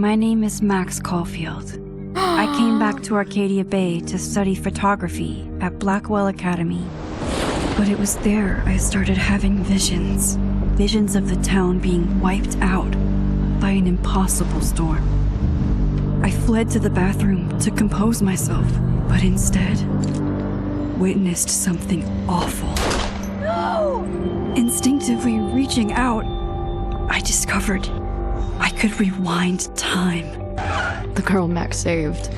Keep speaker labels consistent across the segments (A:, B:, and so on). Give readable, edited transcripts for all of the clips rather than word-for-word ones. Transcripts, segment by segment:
A: My name is Max Caulfield. I came back to Arcadia Bay to study photography at Blackwell Academy. But it was there I started having visions. Visions of the town being wiped out by an impossible storm. I fled to the bathroom to compose myself, but instead witnessed something awful. No! Instinctively reaching out, I discovered I could rewind time.
B: The girl Max saved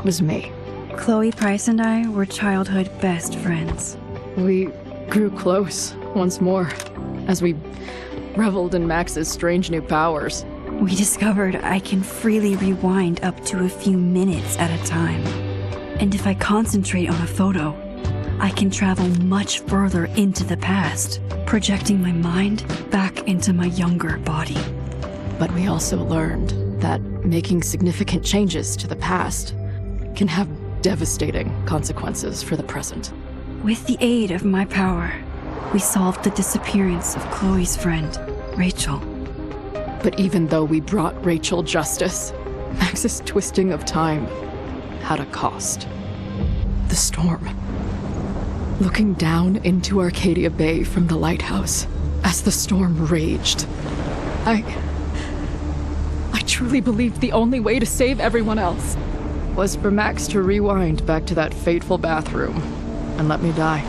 B: was me.
A: Chloe Price and I were childhood best friends.
B: We grew close once more as we reveled in Max's strange new powers.
A: We discovered I can freely rewind up to a few minutes at a time. And if I concentrate on a photo, I can travel much further into the past, projecting my mind back into my younger body.
B: But we also learned that making significant changes to the past can have devastating consequences for the present.
A: With the aid of my power, we solved the disappearance of Chloe's friend, Rachel.
B: But even though we brought Rachel justice, Max's twisting of time had a cost. The storm. Looking down into Arcadia Bay from the lighthouse as the storm raged, I truly believed the only way to save everyone else was for Max to rewind back to that fateful bathroom and let me die.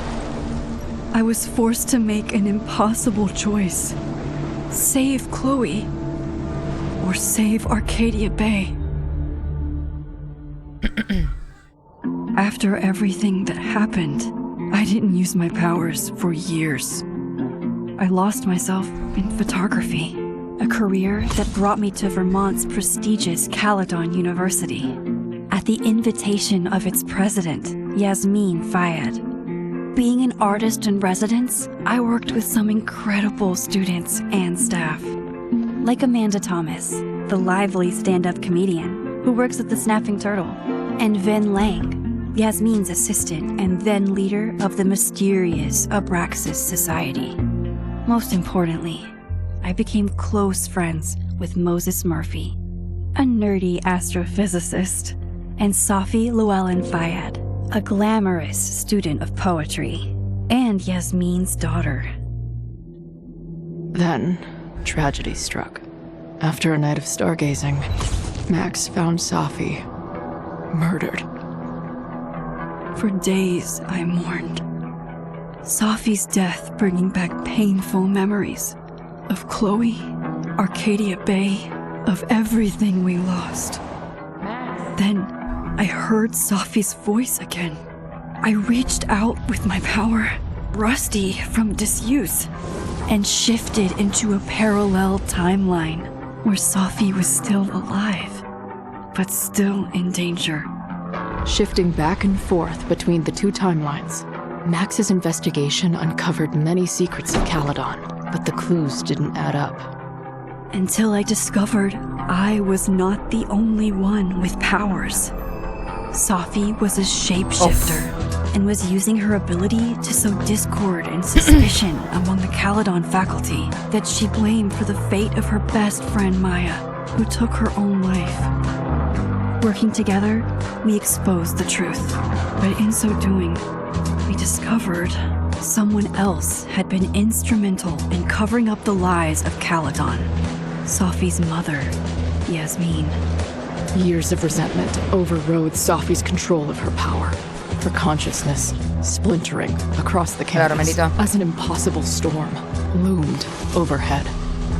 A: I was forced to make an impossible choice. Save Chloe, or save Arcadia Bay. After everything that happened, I didn't use my powers for years. I lost myself in photography, a career that brought me to Vermont's prestigious Caledon University, at the invitation of its president, Yasmin Fayed. Being an artist in residence, I worked with some incredible students and staff, like Amanda Thomas, the lively stand-up comedian who works at the Snapping Turtle, and Ven Lang, Yasmin's assistant and then leader of the mysterious Abraxas Society. Most importantly, I became close friends with Moses Murphy, a nerdy astrophysicist, and Safi Llewellyn Fayed, a glamorous student of poetry, and Yasmin's daughter.
B: Then, tragedy struck. After a night of stargazing, Max found Safi murdered.
A: For days, I mourned. Safi's death bringing back painful memories of Chloe, Arcadia Bay, of everything we lost. Then, I heard Safi's voice again. I reached out with my power, rusty from disuse, and shifted into a parallel timeline where Safi was still alive, but still in danger.
B: Shifting back and forth between the two timelines, Max's investigation uncovered many secrets of Caledon, but the clues didn't add up.
A: Until I discovered I was not the only one with powers. Safi was a shapeshifter and was using her ability to sow discord and suspicion among the Caledon faculty that she blamed for the fate of her best friend Maya, who took her own life. Working together, we exposed the truth, but in so doing, we discovered someone else had been instrumental in covering up the lies of Caledon. Safi's mother, Yasmin.
B: Years of resentment overrode Safi's control of her power, her consciousness splintering across the campus as an impossible storm loomed overhead.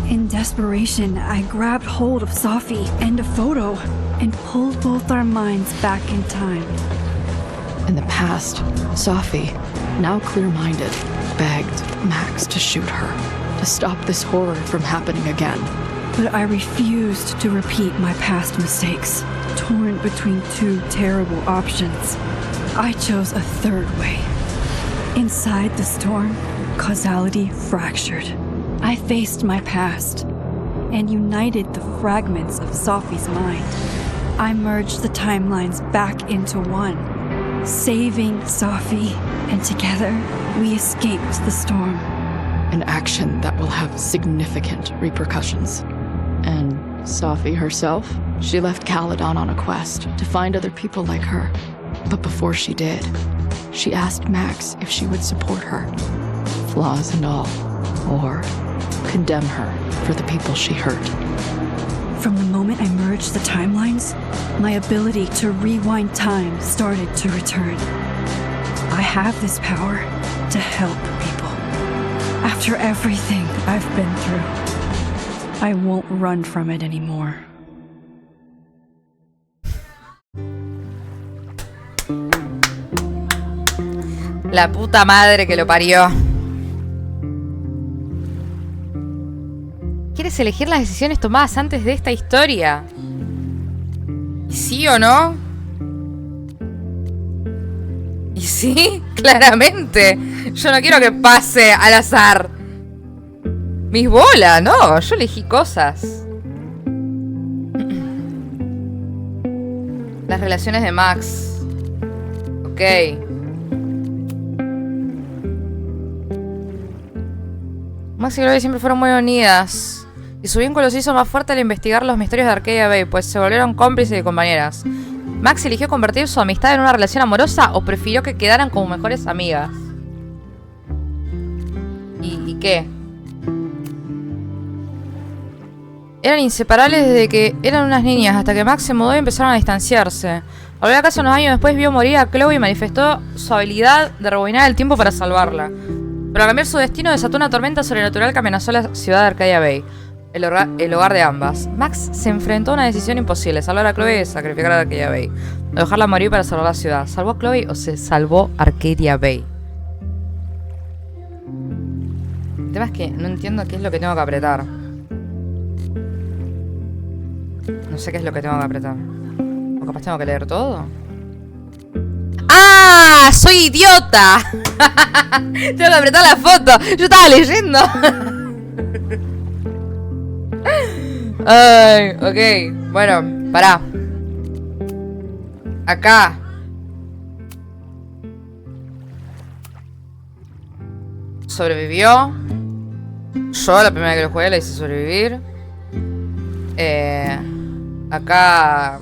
A: In desperation, I grabbed hold of Safi and a photo and pulled both our minds back in time.
B: In the past, Safi, now clear-minded, begged Max to shoot her, to stop this horror from happening again.
A: But I refused to repeat my past mistakes, torn between two terrible options. I chose a third way. Inside the storm, causality fractured. I faced my past and united the fragments of Safi's mind. I merged the timelines back into one, saving Safi, and together we escaped the storm.
B: An action that will have significant repercussions. And Sophie herself, she left Caledon on a quest to find other people like her. But before she did, she asked Max if she would support her, flaws and all, or condemn her for the people she hurt.
A: From the moment I merged the timelines, my ability to rewind time started to return. I have this power to help people. After everything I've been through, I won't run from it anymore.
C: La puta madre que lo parió. ¿Quieres elegir las decisiones tomadas antes de esta historia? ¿Y sí o no? ¿Y sí? Claramente. Yo no quiero que pase al azar. Mis bolas, no. Yo elegí cosas. Las relaciones de Max. Ok. Max y Chloe siempre fueron muy unidas. Y su vínculo se hizo más fuerte al investigar los misterios de Arcadia Bay, pues se volvieron cómplices y compañeras. Max eligió convertir su amistad en una relación amorosa o prefirió que quedaran como mejores amigas. ¿Y qué? Eran inseparables desde que eran unas niñas, hasta que Max se mudó y empezaron a distanciarse. Al volver a casa unos años después vio morir a Chloe y manifestó su habilidad de rebobinar el tiempo para salvarla. Pero al cambiar su destino desató una tormenta sobrenatural que amenazó la ciudad de Arcadia Bay, el hogar de ambas. Max se enfrentó a una decisión imposible: salvar a Chloe y sacrificar a Arcadia Bay. O dejarla morir para salvar la ciudad. ¿Salvó a Chloe o se salvó Arcadia Bay? El tema es que no entiendo qué es lo que tengo que apretar. No sé qué es lo que tengo que apretar. O capaz tengo que leer todo. ¡Ah! ¡Soy idiota! Tengo que apretar la foto. Yo estaba leyendo. Ay, ok. Bueno, pará. Acá. Sobrevivió. Yo la primera que lo jugué la hice sobrevivir. Acá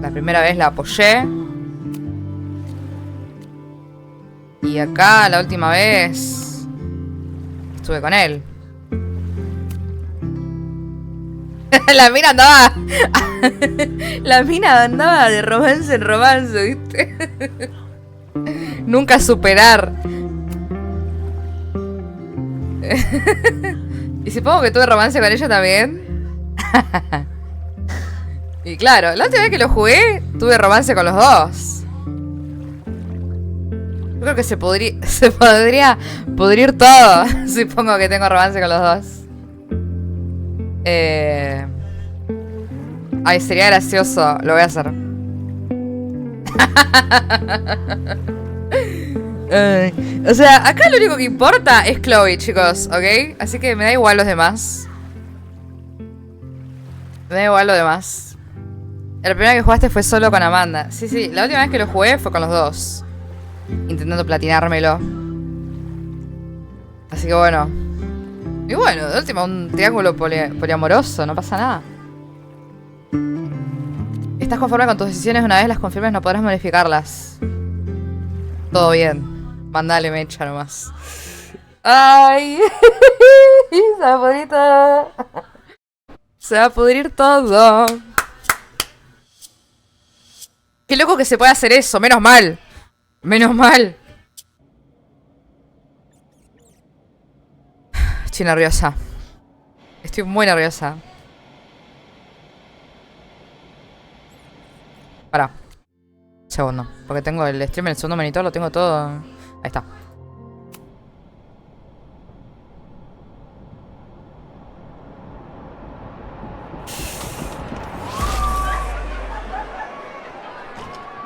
C: la primera vez la apoyé. Y acá la última vez estuve con él. La mina andaba la mina andaba de romance en romance, ¿viste? Nunca superar. Y supongo que tuve romance con ella también. Y claro, la última vez que lo jugué tuve romance con los dos. Yo creo que se podría pudrir todo. Supongo que tengo romance con los dos. Ay, sería gracioso. Lo voy a hacer. O sea, acá lo único que importa es Chloe, chicos, ¿ok? Así que me da igual los demás. Me da igual lo demás. La primera que jugaste fue solo con Amanda. Sí, sí, la última vez que lo jugué fue con los dos, intentando platinármelo. Así que bueno. Y bueno, de última, un triángulo poliamoroso, no pasa nada. ¿Estás conforme con tus decisiones? Una vez las confirmes no podrás modificarlas. Todo bien. Mandale mecha nomás. Ay. Se va a pudrir todo. Se va a pudrir todo. Qué loco que se puede hacer eso. Menos mal. Menos mal. Estoy nerviosa. Estoy muy nerviosa. Pará. Segundo. Porque tengo el stream en el segundo monitor. Lo tengo todo. Ahí está.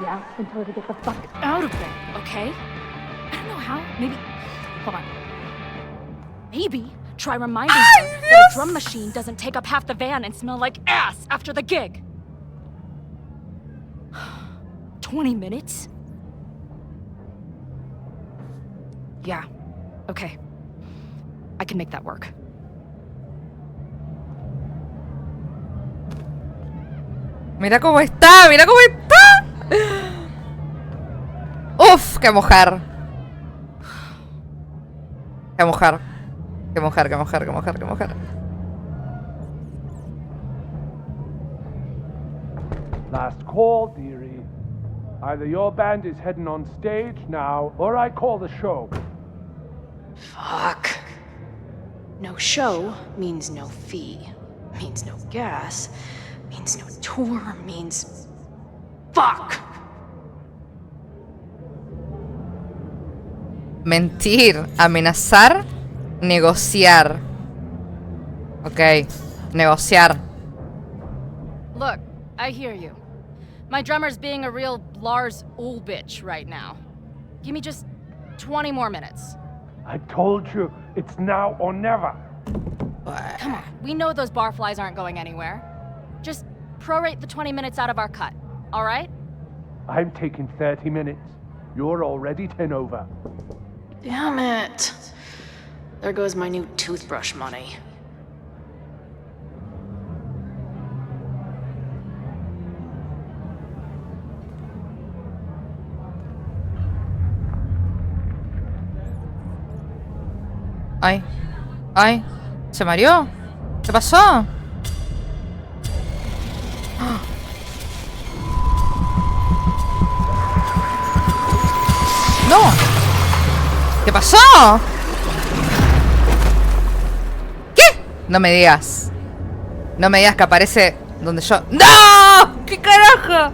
D: Yeah, and tell her to get the fuck out of there, okay? I don't know how. Maybe. Hold on. Maybe try reminding her that a drum machine doesn't take up half the van and smell like ass after the gig. 20 minutes? Yeah. Okay. I can make that work.
C: Mira cómo está, mira cómo está. Uf, qué mujer. Qué mujer. Qué mujer, qué mujer, qué mujer, qué mujer.
E: Last call, dearie. Either your band is heading on stage now, or I call the show.
F: Fuck. No show means no fee. Means no gas. Means no tour. Means... Fuck!
C: Mentir, amenazar, negociar. Ok, negociar.
D: Look, I hear you. My drummer's being a real Lars Ul bitch right now. Give me just 20 more minutes.
E: I told you, it's now or never.
D: Come on, we know those barflies aren't going anywhere. Just prorate the 20 minutes out of our cut, all right?
E: I'm taking 30 minutes. You're already 10 over.
F: Damn it. There goes my new toothbrush money.
C: Ay, ay, ¿se mareó? ¿Qué pasó? ¡No! ¿Qué pasó? ¿Qué? No me digas. No me digas que aparece donde yo... ¡No! ¿Qué carajo?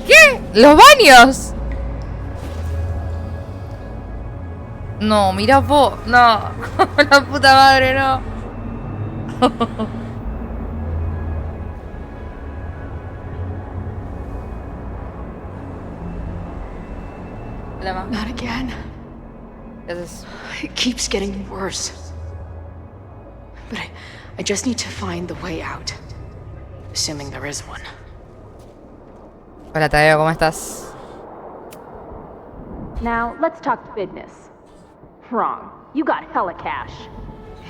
C: ¿Qué? ¿Los baños? No, mira vos. No. La puta madre, no. Hola, ma.
F: Not again.
C: ¿Qué haces?
F: It keeps getting worse. But I just need to find the way out. Assuming there is one.
C: Hola, Tadeo, ¿cómo estás?
D: Now, let's talk business. Wrong. You got hella cash.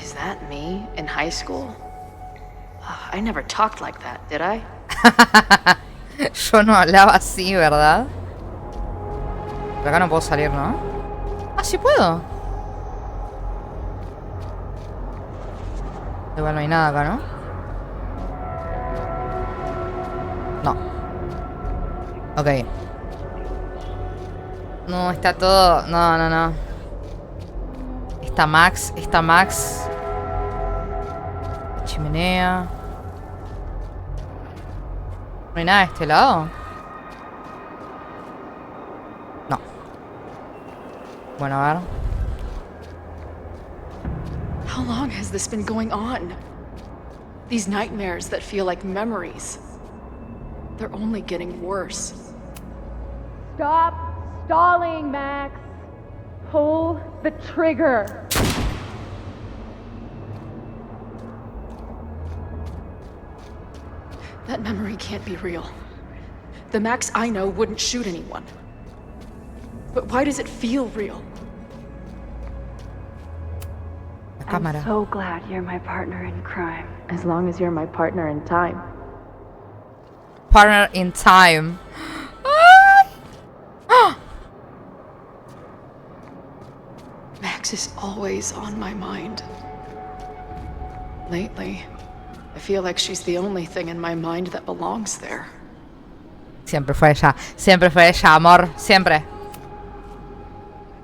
F: Is that me in high school? I never talked like that, did I?
C: Yo no hablaba así, ¿verdad? Pero acá no puedo salir, ¿no? Ah, sí puedo. Igual no hay nada acá, ¿no? No. Ok. No, está todo... No, no, no. Está Max, está Max. Chimenea. ¿No hay nada de este lado? No. Bueno, a ver.
B: How long has this been going on? These nightmares that feel like memories. They're only getting worse.
D: Stop stalling, Max. Pull the trigger.
B: That memory can't be real. The Max I know wouldn't shoot anyone. But why does it feel real?
C: La cámara.
A: I'm so glad you're my partner in crime.
F: As long as you're my partner in time.
C: Partner in time.
B: Max is always on my mind. Lately, I feel like she's the only thing in my mind that belongs there.
C: Siempre fue ella, amor, siempre.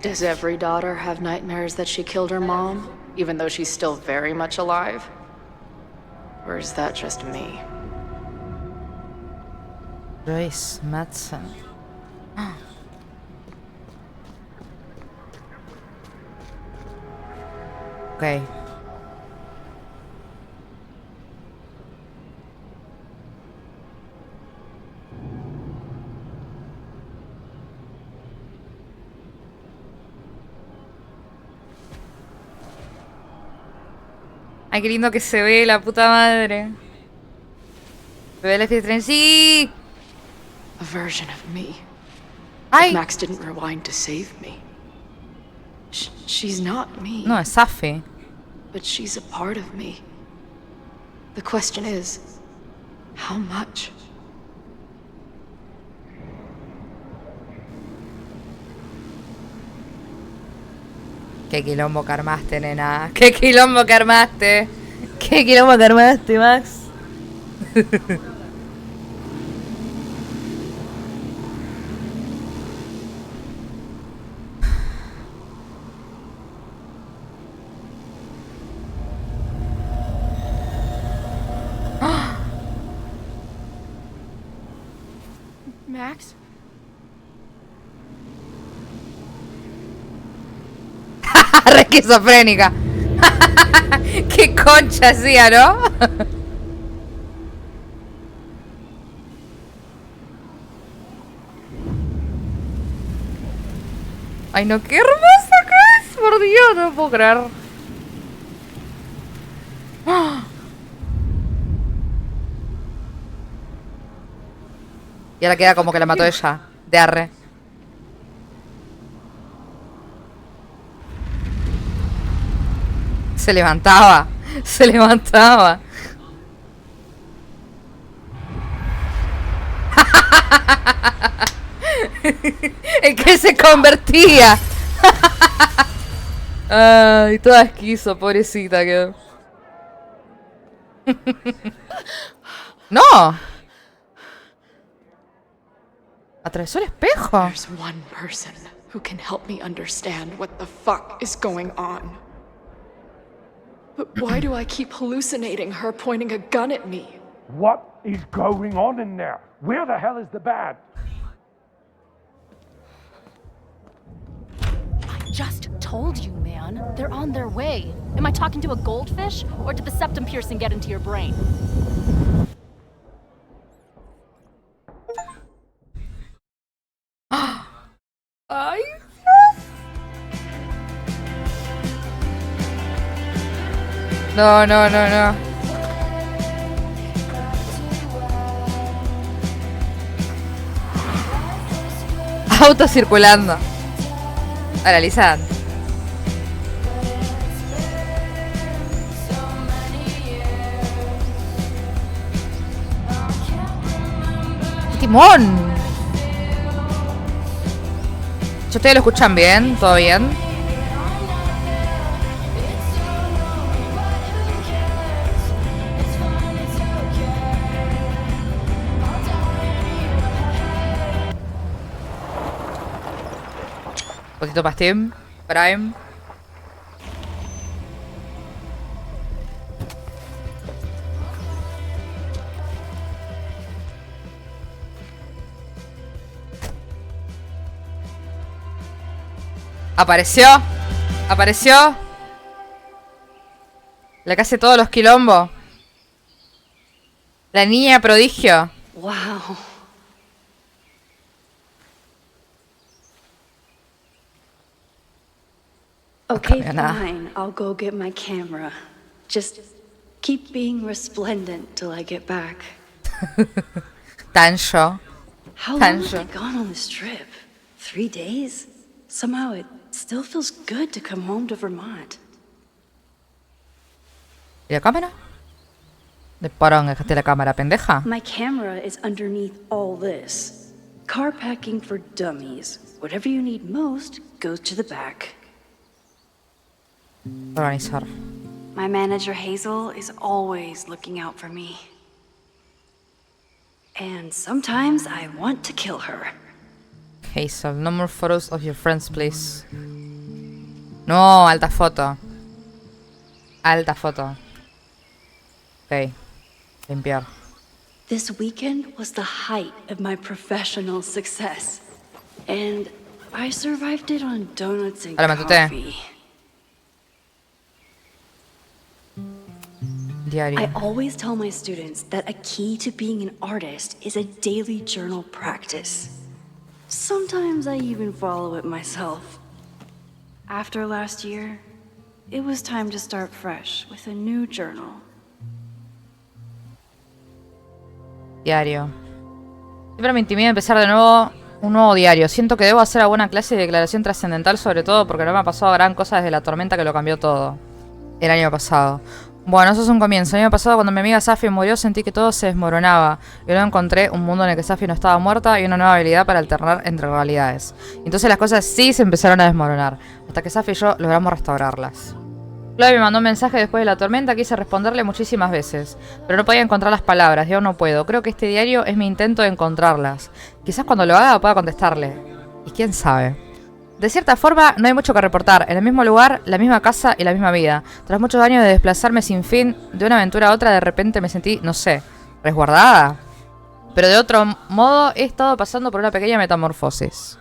F: Does every daughter have nightmares that she killed her mom, even though she's still very much alive? Or is that just me?
C: Joyce Madsen. Ok. Ay, qué lindo que se ve, la puta madre. Se ve el F3. ¡Sí!
B: A version of me.
C: Ay.
B: If Max didn't rewind to save me. She's not me.
C: No, es Safi.
B: But she's a part of me. The question is,
F: How much?
C: Qué quilombo que armaste, nena. Qué quilombo que armaste. Qué quilombo que armaste, Max.
D: Max?
C: Re esquizofrénica. Qué concha hacía, ¿no? Ay, no, qué hermosa que es. Por Dios, no puedo creer. Y ahora queda como que la mató ella. De arre. Se levantaba. Se levantaba. ¿En qué se convertía? Ay, toda esquizo, pobrecita quedó. ¡No! Atravesó el espejo.
F: There's one person who can help me understand what the fuck is going on. But why do I keep hallucinating her pointing a gun at me?
E: What is going on in there? Where the hell is the band?
D: I just told you, man. They're on their way. Am I talking to a goldfish, or did the septum piercing get into your brain?
C: Ay, no, no, no, no. Auto circulando. Analizan. ¡Qué timón! ¿Ustedes lo escuchan bien? ¿Todo bien? Un poquito más Team Prime. Apareció. Apareció. La que hace todos los quilombos. La niña prodigio.
A: Wow. Okay, fine. I'll go get my camera. Just keep being resplendent till I get back.
C: Tancho.
A: How long have I gone on this trip? 3 days? Somehow it still feels good to come home to Vermont.
C: ¿Y la cámara? ¿De parón dejaste la cámara, pendeja?
A: My camera is underneath all this. Car packing for dummies. Whatever you need most goes to the back.
C: Organizar.
A: My manager Hazel is always looking out for me. And sometimes I want to kill her.
C: Hazel, no more photos of your friends, please. No, alta foto. Alta foto. Ok. Limpiar.
A: This weekend was the height of my professional success. And I survived it on donuts and
C: Hola, Matute.
A: coffee.
C: Diario.
A: I always tell my students that a key to being an artist is a daily journal practice. Sometimes I even follow it myself. After last year, it was time to start fresh with a new journal.
C: Diario. Siempre me intimida empezar de nuevo un nuevo diario. Siento que debo hacer alguna clase de declaración trascendental, sobre todo porque no me ha pasado gran cosa desde la tormenta que lo cambió todo. El año pasado. Bueno, eso es un comienzo. El año pasado, cuando mi amiga Safi murió, sentí que todo se desmoronaba. Y luego encontré un mundo en el que Safi no estaba muerta y una nueva habilidad para alternar entre realidades. Entonces las cosas sí se empezaron a desmoronar, hasta que Safi y yo logramos restaurarlas. Chloe me mandó un mensaje después de la tormenta. Quise responderle muchísimas veces, pero no podía encontrar las palabras y aún no puedo. Creo que este diario es mi intento de encontrarlas. Quizás cuando lo haga pueda contestarle. Y quién sabe. De cierta forma, no hay mucho que reportar. En el mismo lugar, la misma casa y la misma vida. Tras muchos años de desplazarme sin fin, de una aventura a otra, de repente me sentí, no sé, resguardada. Pero de otro modo, he estado pasando por una pequeña metamorfosis.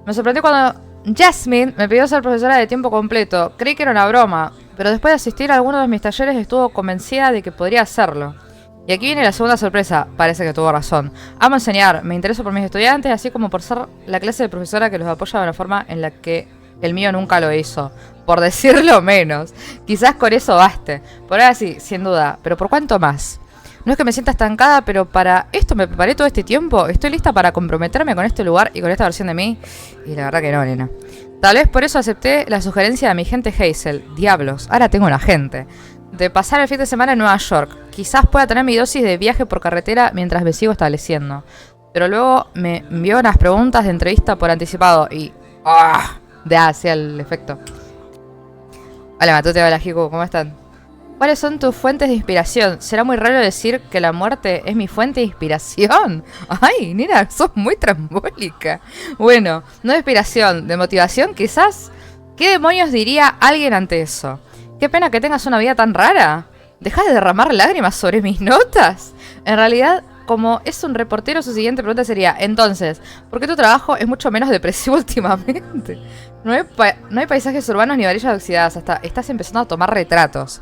C: Me sorprendió cuando Jasmine me pidió ser profesora de tiempo completo. Creí que era una broma, pero después de asistir a algunos de mis talleres estuvo convencida de que podría hacerlo. Y aquí viene la segunda sorpresa. Parece que tuvo razón. Amo enseñar, me intereso por mis estudiantes, así como por ser la clase de profesora que los apoya de una forma en la que el mío nunca lo hizo. Por decirlo menos. Quizás con eso baste. Por ahora sí, sin duda. Pero ¿por cuánto más? No es que me sienta estancada, pero para esto me preparé todo este tiempo. Estoy lista para comprometerme con este lugar y con esta versión de mí. Y la verdad que no, nena. Tal vez por eso acepté la sugerencia de mi gente Hazel. Diablos, ahora tengo un agente. De pasar el fin de semana en Nueva York. Quizás pueda tener mi dosis de viaje por carretera mientras me sigo estableciendo. Pero luego me envió unas preguntas de entrevista por anticipado y... ¡ah! Hacía el efecto. Hola Matute, hola Hiku, ¿cómo están? ¿Cuáles son tus fuentes de inspiración? ¿Será muy raro decir que la muerte es mi fuente de inspiración? Ay, nena, sos muy trambólica. Bueno, no de inspiración, de motivación quizás. ¿Qué demonios diría alguien ante eso? Qué pena que tengas una vida tan rara. ¿Dejas de derramar lágrimas sobre mis notas? En realidad, como es un reportero, su siguiente pregunta sería: entonces, ¿por qué tu trabajo es mucho menos depresivo últimamente? No hay paisajes urbanos ni varillas oxidadas, hasta estás empezando a tomar retratos.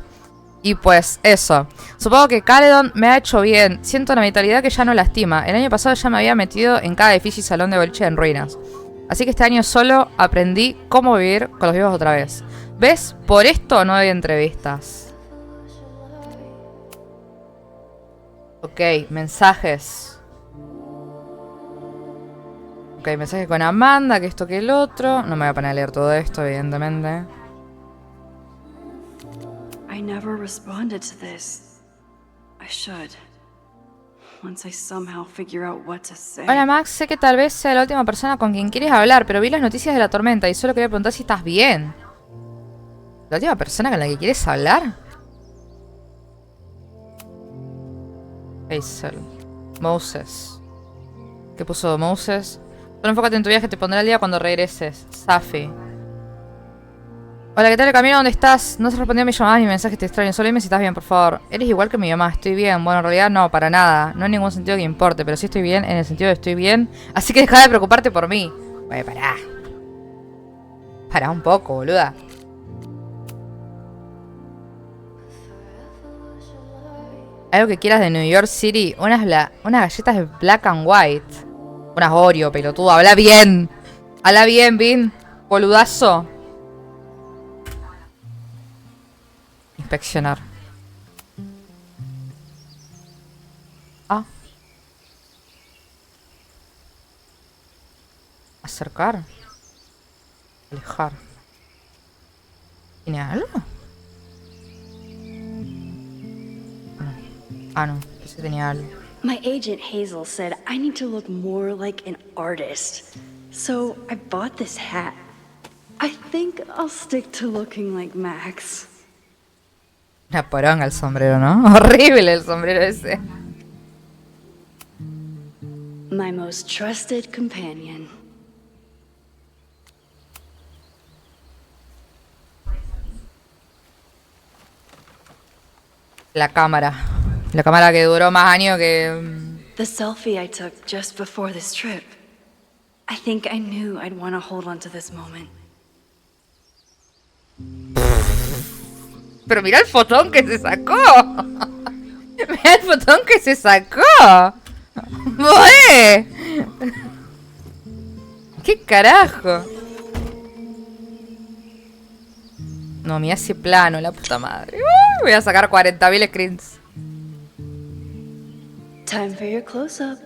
C: Y pues, eso. Supongo que Caledon me ha hecho bien. Siento una vitalidad que ya no lastima. El año pasado ya me había metido en cada edificio y salón de boliche en ruinas. Así que este año solo aprendí cómo vivir con los vivos otra vez. ¿Ves? Por esto no doy entrevistas. Ok, mensajes. Ok, mensajes con Amanda, que esto que el otro. No me voy a poner a leer todo esto, evidentemente.
A: I never responded to this. I should. Once I somehow figure out what to say.
C: Hola Max, sé que tal vez sea la última persona con quien quieres hablar, pero vi las noticias de la tormenta y solo quería preguntar si estás bien. ¿La última persona con la que quieres hablar? Hazel. Moses. ¿Qué puso Moses? Solo enfócate en tu viaje, te pondré al día cuando regreses. Safi. Hola, ¿qué tal el camino? ¿Dónde estás? No se respondió a mis llamadas ni mensajes, te extraño. Solo dime si estás bien, por favor. Eres igual que mi mamá, estoy bien. Bueno, en realidad no, para nada. No en ningún sentido que importe, pero sí estoy bien en el sentido de estoy bien. Así que deja de preocuparte por mí. Bueno, pará. Pará un poco, boluda. Algo que quieras de New York City. Unas galletas de black and white. Unas Oreo, pelotudo. Habla bien. Habla bien, Vin. Boludazo. Inspeccionar. Ah. Acercar. Alejar. ¿Tiene algo? Ah, no. Ese tenía algo.
A: My agent Hazel said I need to look more like an artist. So I bought this hat. I think I'll stick to looking like Max.
C: Una poronga el sombrero, ¿no? Horrible el sombrero ese.
A: My most trusted companion.
C: La cámara. La cámara que duró más años que...
A: The selfie I took just before this trip. I think I knew I'd want to hold on to this moment.
C: Pero mira el fotón que se sacó. Mira el fotón que se sacó. ¡Boé! ¿Qué carajo? No, mira ese plano, la puta madre. Voy a sacar 40.000 screens.
A: Time for your close-up.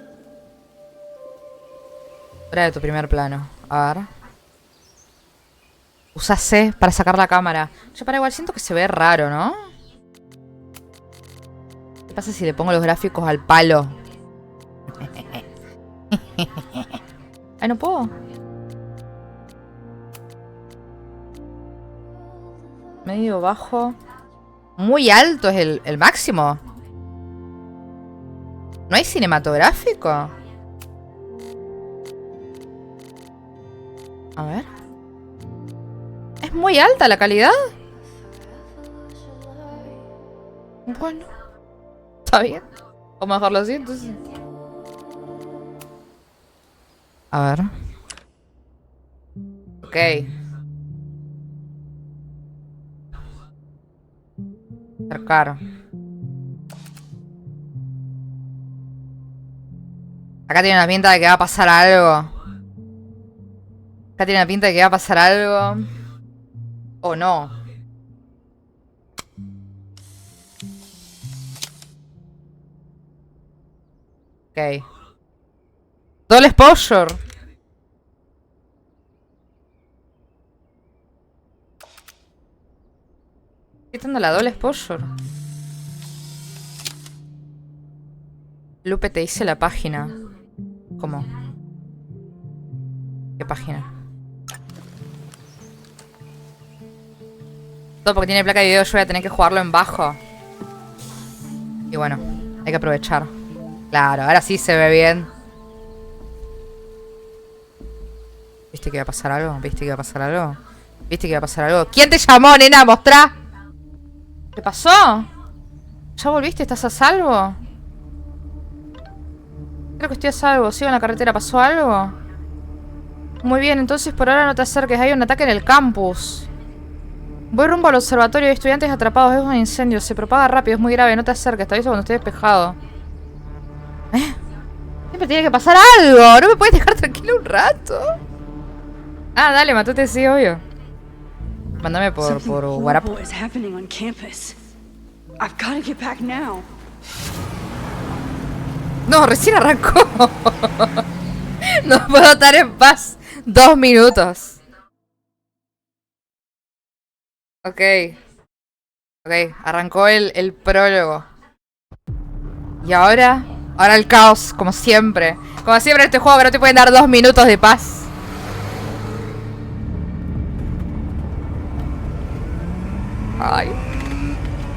C: Trae tu primer plano. A ver. Usa C para sacar la cámara. Yo para igual siento que se ve raro, ¿no? ¿Qué pasa si le pongo los gráficos al palo? Ay, no puedo. Medio, bajo. Muy alto es el máximo. ¿No hay cinematográfico? A ver. ¿Es muy alta la calidad? Bueno. Está bien. Vamos a dejarlo así entonces. A ver. Ok. Acercar. Acá tiene una pinta de que va a pasar algo. Acá tiene una pinta de que va a pasar algo. O no. Ok. Doble exposure. ¿Qué está dando la doble exposure? Lupe, te dice la página. ¿Cómo? ¿Qué página? Todo porque tiene placa de video, yo voy a tener que jugarlo en bajo. Y bueno, hay que aprovechar. Claro, ahora sí se ve bien. ¿Viste que iba a pasar algo? ¿Viste que iba a pasar algo? ¿Viste que iba a pasar algo? ¿Quién te llamó, nena? Mostrá. ¿Qué pasó? ¿Ya volviste? ¿Estás a salvo? Creo que estoy a salvo. ¿Sigo en la carretera? ¿Pasó algo? Muy bien, entonces por ahora no te acerques. Hay un ataque en el campus. Voy rumbo al observatorio. Hay estudiantes atrapados. Es un incendio. Se propaga rápido. Es muy grave. No te acerques. Te aviso cuando esté despejado. Siempre tiene que pasar algo. ¿No me puedes dejar tranquilo un rato? Ah, dale, matate, sí, obvio. Mándame por WhatsApp. No, recién arrancó. No puedo estar en paz 2 minutos. Ok. Ok, arrancó el prólogo. Y ahora el caos, como siempre. Como siempre en este juego que no te pueden dar 2 minutos de paz. Ay.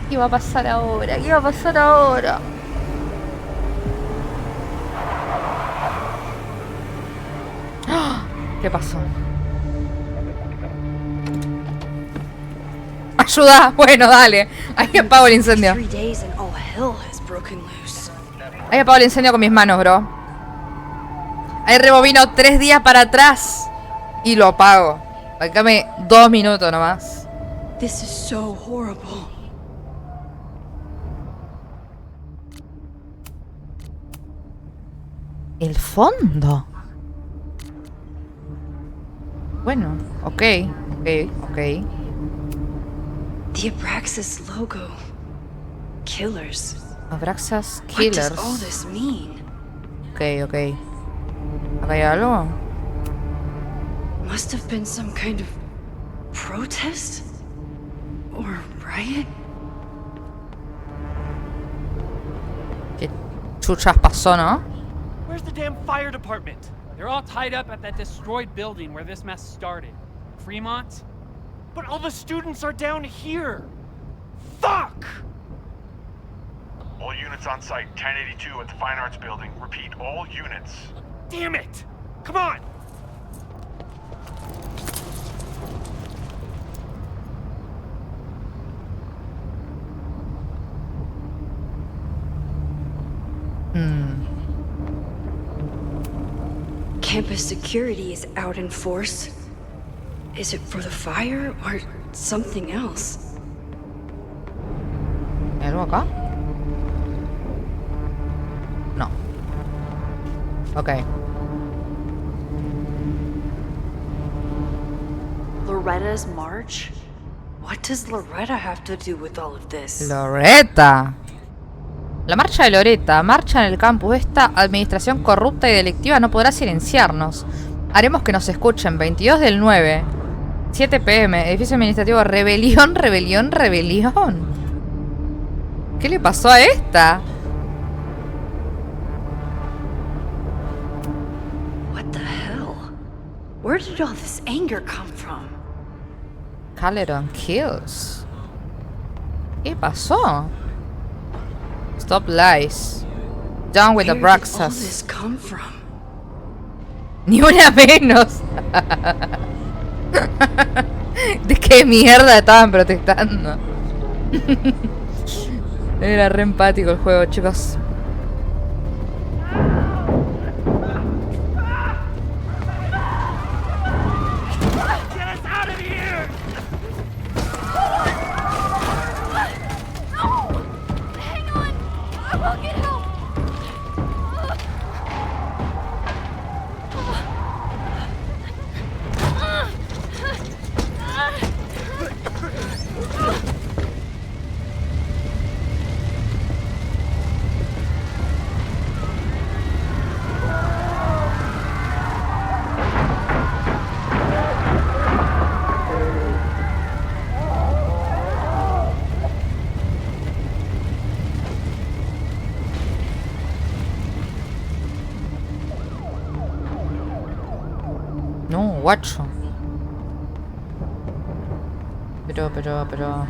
C: ¿Qué va a pasar ahora? ¿Qué va a pasar ahora? ¿Qué pasó? ¡Ayuda! Bueno, dale. Ahí apago el incendio. Ahí apago el incendio con mis manos, bro. Ahí rebobino 3 días para atrás. Y lo apago. Dame 2 minutos nomás.
A: This is so horrible.
C: El fondo. Bueno, ok.
A: The Abraxas logo. Killers.
C: Abraxas
A: What
C: Killers.
A: does all this mean?
C: Ok. ¿Acá hay algo?
A: Must have been some kind of protest? Or riot?
C: ¿Qué chuchas pasó, no?
G: Where's the damn fire department? They're all tied up at that destroyed building where this mess started. Fremont? But all the students are down here! Fuck!
H: All units on site, 1082 at the Fine Arts Building. Repeat, all units.
G: Damn it! Come on!
A: Campus security is out in force. Is it for the fire or something else?
C: ¿Hay algo acá? No. Ok.
A: Loretta's march? What does Loretta have to do with all of this?
C: Loretta. La marcha de Loretta. Marcha en el campus. Esta administración corrupta y delictiva no podrá silenciarnos. Haremos que nos escuchen. 22 del 9. 7 PM. Edificio administrativo. Rebelión. ¿Qué le pasó a esta?
A: What the hell? Where did all this anger come from?
C: Caleron kills. ¿Qué pasó? Stop lies. Down with the
A: Where did all this
C: Braxas.
A: come from?
C: Ni una menos. ¿De qué mierda estaban protestando? Era re empático el juego, chicos. No, guacho. Pero.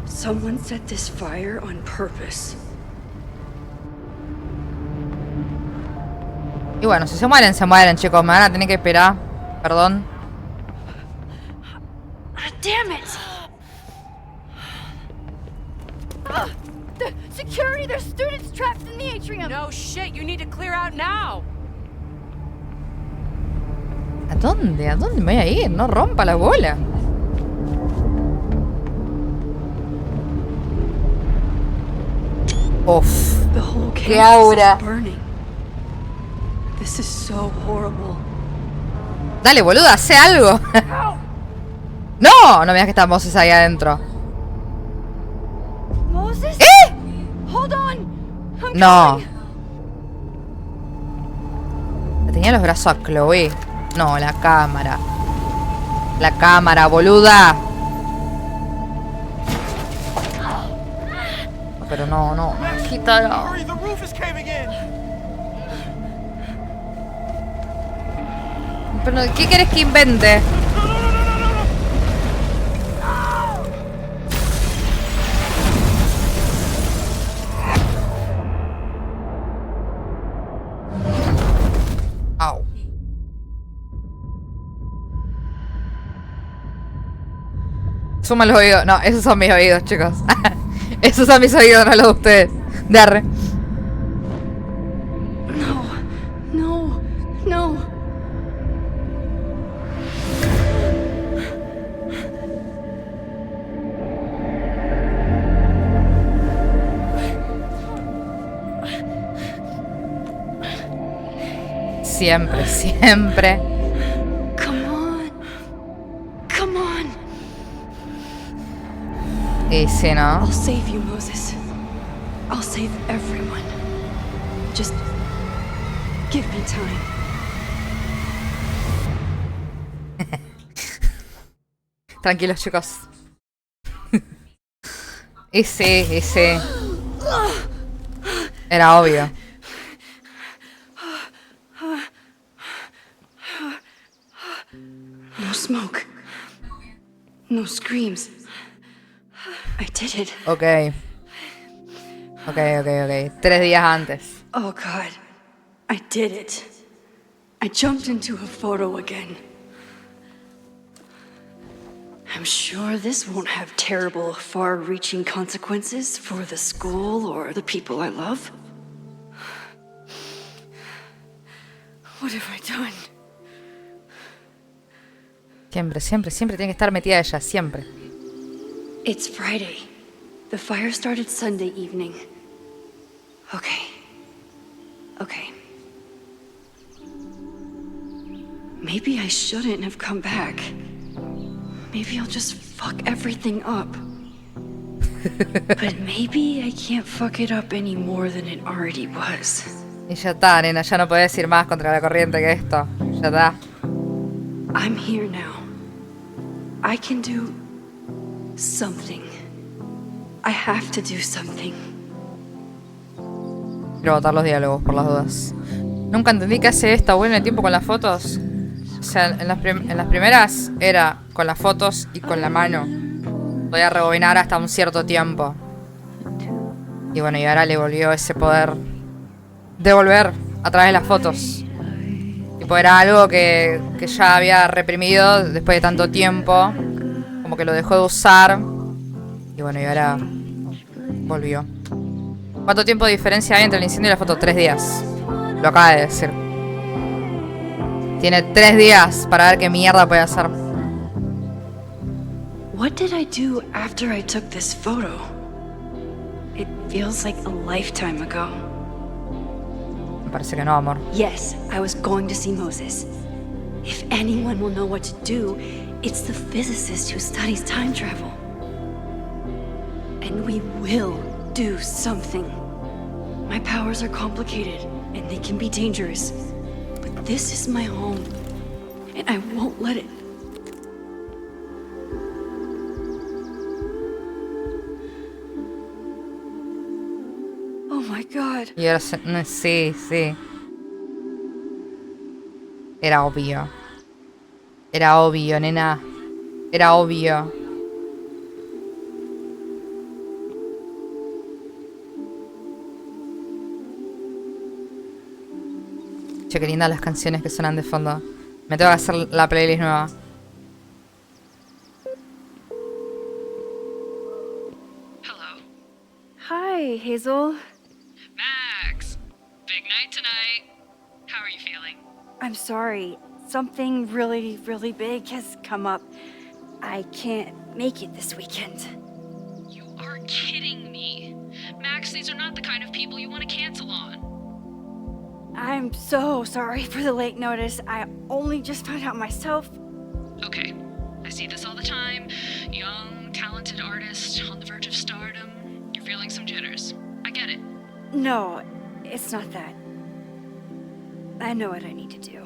A: Someone set this fire on purpose.
C: Y bueno, si se mueren, chicos. Me van a tener que esperar. Perdón.
A: Damn it!
D: Security, there's students trapped in the atrium.
F: No shit, you need to clear out now.
C: ¿A dónde? ¿A dónde me voy a ir? No rompa la bola. Uf.
A: The whole
C: ¡Qué
A: campus
C: aura!
A: is burning. This is so horrible.
C: Dale, boluda, hace algo. No, no veas que están voces ahí adentro.
D: Moses?
C: ¿Eh?
D: Hold on. I'm
C: No.
D: coming.
C: Le tenía los brazos a Chloe. No, la cámara. La cámara, boluda. No, pero no. Quítalo.
G: Hurry, the roof is caving in.
C: Pero, ¿qué quieres que invente? Au. Suman los oídos. No, esos son mis oídos, chicos. Esos son mis oídos, no los de ustedes. De arre.
A: No.
C: Siempre.
A: Come on.
C: Y sí, ¿no?
A: I'll save you, Moses. I'll save everyone. Just give me time.
C: Tranquilos, chicos. Y sí. Era obvio.
A: No smoke. No screams. I did it.
C: Ok. 3 días antes.
A: Oh God. I did it. I jumped into a photo again. I'm sure this won't have terrible, far-reaching consequences for the school or the people I love. What have I done?
C: Siempre tiene que estar metida ella, siempre.
A: It's Friday. The fire started Sunday evening. Okay. Maybe I shouldn't have come back. Maybe I'll just fuck everything up. But maybe I can't fuck it up any more than it already was.
C: Y ya está, nena, ya no podés ir más contra la corriente que esto. Ya está.
A: I'm here now. I can do something. I have to do something.
C: Quiero botar los diálogos por las dudas. Nunca entendí qué hace esta buena el tiempo con las fotos. O sea, en las primeras era con las fotos y con la mano. Podía rebobinar hasta un cierto tiempo. Y bueno, y ahora le volvió ese poder de volver a través de las fotos. Tipo, era algo que ya había reprimido después de tanto tiempo. Como que lo dejó de usar. Y bueno, y ahora volvió. ¿Cuánto tiempo de diferencia hay entre el incendio y la foto? 3 días. Lo acaba de decir. Tiene 3 días para ver qué mierda puede hacer.
A: What did I do after I took this photo? It feels like a lifetime ago.
C: Me parece que no, amor.
A: Yes, I was going to see Moses. If anyone will know what to do, it's the physicist who studies time travel. And we will do something. My powers are complicated, and they can be dangerous. But this is my home, and I won't let it. Oh my God.
C: Y ahora sí, sí. Era obvio. Era obvio, nena. Era obvio. Che, qué lindas las canciones que suenan de fondo. Me tengo que hacer la playlist nueva.
I: Hello.
A: Hi, Hazel.
I: Max! Big night tonight. How are you feeling?
A: I'm sorry. Something really, really big has come up. I can't make it this weekend.
I: You are kidding me. Max, these are not the kind of people you want to cancel on.
A: I'm so sorry for the late notice. I only just found out myself.
I: Okay, I see this all the time. Young, talented artist on the verge of stardom. You're feeling some jitters. I get it.
A: No, it's not that. I know what I need to do.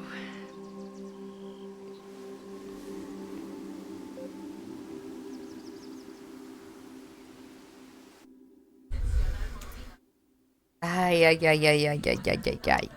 C: Ay, ay, ay, ay, ay, ay, ay, ay, ay.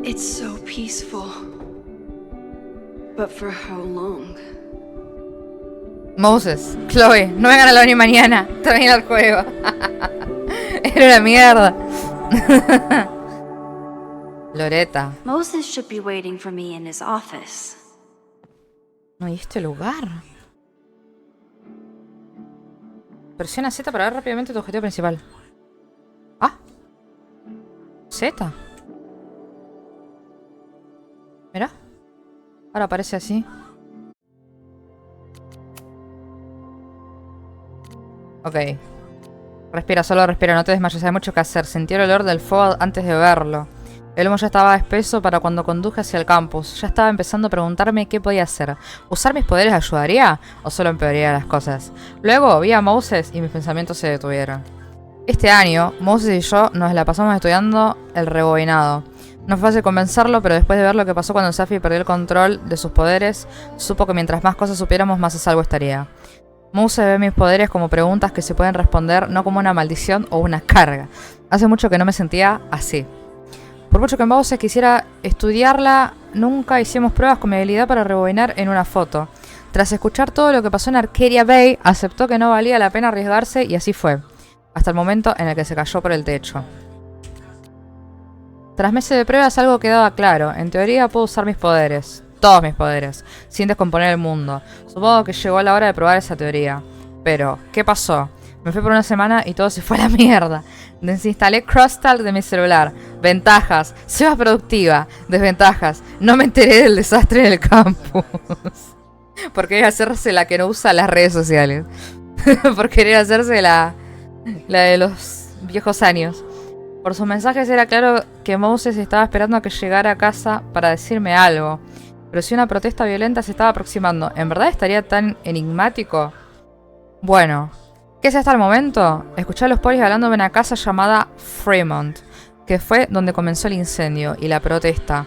A: It's so peaceful. But for how long?
C: Moses, Chloe, no vengan a la ni mañana. Termina el juego. Era una mierda. Loretta.
A: Moses should be waiting for me in his office.
C: No, ¿y este lugar? Presiona Z para ver rápidamente tu objetivo principal. Ah. Z. Mira. Ahora aparece así. Ok. Respira, solo respira, no te desmayes, hay mucho que hacer. Sentí el olor del fuego antes de verlo. El humo ya estaba espeso para cuando conduje hacia el campus. Ya estaba empezando a preguntarme qué podía hacer. ¿Usar mis poderes ayudaría? ¿O solo empeoraría las cosas? Luego vi a Moses y mis pensamientos se detuvieron. Este año, Moses y yo nos la pasamos estudiando el rebobinado. No fue fácil convencerlo, pero después de ver lo que pasó cuando Safi perdió el control de sus poderes, supo que mientras más cosas supiéramos, más a salvo estaría. Moses ve mis poderes como preguntas que se pueden responder, no como una maldición o una carga. Hace mucho que no me sentía así. Por mucho que en Moses quisiera estudiarla, nunca hicimos pruebas con mi habilidad para rebobinar en una foto. Tras escuchar todo lo que pasó en Arcadia Bay, aceptó que no valía la pena arriesgarse y así fue. Hasta el momento en el que se cayó por el techo. Tras meses de pruebas algo quedaba claro. En teoría puedo usar mis poderes. Todos mis poderes. Sin descomponer el mundo. Supongo que llegó la hora de probar esa teoría. Pero, ¿qué pasó? Me fui por una semana y todo se fue a la mierda. Desinstalé Crosstalk de mi celular. Ventajas. Soy más productiva. Desventajas. No me enteré del desastre del campus. Por querer hacerse la que no usa las redes sociales. Por querer hacerse la de los viejos años. Por sus mensajes era claro que Moses estaba esperando a que llegara a casa para decirme algo. Pero si una protesta violenta se estaba aproximando, ¿en verdad estaría tan enigmático? Bueno, ¿qué es hasta el momento? Escuché a los polis hablando de una casa llamada Fragmento, que fue donde comenzó el incendio y la protesta.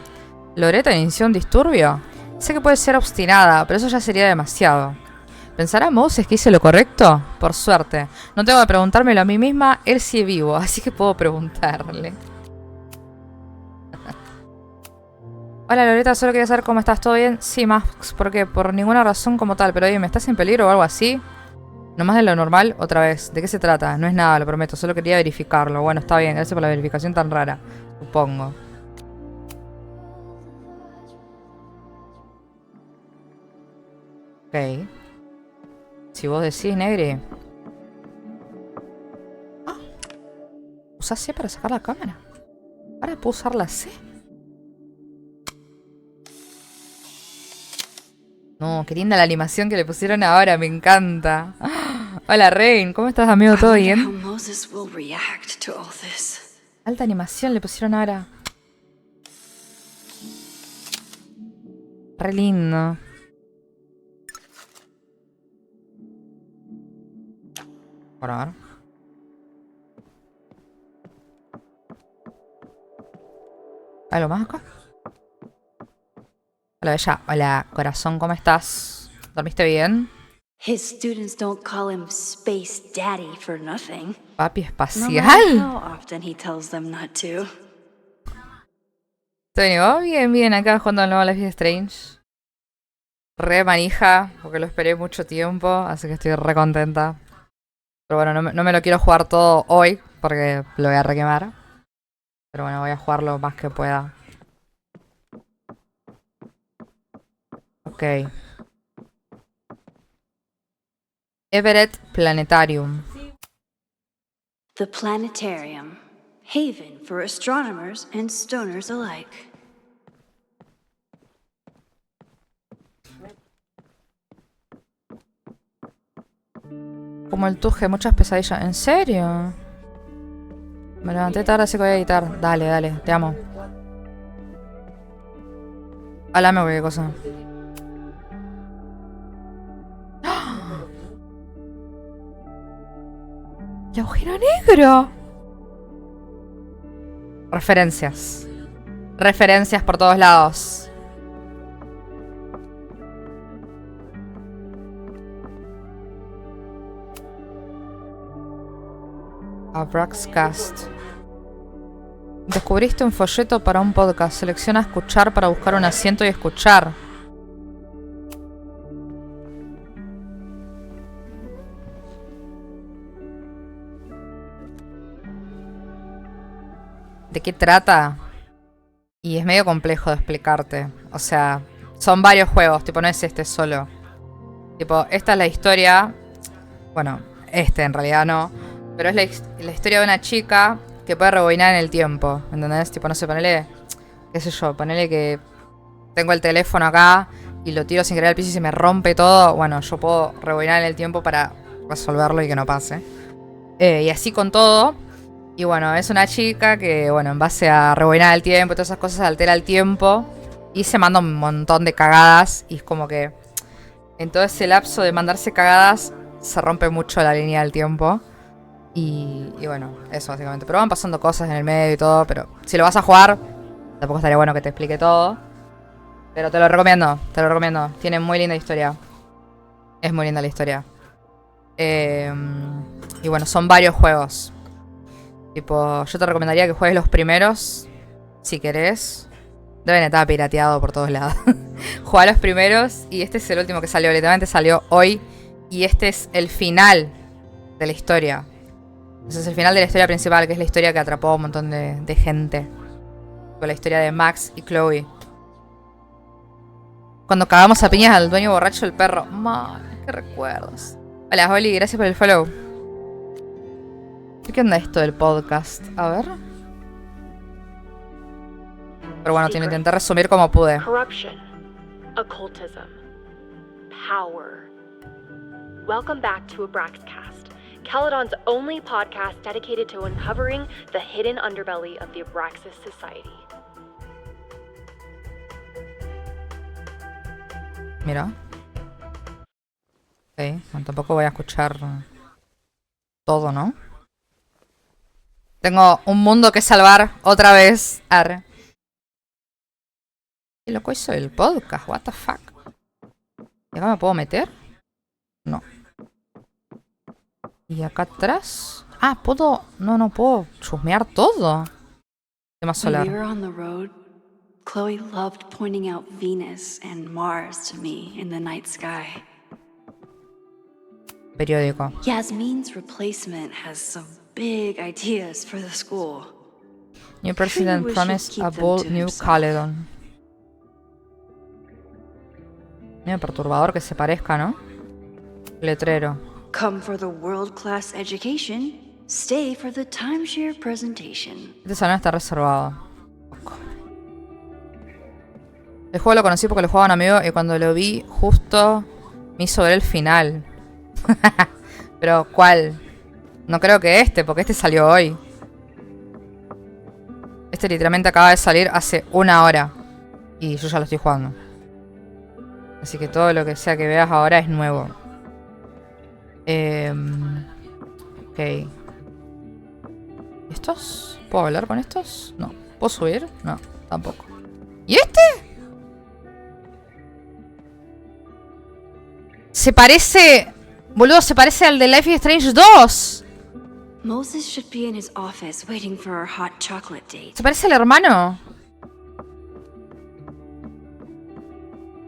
C: ¿Loretta inició un disturbio? Sé que puede ser obstinada, pero eso ya sería demasiado. ¿Pensará Moses que hice lo correcto? Por suerte. No tengo que preguntármelo a mí misma, él sigue vivo, así que puedo preguntarle. Hola Loretta, solo quería saber cómo estás, ¿todo bien? Sí, Max, ¿por qué? Por ninguna razón como tal, pero oye, ¿me estás en peligro o algo así? ¿No más de lo normal? Otra vez, ¿de qué se trata? No es nada, lo prometo, solo quería verificarlo. Bueno, está bien, gracias por la verificación tan rara, supongo. Ok. Si vos decís, Negri. Ah. ¿Usa C para sacar la cámara? ¿Ahora puedo usar la C? No, qué linda la animación que le pusieron ahora, me encanta. Hola, Rain, ¿cómo estás, amigo? ¿Todo bien? Alta animación le pusieron ahora. Re lindo. Por ver. ¿Algo más acá? Hola, Bella. Hola, corazón, ¿cómo estás? ¿Dormiste bien?
J: His students don't call him Space Daddy for nothing.
C: Papi
J: No
C: espacial.
J: matter how often he tells them not to.
C: ¿Te bien, bien, acá jugando al nuevo Life is Strange. Re manija, porque lo esperé mucho tiempo, así que estoy re contenta. Pero bueno, no me lo quiero jugar todo hoy, porque lo voy a requemar. Pero bueno, voy a jugar lo más que pueda. Ok. Everett Planetarium.
J: The planetarium, haven for astronomers and stoners alike.
C: Como el tuje, muchas pesadillas. ¿En serio? Me levanté tarde, así que voy a editar. Dale, dale, te amo. Háblame cualquier cosa. ¡Ah! ¡El agujero negro! Referencias. Referencias por todos lados. Abraxcast. Descubriste un folleto para un podcast. Selecciona escuchar para buscar un asiento y escuchar. ¿De qué trata? Y es medio complejo de explicarte. O sea, son varios juegos. Tipo, no es este solo. Tipo, esta es la historia. Bueno, en realidad no. Pero es la historia de una chica que puede rebobinar en el tiempo. ¿Entendés? Tipo, no sé, ponele... ¿Qué sé yo? Ponele que tengo el teléfono acá y lo tiro sin querer al piso y se me rompe todo. Bueno, yo puedo rebobinar en el tiempo para resolverlo y que no pase. Y así con todo. Y bueno, es una chica que, bueno, en base a rebobinar el tiempo y todas esas cosas, altera el tiempo. Y se manda un montón de cagadas. Y es como que en todo ese lapso de mandarse cagadas se rompe mucho la línea del tiempo. Y bueno, eso básicamente. Pero van pasando cosas en el medio y todo. Pero si lo vas a jugar, tampoco estaría bueno que te explique todo. Pero te lo recomiendo, te lo recomiendo. Tiene muy linda historia. Es muy linda la historia. Y bueno, son varios juegos. Tipo, yo te recomendaría que juegues los primeros. Si querés. Deben estar pirateados por todos lados. Juega los primeros. Y este es el último que salió. Literalmente salió hoy. Y este es el final de la historia. Ese es el final de la historia principal, que es la historia que atrapó a un montón de gente. Con la historia de Max y Chloe. Cuando cagamos a piñas al dueño borracho del perro. Man, qué recuerdos. Hola, Holly, gracias por el follow. ¿Qué onda esto del podcast? A ver. Pero bueno, te lo intenté resumir como pude.
K: Corruption, occultism, power. Welcome back to Abraxcast. Caledon's only podcast dedicated to uncovering the hidden underbelly of the Abraxas Society.
C: Mira. Ok, bueno, tampoco voy a escuchar todo, ¿no? Tengo un mundo que salvar otra vez. Arre. ¿Qué loco hizo el podcast? What the fuck. ¿Y acá me puedo meter? No. ¿Y acá atrás? Ah, puedo... No puedo chusmear todo. Tema solar.
J: When we were on the road, Chloe loved pointing out Venus and Mars to me in the night sky.
C: Periódico.
J: Yasmin's replacement has some big ideas for the school.
C: New president
J: Sure, we
C: promised
J: should
C: a
J: keep them
C: bold
J: to
C: new
J: himself.
C: Caledon. Medio perturbador que se parezca, ¿no? Letrero.
J: Come for the world-class education, stay for the timeshare presentation.
C: Este salón está reservado. El juego lo conocí porque lo jugaba un amigo y cuando lo vi justo me hizo ver el final. Pero, ¿cuál? No creo que este, porque este salió hoy. Este literalmente acaba de salir hace 1 hora. Y yo ya lo estoy jugando. Así que todo lo que sea que veas ahora es nuevo. Ok. ¿Estos? ¿Puedo hablar con estos? No. ¿Puedo subir? No, tampoco. ¿Y este? Se parece... Boludo, se parece al de Life is Strange 2.
J: Moses should be in his office waiting for our hot chocolate date.
C: Se parece al hermano.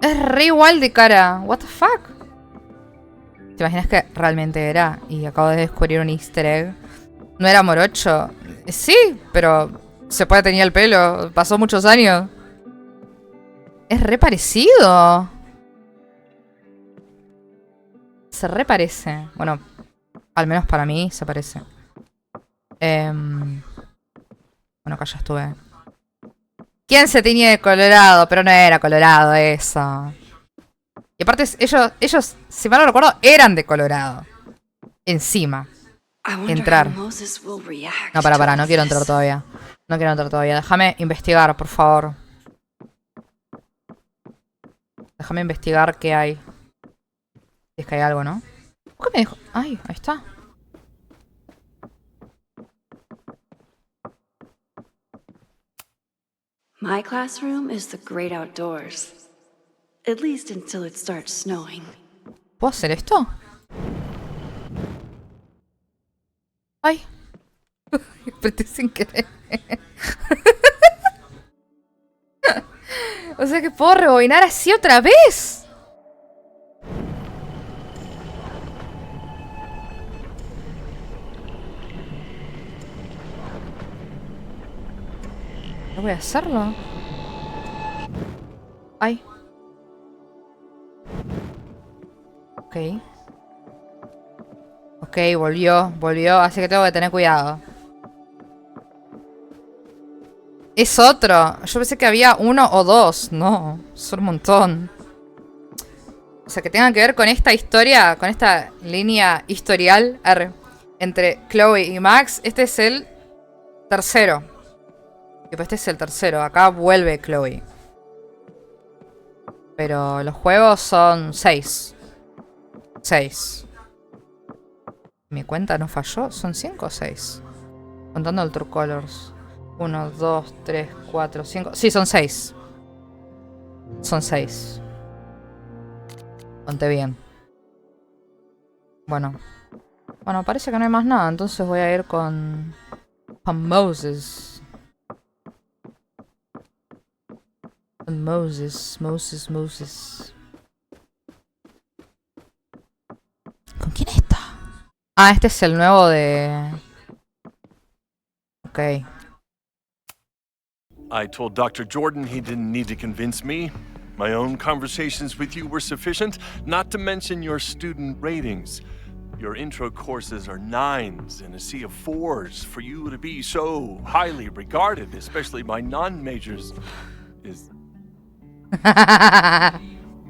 C: Es re igual de cara. What the fuck? ¿Te imaginas que realmente era? Y acabo de descubrir un easter egg. ¿No era morocho? Sí, pero se puede tener el pelo. Pasó muchos años. Es re parecido. Se re parece. Bueno, al menos para mí se parece. Bueno, acá ya estuve. ¿Quién se tenía de colorado? Pero no era colorado eso. Y aparte ellos, si mal no recuerdo, eran de colorado. Encima. Entrar. No, para, no quiero entrar todavía. No quiero entrar todavía. Déjame investigar, por favor. Déjame investigar qué hay. Si es que hay algo, ¿no? ¿Por qué me dijo? Ay, ahí está.
J: My classroom is the great outdoors. At least until it starts snowing.
C: ¿Puedo hacer esto? Ay. Apreté sin querer. O sea que puedo rebobinar así otra vez. No voy a hacerlo. Ay. Ok. Ok, volvió, así que tengo que tener cuidado. Es otro. Yo pensé que había 1 o 2. No, son un montón. O sea, que tengan que ver con esta historia, con esta línea historial entre Chloe y Max. Este es el tercero. Este es el tercero. Acá vuelve Chloe. Pero los juegos son 6. 6. Mi cuenta no falló. ¿Son 5 o 6? Contando el True Colors. 1, 2, 3, 4, 5. Sí, son 6. Son 6. Conté bien. Bueno. Bueno, parece que no hay más nada. Entonces voy a ir con Moses. Moses. ¿Con quién está? Ah, este es el nuevo de... Ok.
L: I told Dr. Jordan he didn't need to convince me. My own conversations with you were sufficient, not to mention your student ratings. Your intro courses are 9s in a sea of 4s. For you to be so highly regarded, especially by non-majors, is...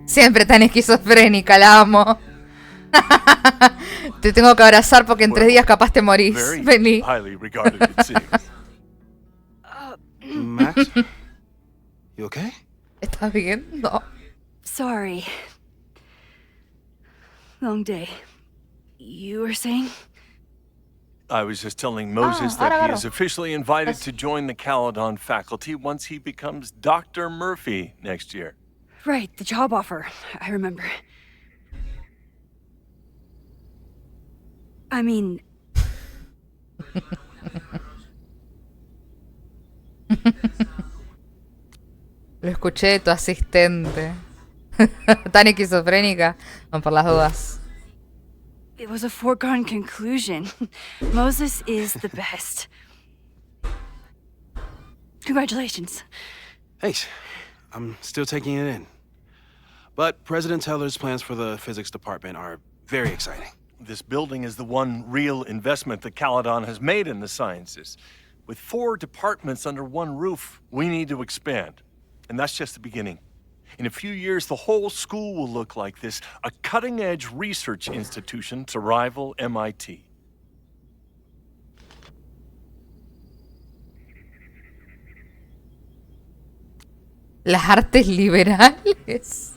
C: Siempre tan esquizofrénica, la amo. Te tengo que abrazar porque en 3 días capaz te morís.
L: Very
C: Vení.
L: highly regarded, it seems.
M: Max? You okay?
C: ¿Estás bien? No.
J: Sorry. Long day. You were saying?
L: I was just telling Moses that he
C: ahora
L: is officially invited to join the Caledon faculty once he becomes Dr. Murphy next year.
J: Right, the job offer. I remember. I mean...
C: Lo escuché de tu asistente. Tan esquizofrénica. No, por las dudas.
J: It was a foregone conclusion. Moses is the best. Congratulations.
M: Thanks. I'm still taking it in. But President Teller's plans for the physics department are very exciting.
L: This building is the one real investment that Caledon has made in the sciences. With 4 departments under one roof, we need to expand. And that's just the beginning. In a few years, the whole school will look like this, a cutting-edge research institution to rival MIT.
C: Las artes liberales.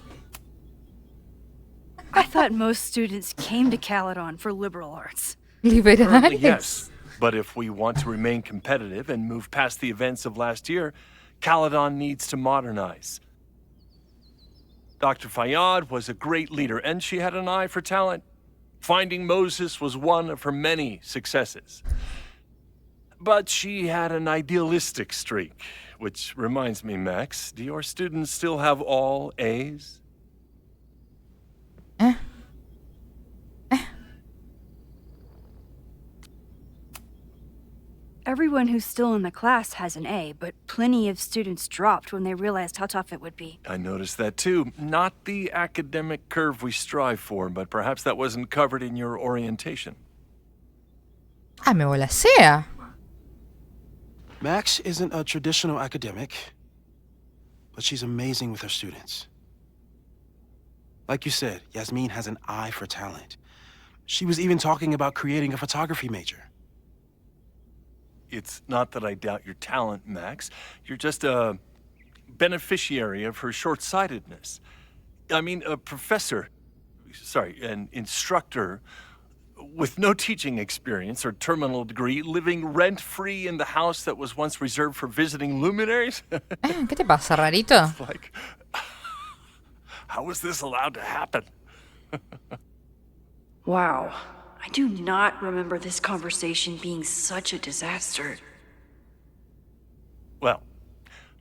J: I thought most students came to Caledon for liberal arts.
C: Liberales.
L: Yes, but if we want to remain competitive and move past the events of last year, Caledon needs to modernize. Dr. Fayyad was a great leader, and she had an eye for talent. Finding Moses was one of her many successes. But she had an idealistic streak, which reminds me, Max, do your students still have all A's?
J: Everyone who's still in the class has an A, but plenty of students dropped when they realized how tough it would be.
L: I noticed that too. Not the academic curve we strive for, but perhaps that wasn't covered in your orientation.
C: Ah, me bola sea.
M: Max isn't a traditional academic, but she's amazing with her students. Like you said, Yasmin has an eye for talent. She was even talking about creating a photography major.
L: It's not that I doubt your talent, Max. You're just a beneficiary of her short-sightedness. I mean, a professor, an instructor with no teaching experience or terminal degree, living rent-free in the house that was once reserved for visiting luminaries?
C: ¿Qué te pasa, rarito?
L: Like, how was this allowed to happen?
J: Wow. I do not remember this conversation being such a disaster.
L: Well,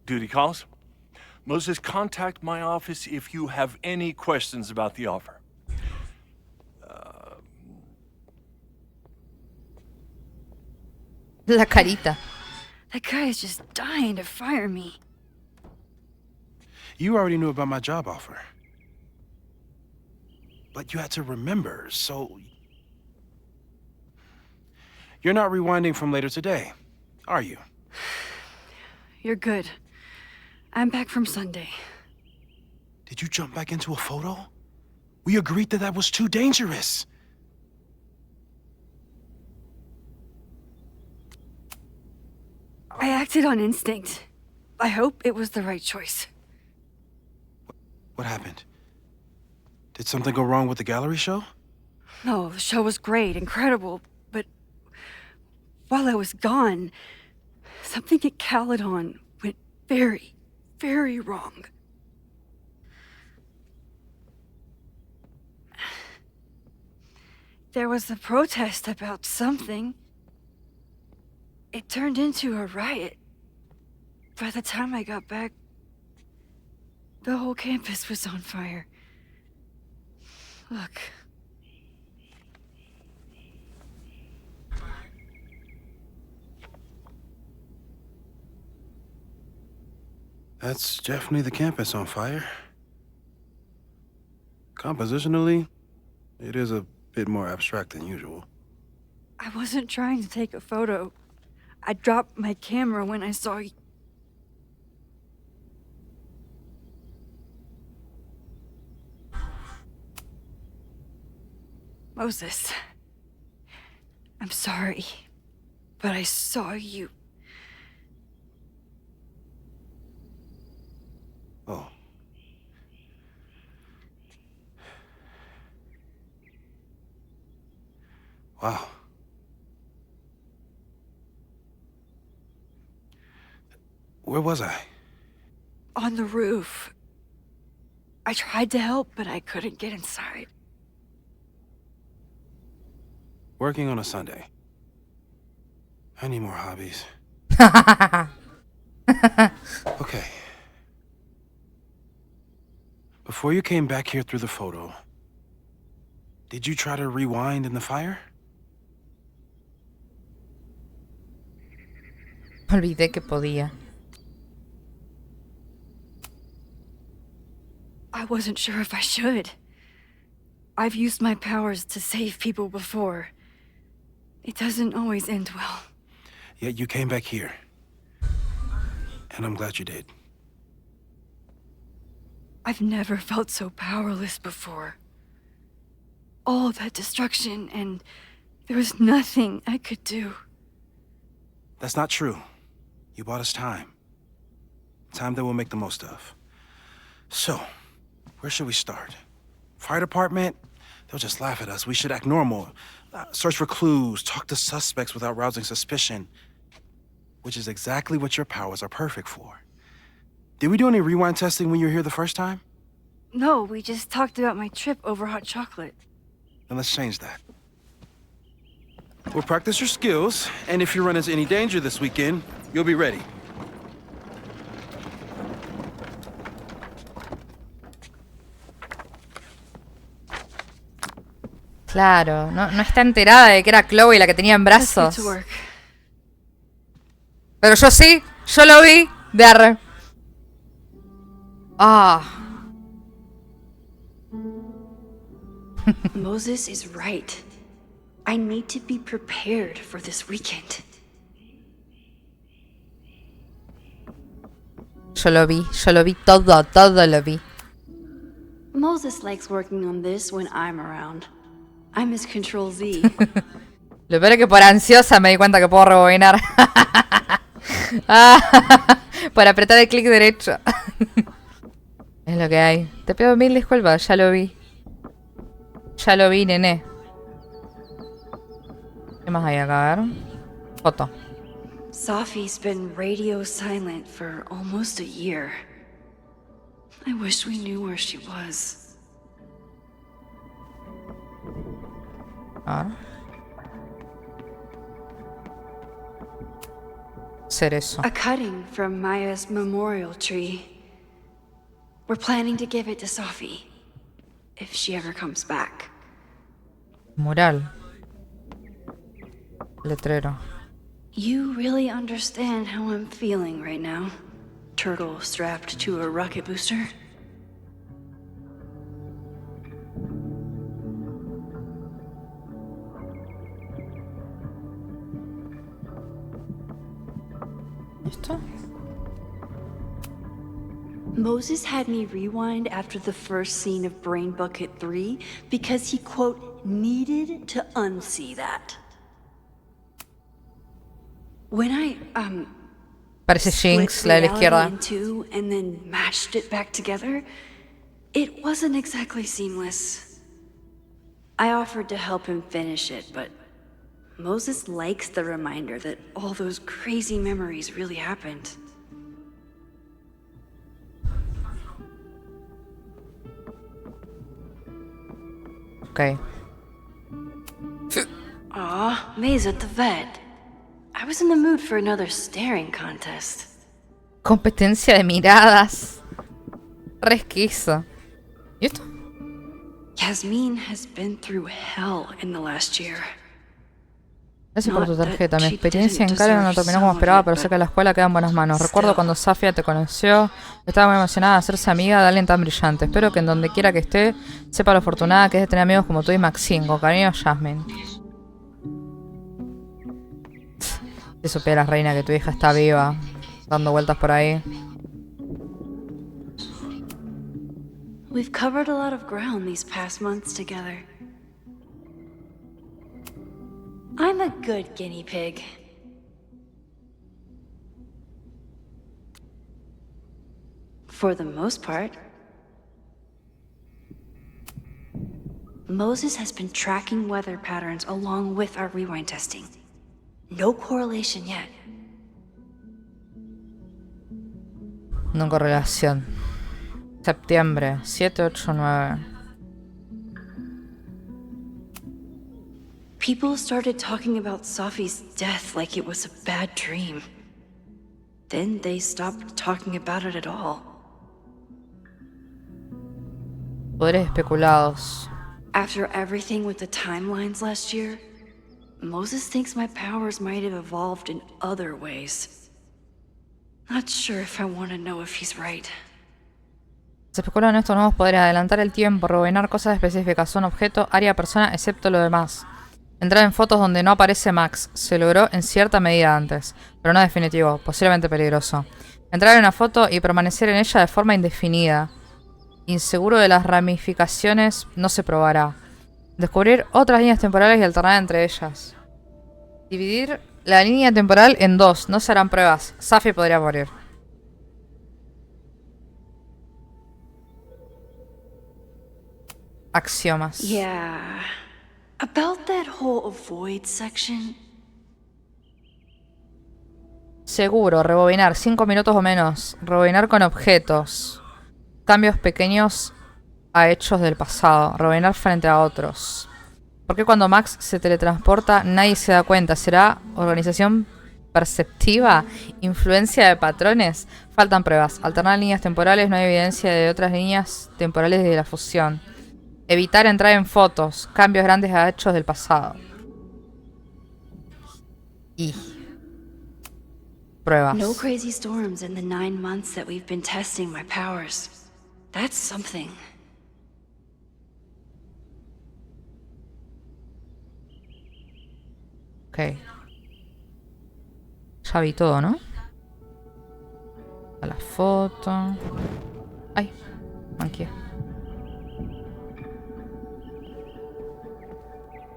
L: duty calls. Moses, contact my office if you have any questions about the offer.
C: La carita.
J: That guy is just dying to fire me.
M: You already knew about my job offer. But you had to remember, so... You're not rewinding from later today, are you?
J: You're good. I'm back from Sunday.
M: Did you jump back into a photo? We agreed that that was too dangerous.
J: I acted on instinct. I hope it was the right choice.
M: What happened? Did something go wrong with the gallery show?
J: No, the show was great, incredible, but while I was gone, something at Caledon went very, very wrong. There was a protest about something. It turned into a riot. By the time I got back, the whole campus was on fire. Look.
M: That's definitely the campus on fire. Compositionally, it is a bit more abstract than usual.
J: I wasn't trying to take a photo. I dropped my camera when I saw you. Moses, I'm sorry, but I saw you.
M: Oh. Wow. Where was I?
J: On the roof. I tried to help, but I couldn't get inside.
M: Working on a Sunday. I need more hobbies. Okay. Before you came back here through the photo, did you try to rewind in the fire?
C: Olvidé que podía.
J: I wasn't sure if I should. I've used my powers to save people before. It doesn't always end well.
M: Yet you came back here. And I'm glad you did.
J: I've never felt so powerless before. All that destruction, and there was nothing I could do.
M: That's not true. You bought us time. Time that we'll make the most of. So, where should we start? Fire department? They'll just laugh at us. We should act normal. Search for clues, talk to suspects without rousing suspicion. Which is exactly what your powers are perfect for. Did we do any rewind testing when you were here the first time?
J: No, we just talked about my trip over hot chocolate.
M: Then let's change that. We'll practice your skills, and if you run into any danger this weekend, you'll be ready.
C: Claro, no está enterada de que era Chloe la que tenía en brazos. Pero yo sí, yo lo vi. Verme. Ah.
J: Moses is right. I need to be prepared for this weekend.
C: Yo lo vi todo lo vi.
J: Moses likes working on this when I'm around. I'm his Control Z.
C: Lo peor es que por ansiosa me di cuenta que puedo rebobinar. Por apretar el clic derecho. Es lo que hay. Te pido mil disculpas, ya lo vi. Ya lo vi, nené. ¿Qué más hay acá? A ver. Foto.
J: Sophie's been radio silent for almost a year. I wish we knew where she was.
C: A ver. Cerezo.
J: A cutting from Maya's memorial tree. We're planning to give it to Sophie, if she ever comes back.
C: Mural. Letrero.
J: You really understand how I'm feeling right now? Turtle strapped to a rocket booster?
C: ¿Esto?
J: Moses had me rewind after the first scene of Brain Bucket 3 because he, quote, needed to unsee that. When I,
C: Parece Jinx, la de la izquierda.
J: Into and then mashed it back together, it wasn't exactly seamless. I offered to help him finish it, but Moses likes the reminder that all those crazy memories really happened.
C: Okay.
J: Aw, May's at the vet. I was in the mood for another staring contest.
C: Competencia de miradas. Resquizo. ¿Y esto?
J: Yasmin has been through hell in the last year.
C: Gracias por tu tarjeta. Mi experiencia en Cali no terminó como esperaba, pero sé que la escuela queda en buenas manos. Recuerdo cuando Safia te conoció. Estaba muy emocionada de hacerse amiga de alguien tan brillante. Espero que en donde quiera que esté, sepa lo afortunada que es de tener amigos como tú y Maxine. Con cariño, Jasmine. Si supieras, reina, que tu hija está viva, dando vueltas por ahí.
J: We've covered a lot of ground these past months together. I'm I'm a good guinea pig. For the most part. Moses has been tracking weather patterns along with our rewind testing. No correlation yet.
C: No correlación. Septiembre, 7, 8, 9.
J: People started talking about Safi's death like it was a bad dream. Then they stopped talking about it at all.
C: Poderes especulados.
J: After everything with the timelines last year, Moses thinks my powers might have evolved in other ways. Not sure if I want to know if he's right.
C: Se especulan estos nuevos poderes: adelantar el tiempo, rebobinar cosas específicas, son objeto, área, persona, excepto lo demás. Entrar en fotos donde no aparece Max. Se logró en cierta medida antes, pero no definitivo, posiblemente peligroso. Entrar en una foto y permanecer en ella de forma indefinida. Inseguro de las ramificaciones, no se probará. Descubrir otras líneas temporales y alternar entre ellas. Dividir la línea temporal en dos, no se harán pruebas. Safi podría morir. Axiomas.
J: Yeah. About that whole avoid section.
C: Seguro, rebobinar 5 minutos o menos. Rebobinar con objetos. Cambios pequeños a hechos del pasado. Rebobinar frente a otros. ¿Por qué cuando Max se teletransporta nadie se da cuenta? ¿Será organización perceptiva? ¿Influencia de patrones? Faltan pruebas. Alternar líneas temporales, no hay evidencia de otras líneas temporales de la fusión. Evitar entrar en fotos. Cambios grandes a hechos del pasado. Y pruebas.
J: No crazy storms in the 9 months that we've been testing my powers. That's something.
C: Ok. Ya vi todo, ¿no? A la foto. Ay, manqué.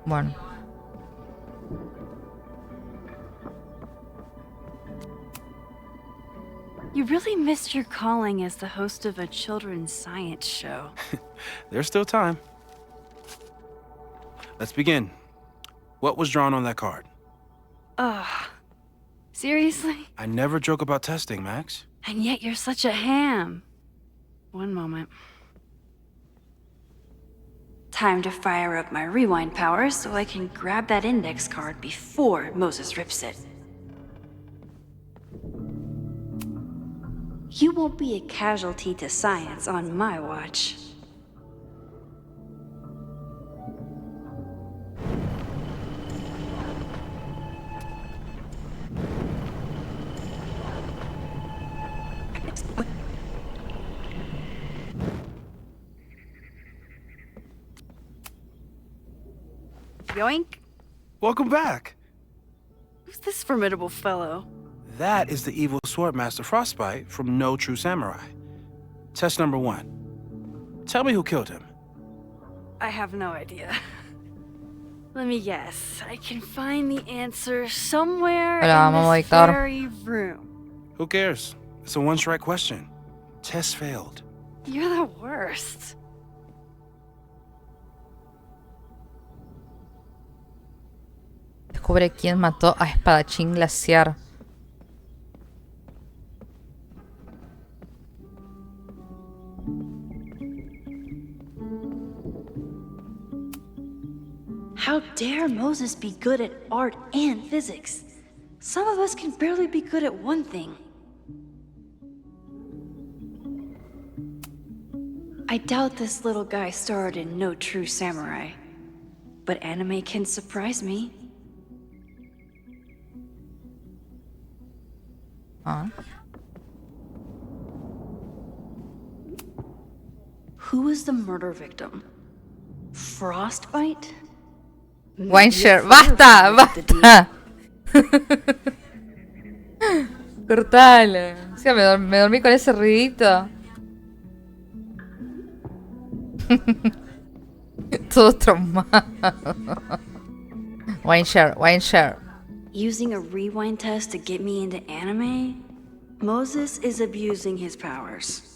C: Bueno.
J: You really missed your calling as the host of a children's science show.
M: There's still time. Let's begin. What was drawn on that card?
J: Ugh. Seriously?
M: I never joke about testing, Max.
J: And yet you're such a ham. One moment. Time to fire up my rewind powers so I can grab that index card before Moses rips it. You won't be a casualty to science on my watch. Yoink.
M: Welcome back.
J: Who's this formidable fellow?
M: That is the evil Swordmaster Frostbite from No True Samurai. Test number 1. Tell me who killed him.
J: I have no idea. Let me guess. I can find the answer somewhere in this very room.
M: Who cares? It's a one-strike question. Test failed.
J: You're the worst.
C: Descubre quién mató a Espadachín Glaciar.
J: How dare Moses be good at art and physics? Some of us can barely be good at one thing. I doubt this little guy starred in No True Samurai. But anime can surprise me. Who was the murder victim? Frostbite?
C: Wineshare, basta, basta. Cortale. O sea, me dormí con ese ruidito. Todo traumado. Wine share.
J: Using a rewind test to get me into anime? Moses is abusing his powers.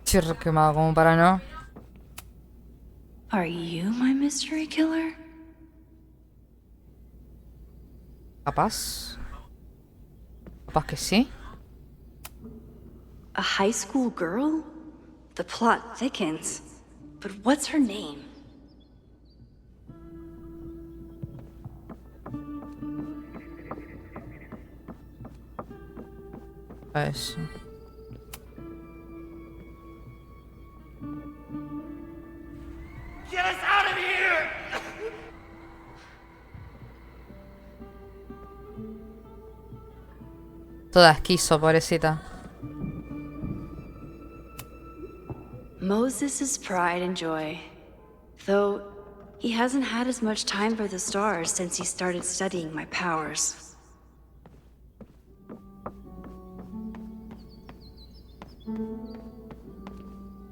C: Chirro quemado como para no.
J: Are you my mystery killer?
C: Capaz que sí.
J: A high school girl? The plot thickens. But what's her name?
C: Eso.
G: Get us out of here!
C: Toda esquizo, pobrecita.
J: Moses is pride and joy. Though he hasn't had as much time for the stars since he started studying my powers.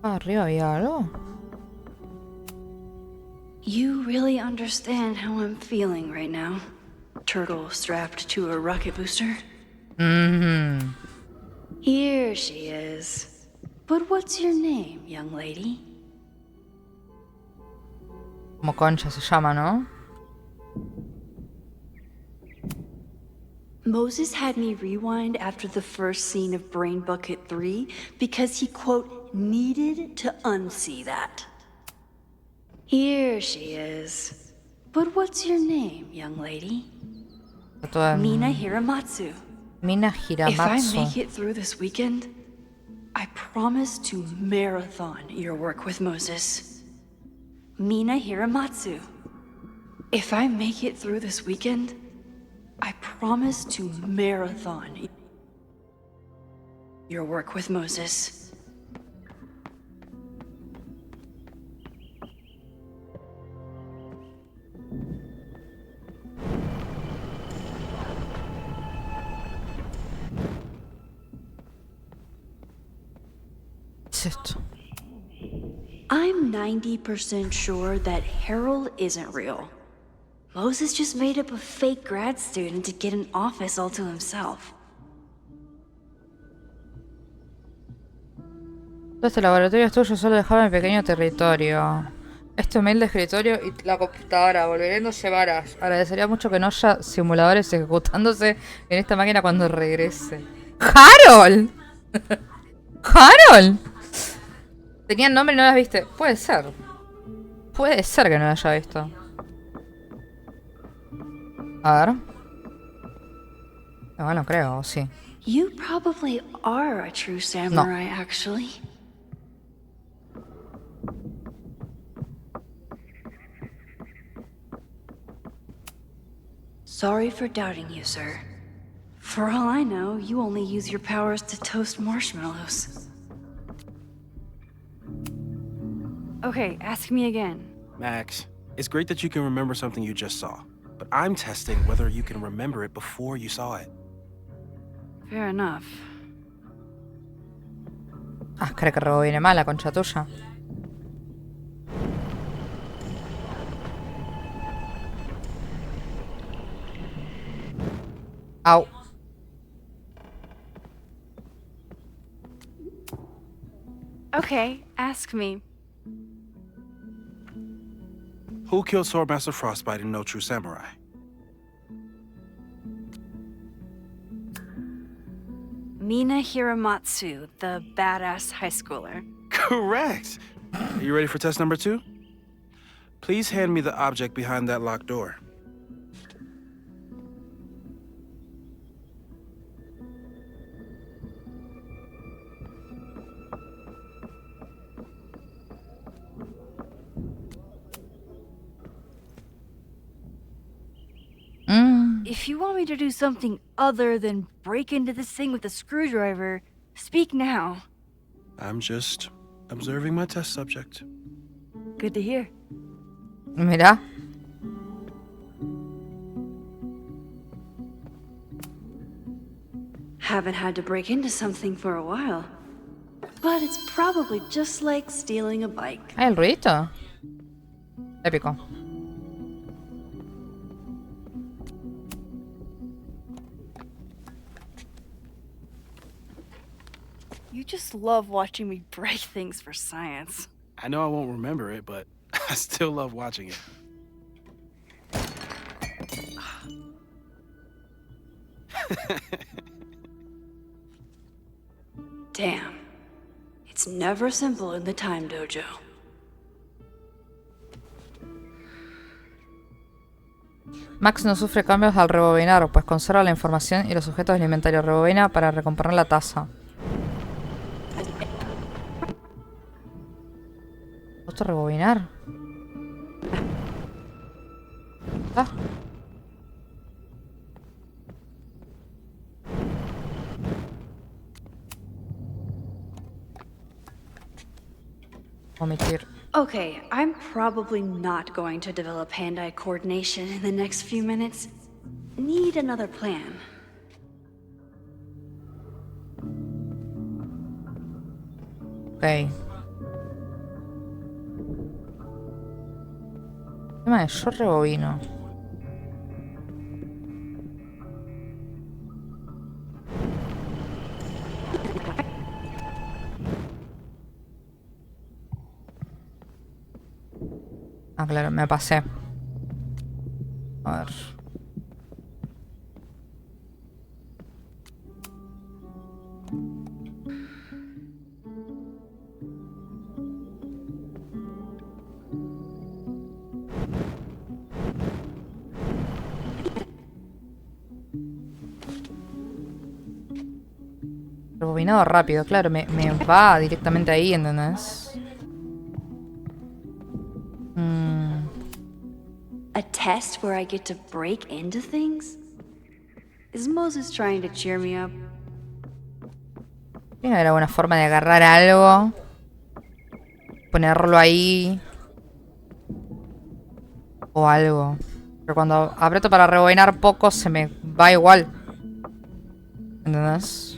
C: Arriba había algo.
J: You really understand how I'm feeling right now? Turtle strapped to a rocket booster?
C: Mm-hmm.
J: Here she is. But what's your name, young lady?
C: Como concha se llama, ¿no?
J: Moses had me rewind after the first scene of Brain Bucket 3 because he, quote, needed to unsee that. Here she is. But what's your name, young lady? Mina Hiramatsu.
C: Mina Hiramatsu.
J: If I make it through this weekend, I promise to marathon your work with Moses. Mina Hiramatsu. If I make it through this weekend, I promise to marathon your work with Moses. I'm 90% sure that Harold isn't real. Moses just made up a fake grad student to get an office all to himself.
C: Este laboratorio es tuyo, solo dejaba mi pequeño territorio. Este humilde escritorio y la computadora. Volveré en 12 varas. Agradecería mucho que no haya simuladores ejecutándose en esta máquina cuando regrese. ¡Harold! ¡Harold! Tenían nombre y no las viste. Puede ser. Puede ser que no las haya visto. A ver. Bueno, creo, sí.
J: You probably are a true samurai, actually. Sorry for doubting you, sir. For all I know, you only use your powers to toast marshmallows. Okay, ask me again.
M: Max, it's great that you can remember something you just saw. But I'm testing whether you can remember it before you saw it.
J: Fair enough.
C: Ah, creo que robo viene mala, concha tuya. Au.
J: Okay, ask me.
M: Who killed Swordmaster Frostbite in No True Samurai?
J: Mina Hiramatsu, the badass high schooler.
M: Correct! Are you ready for test number 2? Please hand me the object behind that locked door.
J: If you want me to do something other than break into this thing with a screwdriver, speak now.
M: I'm just observing my test subject.
J: Good to hear.
C: Mira.
J: haven't had to break into something for a while. But it's probably just like stealing a bike.
C: Ah, el ruidito. Épico.
J: You just love watching me break things for science.
M: I know I won't remember it, but I still love watching it.
J: Damn. It's never simple in the time dojo.
C: Max no sufre cambios al rebobinar, pues conserva la información y los objetos del inventario. Rebobina para recomponer la tasa. ¿Esto rebobinar? Ah. Omitir.
J: Okay, I'm probably not going to develop hand-eye coordination in the next few minutes. Need another plan.
C: Ok. Tema yo rebobino. Ah, claro, me pasé. A ver. Rebobinado rápido, claro, me va directamente ahí, ¿entendés?
J: A test where I get to break into things? Is Moses trying to cheer me up?
C: Tiene que haber alguna forma de agarrar algo. Ponerlo ahí. O algo. Pero cuando aprieto para rebobinar poco se me va igual. ¿Entendés?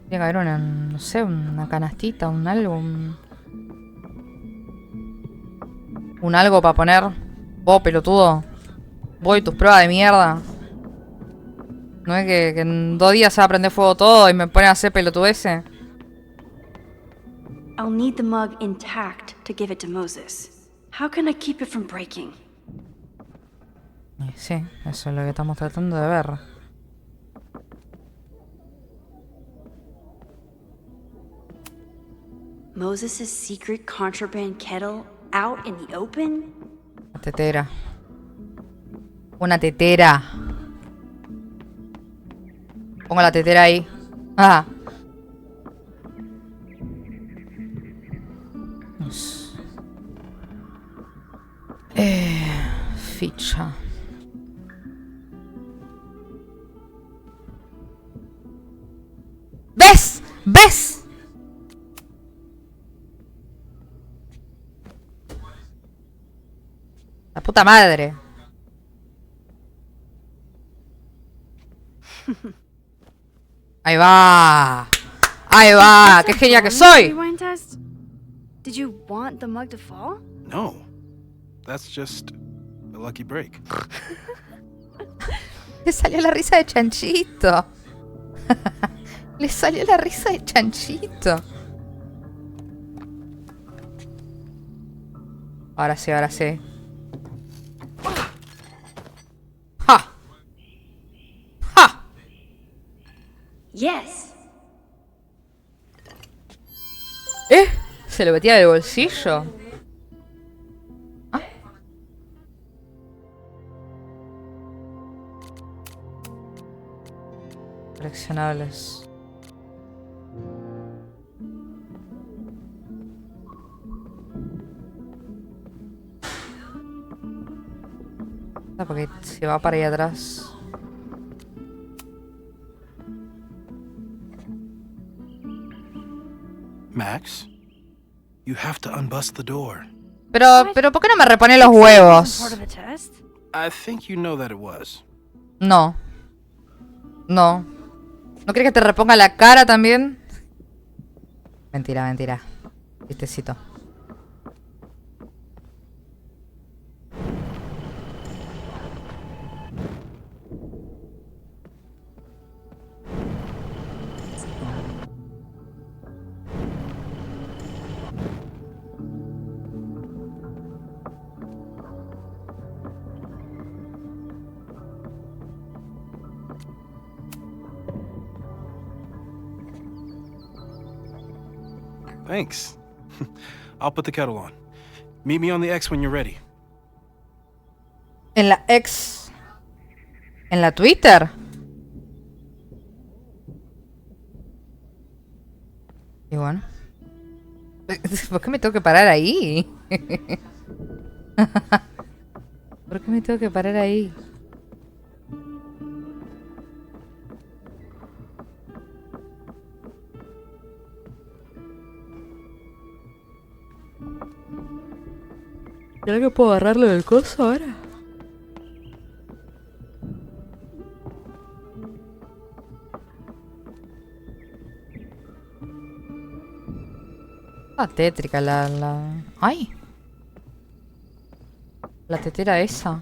C: Tiene que haber una, no sé, una canastita, un algo, un algo para poner. Vos, pelotudo. Vos y tus pruebas de mierda. No es que en 2 días se va a prender fuego todo y me ponen a hacer pelotudeces.
J: I'll need the mug intact to give it to Moses. How can I keep it from breaking?
C: Sí, eso es lo que estamos tratando de ver.
J: Moses' secret contraband kettle out in the open?
C: Una tetera. Una tetera. Pongo la tetera ahí. Ah. Ficha. ¿Ves? ¿Ves? La puta madre. Ahí va. Ahí va. Qué genial que soy.
J: Did you want the mug to fall?
M: No. That's just a lucky break.
C: Le salió la risa de Chanchito. Le salió la risa de Chanchito. Ahora sí, ahora sí. ¡Ja! ¡Ja!
J: Yes.
C: Se lo metía del bolsillo. Ah. Coleccionables. Porque se va para ahí atrás.
M: Max, you have to unbust the door.
C: Pero ¿por qué no me repone los huevos?
M: I think you know that it was.
C: No. No. ¿No crees que te reponga la cara también? Mentira, mentira. Chistecito.
M: Thanks. I'll put the kettle on. Meet me on the X when you're ready.
C: En la X. En la Twitter. Y bueno. ¿Por qué me tengo que parar ahí? ¿Por qué me tengo que parar ahí? ¿Será que puedo agarrarlo del coso ahora? Ah, tétrica la... ¡Ay! La tetera esa.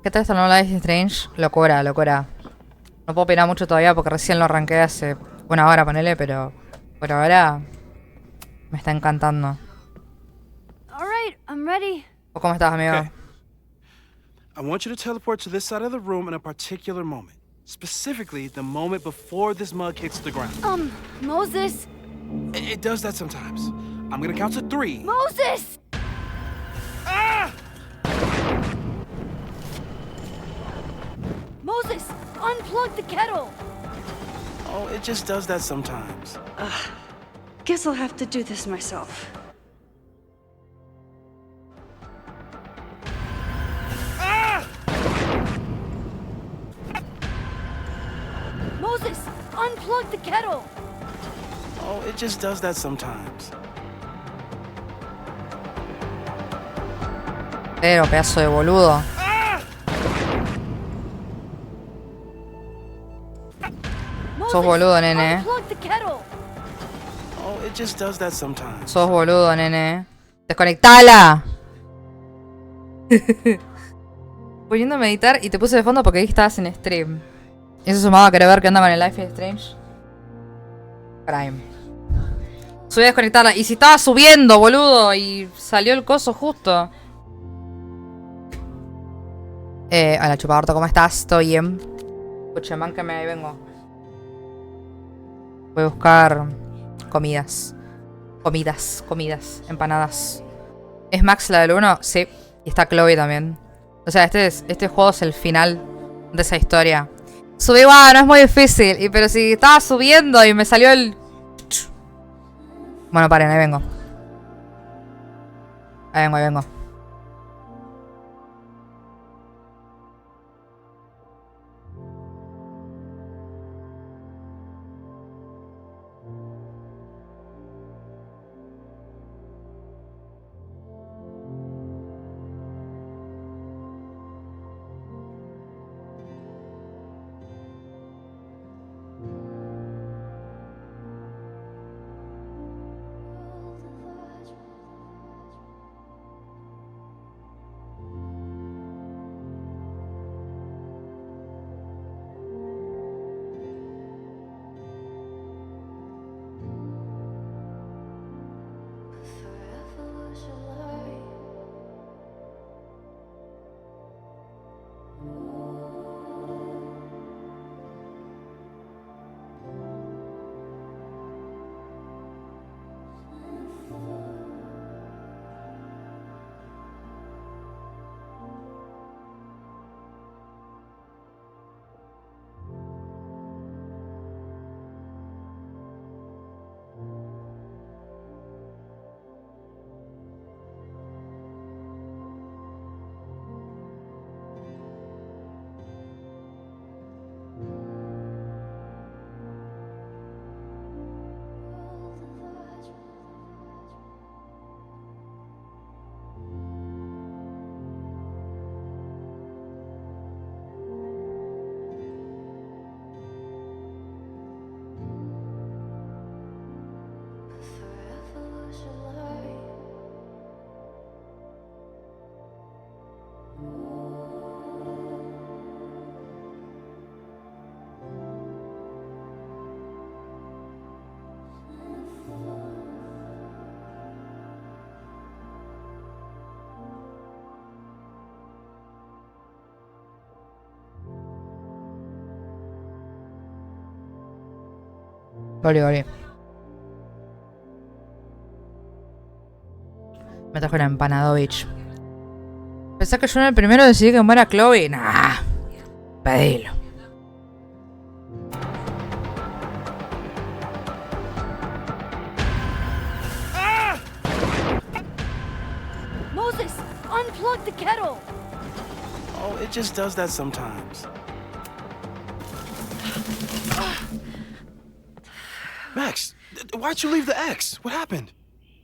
C: ¿Qué tal esta nueva Life is Strange? Locura, locura. No puedo opinar mucho todavía porque recién lo arranqué hace una hora, ponele, pero por ahora me está encantando.
J: All right, I'm ready.
C: ¿O cómo estás, amigo?
M: Okay. I want you to teleport to this side of the room in a particular moment. Specifically, the moment before this mug hits the ground.
J: Moses!
M: It does that sometimes. I'm gonna count to 3.
J: Moses!
M: Ah!
J: Moses, unplug the kettle!
M: Oh, it just does that sometimes.
J: Guess I'll have to do this myself.
M: Ah!
J: Moses, unplug the kettle!
M: Oh, it just does that sometimes.
C: Pero, pedazo de boludo. Sos boludo, nene.
M: Oh, it just does that sometimes.
C: Sos boludo, nene. ¡Desconectala! Poniendo a meditar y te puse de fondo porque ahí estabas en stream. Y eso sumado a querer ver qué onda con el Life is Strange. Prime. Subí a desconectarla. Y si estaba subiendo, boludo, y salió el coso justo. Hola, chupadorto, ¿cómo estás? ¿Estoy bien? Escuche, máncame, ahí vengo. Voy a buscar comidas. Comidas. Empanadas. ¿Es Max la del 1? Sí. Y está Chloe también. O sea, este juego es el final de esa historia. Subí, no es muy difícil. Pero si estaba subiendo y me salió el... Bueno, paren, ahí vengo. Ahí vengo. Oli. Me trajo la empanadovich. Pensás que yo en el primero decidí que muera Chloe. Nah. Pedilo.
D: Moses, unplug the kettle.
M: Oh, it just does that sometimes. Max, why'd you leave the X? What happened?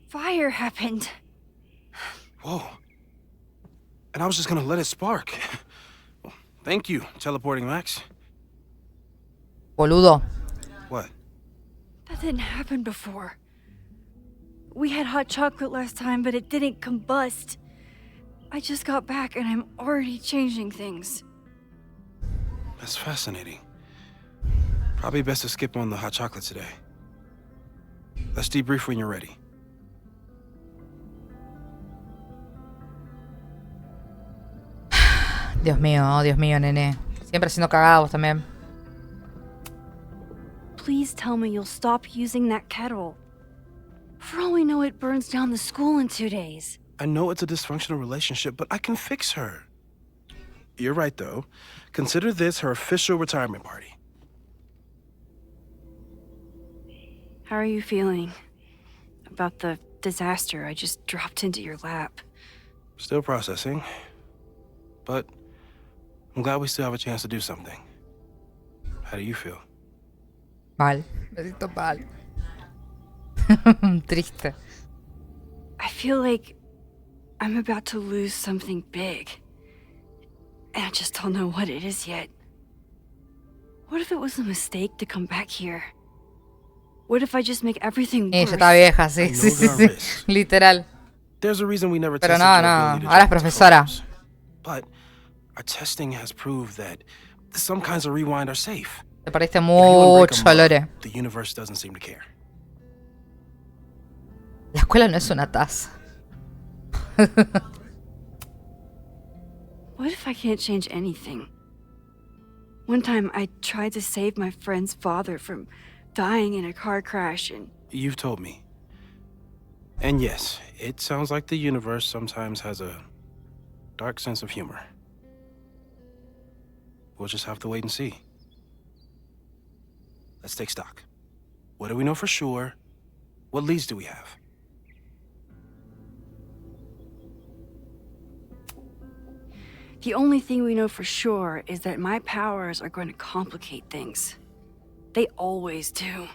J: Fire happened.
M: Whoa. And I was just gonna let it spark. Well, thank you, teleporting Max.
C: Boludo.
M: What?
J: That didn't happen before. We had hot chocolate last time, but it didn't combust. I just got back and I'm already changing things.
M: That's fascinating. Probably best to skip on the hot chocolate today. Let's debrief when you're ready.
C: Dios mío, nene. Siempre haciendo cagados también.
J: Please tell me you'll stop using that kettle. For all we know, it burns down the school in 2 days.
M: I know it's a dysfunctional relationship, but I can fix her. You're right, though. Consider this her official retirement party.
J: How are you feeling about the disaster I just dropped into your lap?
M: Still processing. But I'm glad we still have a chance to do something. How do you feel?
C: Mal. Me siento mal. Triste.
J: I feel like I'm about to lose something big. And I just don't know what it is yet. What if it was a mistake to come back here? What if I just make everything worse?
C: Ella está vieja, sí. Literal.
M: There's a reason we never
C: Pero
M: tested
C: no,
M: your
C: no.
M: ability to
C: Ahora es
M: jump to
C: profesora.
M: photos. But our testing has proved that some kinds of rewind are safe.
C: Te perdiste
M: If you unbreak 'em
C: mucho, Lore.
M: up, the universe doesn't seem to care.
C: La escuela no es una taza.
J: What if I can't change anything? One time I tried to save my friend's father from dying in a car crash and...
M: You've told me. And yes, it sounds like the universe sometimes has a dark sense of humor. We'll just have to wait and see. Let's take stock. What do we know for sure? What leads do we have?
J: The only thing we know for sure is that my powers are going to complicate things. They always do.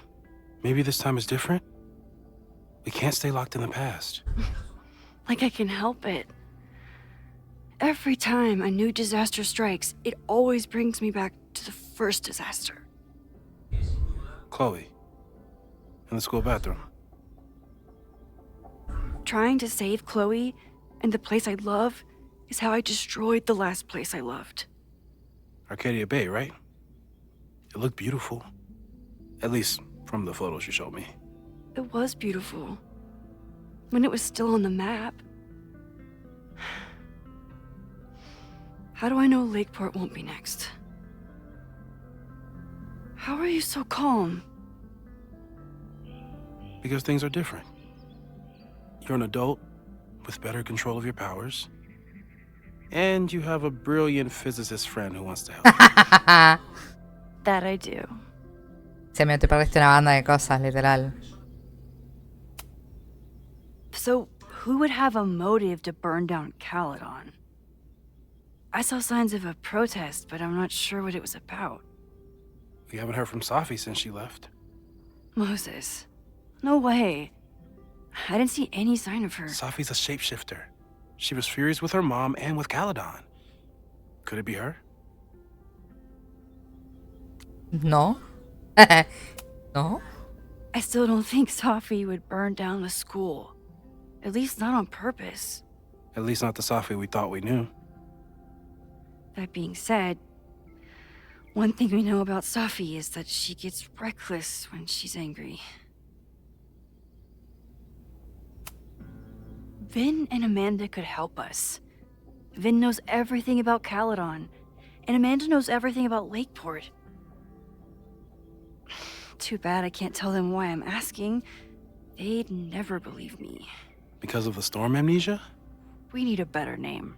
M: Maybe this time is different? We can't stay locked in the past.
J: Like I can help it. Every time a new disaster strikes, it always brings me back to the first disaster.
M: Chloe, in the school bathroom.
J: Trying to save Chloe and the place I love is how I destroyed the last place I loved.
M: Arcadia Bay, right? It looked beautiful. At least from the photos you showed me.
J: It was beautiful. When it was still on the map. How do I know Lakeport won't be next? How are you so calm?
M: Because things are different. You're an adult with better control of your powers. And you have a brilliant physicist friend who wants to help.
J: That I do.
C: Se me te perdiste una banda de cosas, literal.
J: So, who would have a motive to burn down Caledon? I saw signs of a protest, but I'm not sure what it was about.
M: We haven't heard from Safi since she left.
J: Moses. No way. I didn't see any sign of her.
M: Safi's a shapeshifter. She was furious with her mom and with Caledon. Could it be her?
C: No. No?
J: I still don't think Safi would burn down the school. At least not on purpose.
M: At least not the Safi we thought we knew.
J: That being said, one thing we know about Safi is that she gets reckless when she's angry. Vin and Amanda could help us. Vin knows everything about Caledon, and Amanda knows everything about Lakeport. too bad I can't tell them why I'm asking. They'd never believe me.
M: Because of the storm amnesia?
J: We need a better name.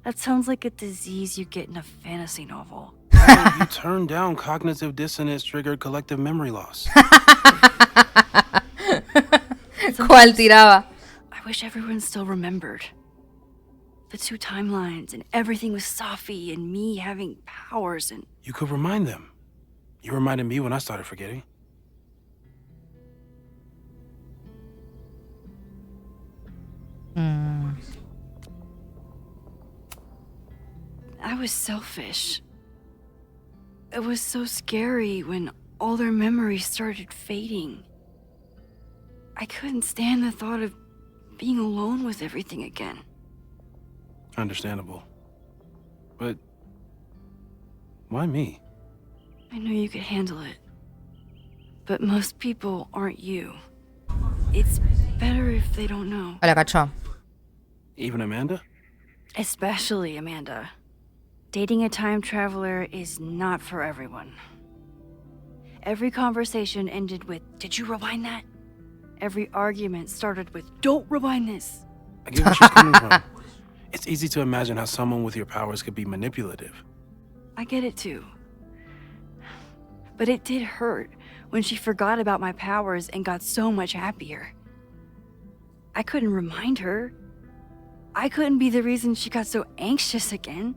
J: That sounds like a disease you get in a fantasy novel.
M: Well, you turned down cognitive dissonance triggered collective memory loss.
C: ¿Cuál tiraba?
J: I wish everyone still remembered. The two timelines and everything with Safi and me having powers and...
M: You could remind them. You reminded me when I started forgetting.
J: I was selfish. It was so scary when all their memories started fading. I couldn't stand the thought of being alone with everything again.
M: Understandable. But why me?
J: I know you could handle it. But most people aren't you. It's better if they don't know.
C: A la cachó.
M: Even Amanda?
J: Especially Amanda. Dating a time traveler is not for everyone. Every conversation ended with, "Did you rewind that?" Every argument started with, "Don't rewind this."
M: I get where she's coming from. It's easy to imagine how someone with your powers could be manipulative.
J: I get it too. But it did hurt when she forgot about my powers and got so much happier. I couldn't remind her. I couldn't be the reason she got so anxious again.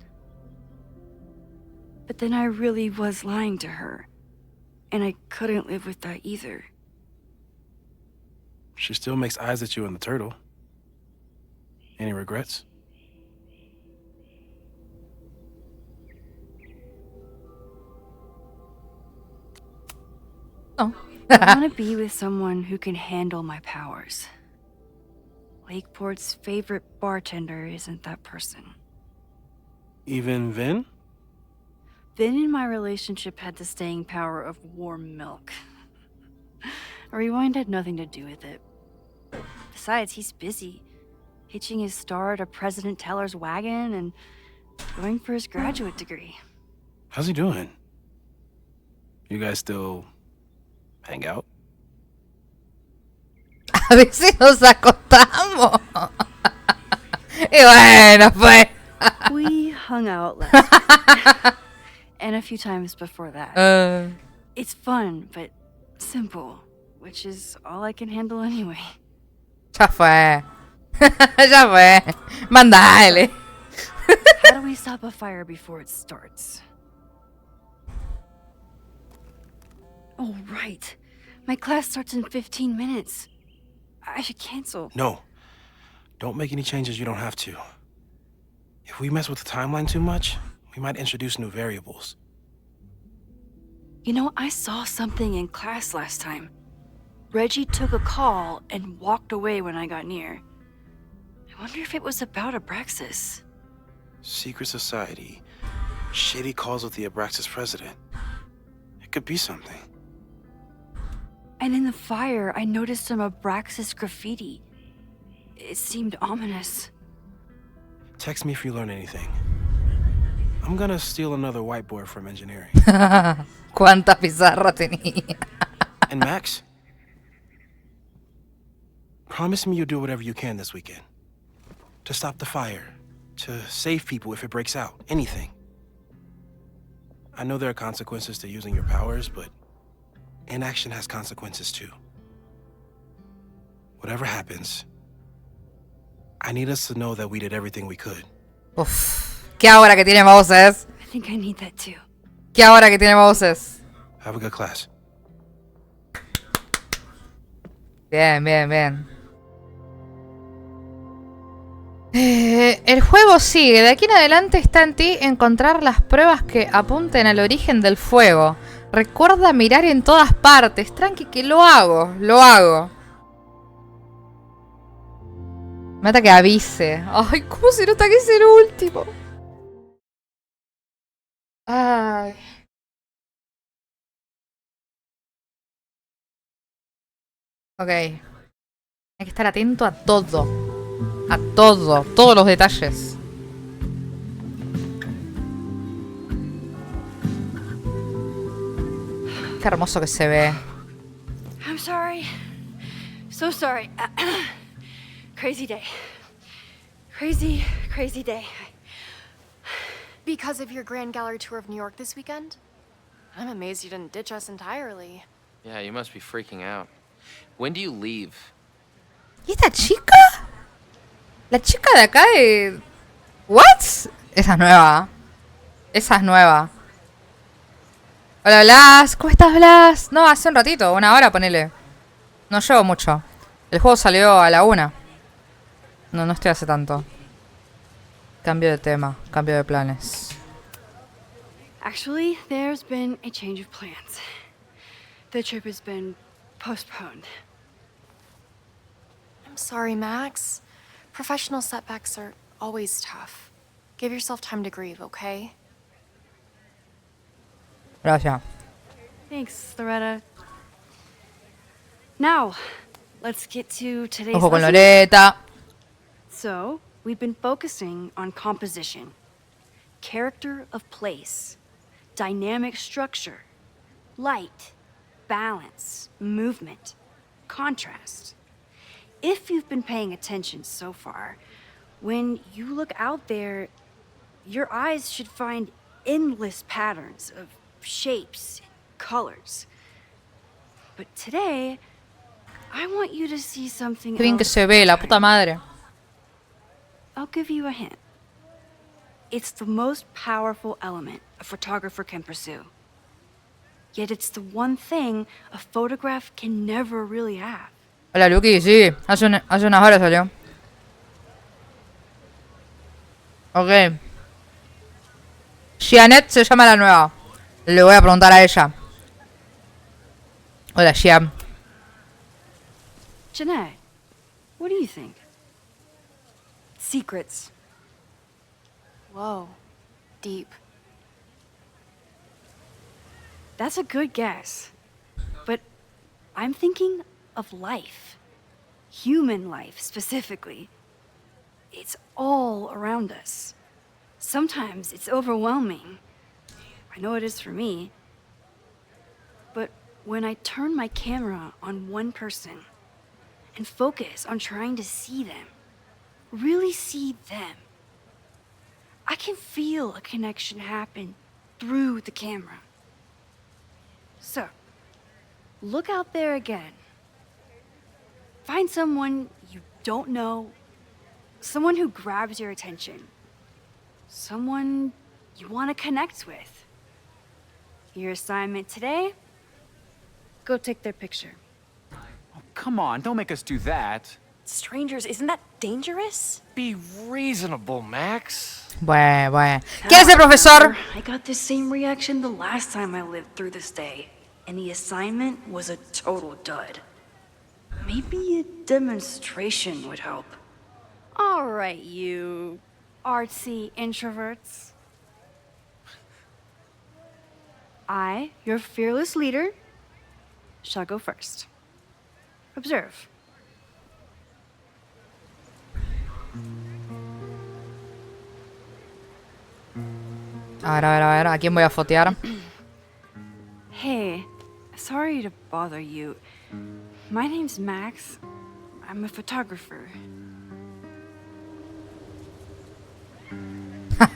J: But then I really was lying to her. And I couldn't live with that either.
M: She still makes eyes at you and the turtle. Any regrets?
C: No.
J: I want to be with someone who can handle my powers. Lakeport's favorite bartender isn't that person.
M: Even Vin?
J: Vin in my relationship had the staying power of warm milk. A rewind had nothing to do with it. Besides, he's busy, hitching his star to President Teller's wagon and going for his graduate degree.
M: How's he doing? You guys still hang out?
C: A veces nos acostamos. Y bueno, pues.
J: We hung out last week. And a few times before that. It's fun, but simple, which is all I can handle anyway.
C: Ya fue. Ya fue. Mandale.
J: How do we stop a fire before it starts? Oh, right. My class starts in 15 minutes. I should cancel.
M: No. Don't make any changes you don't have to. If we mess with the timeline too much, we might introduce new variables.
J: You know, I saw something in class last time. Reggie took a call and walked away when I got near. I wonder if it was about Abraxas.
M: Secret society. Shady calls with the Abraxas president. It could be something.
J: And in the fire, I noticed some Abraxas graffiti. It seemed ominous.
M: Text me if you learn anything. I'm gonna steal another whiteboard from engineering.
C: ¿Cuánta pizarra tenía?
M: And Max? Promise me you'll do whatever you can this weekend. To stop the fire. To save people if it breaks out. Anything. I know there are consequences to using your powers, but inaction has consequences too. Whatever happens, I need us to know that we did everything we could.
C: Uf, ¿qué ahora que tiene voces?
J: I think I need that too.
C: ¿Qué ahora que tiene voces?
M: Have a good class.
C: Bien, bien, bien. El juego sigue. De aquí en adelante está en ti encontrar las pruebas que apunten al origen del fuego. Recuerda mirar en todas partes. Tranqui, que lo hago, lo hago. Mata que avise. Ay, ¿cómo se nota que es el último? Ay. Ok. Hay que estar atento a todo. A todo. Todos los detalles. Qué hermoso que se ve.
J: I'm sorry. So sorry. Crazy day. Crazy day.
K: Because of your Grand Gallery tour of New York this weekend? I'm amazed you didn't ditch us entirely.
N: Yeah, you must be freaking out. When do you leave?
C: ¿Y esta chica? La chica de acá de... ¿What? Esa es nueva. Esa es nueva. Hola, Blas. ¿Cómo estás, Blas? No, hace un ratito, 1 hora, ponele. No llevo mucho. El juego salió a la 1. No estoy hace tanto. Cambio de tema, cambio de planes.
J: Actually, there's been a change of plans. The trip has been postponed.
K: I'm sorry, Max. Professional setbacks are always tough. Give yourself time to grieve, okay?
C: Gracias.
J: Thanks, Loretta. Now, let's get to today's
C: Ojo con
J: lesson.
C: Loretta.
J: So, we've been focusing on composition, character of place, dynamic structure, light, balance, movement, contrast. If you've been paying attention so far, when you look out there, your eyes should find endless patterns of shapes and colors. But today, I want you to see something
C: Qué bien que
J: else.
C: se ve, la puta madre.
J: I'll give you a hint. It's the most powerful element a photographer can pursue. Yet it's the one thing a photograph can never really have.
C: Hola, Lucky, sí. Hace unas horas salió. Ok. Jeanette se llama la nueva. Le voy a preguntar a ella. Hola, Jean.
J: Jeanette, what do you think? Secrets.
K: Whoa. Deep.
J: That's a good guess. But I'm thinking of life. Human life, specifically. It's all around us. Sometimes it's overwhelming. I know it is for me. But when I turn my camera on one person and focus on trying to see them, really see them, I can feel a connection happen through the camera. So, look out there again. Find someone you don't know, someone who grabs your attention, someone you want to connect with. Your assignment today? Go take their picture.
G: Oh, come on, don't make us do that.
K: Strangers, isn't that dangerous?
G: Be reasonable, Max.
C: Bueno. ¿Qué hace, profesor?
J: I got the same reaction the last time I lived through this day, and the assignment was a total dud. Maybe a demonstration would help. All right, you artsy introverts. I, your fearless leader, shall go first. Observe.
C: A ver, ¿a quién voy a fotear?
J: Hey, sorry to bother you. My name's Max. I'm a photographer.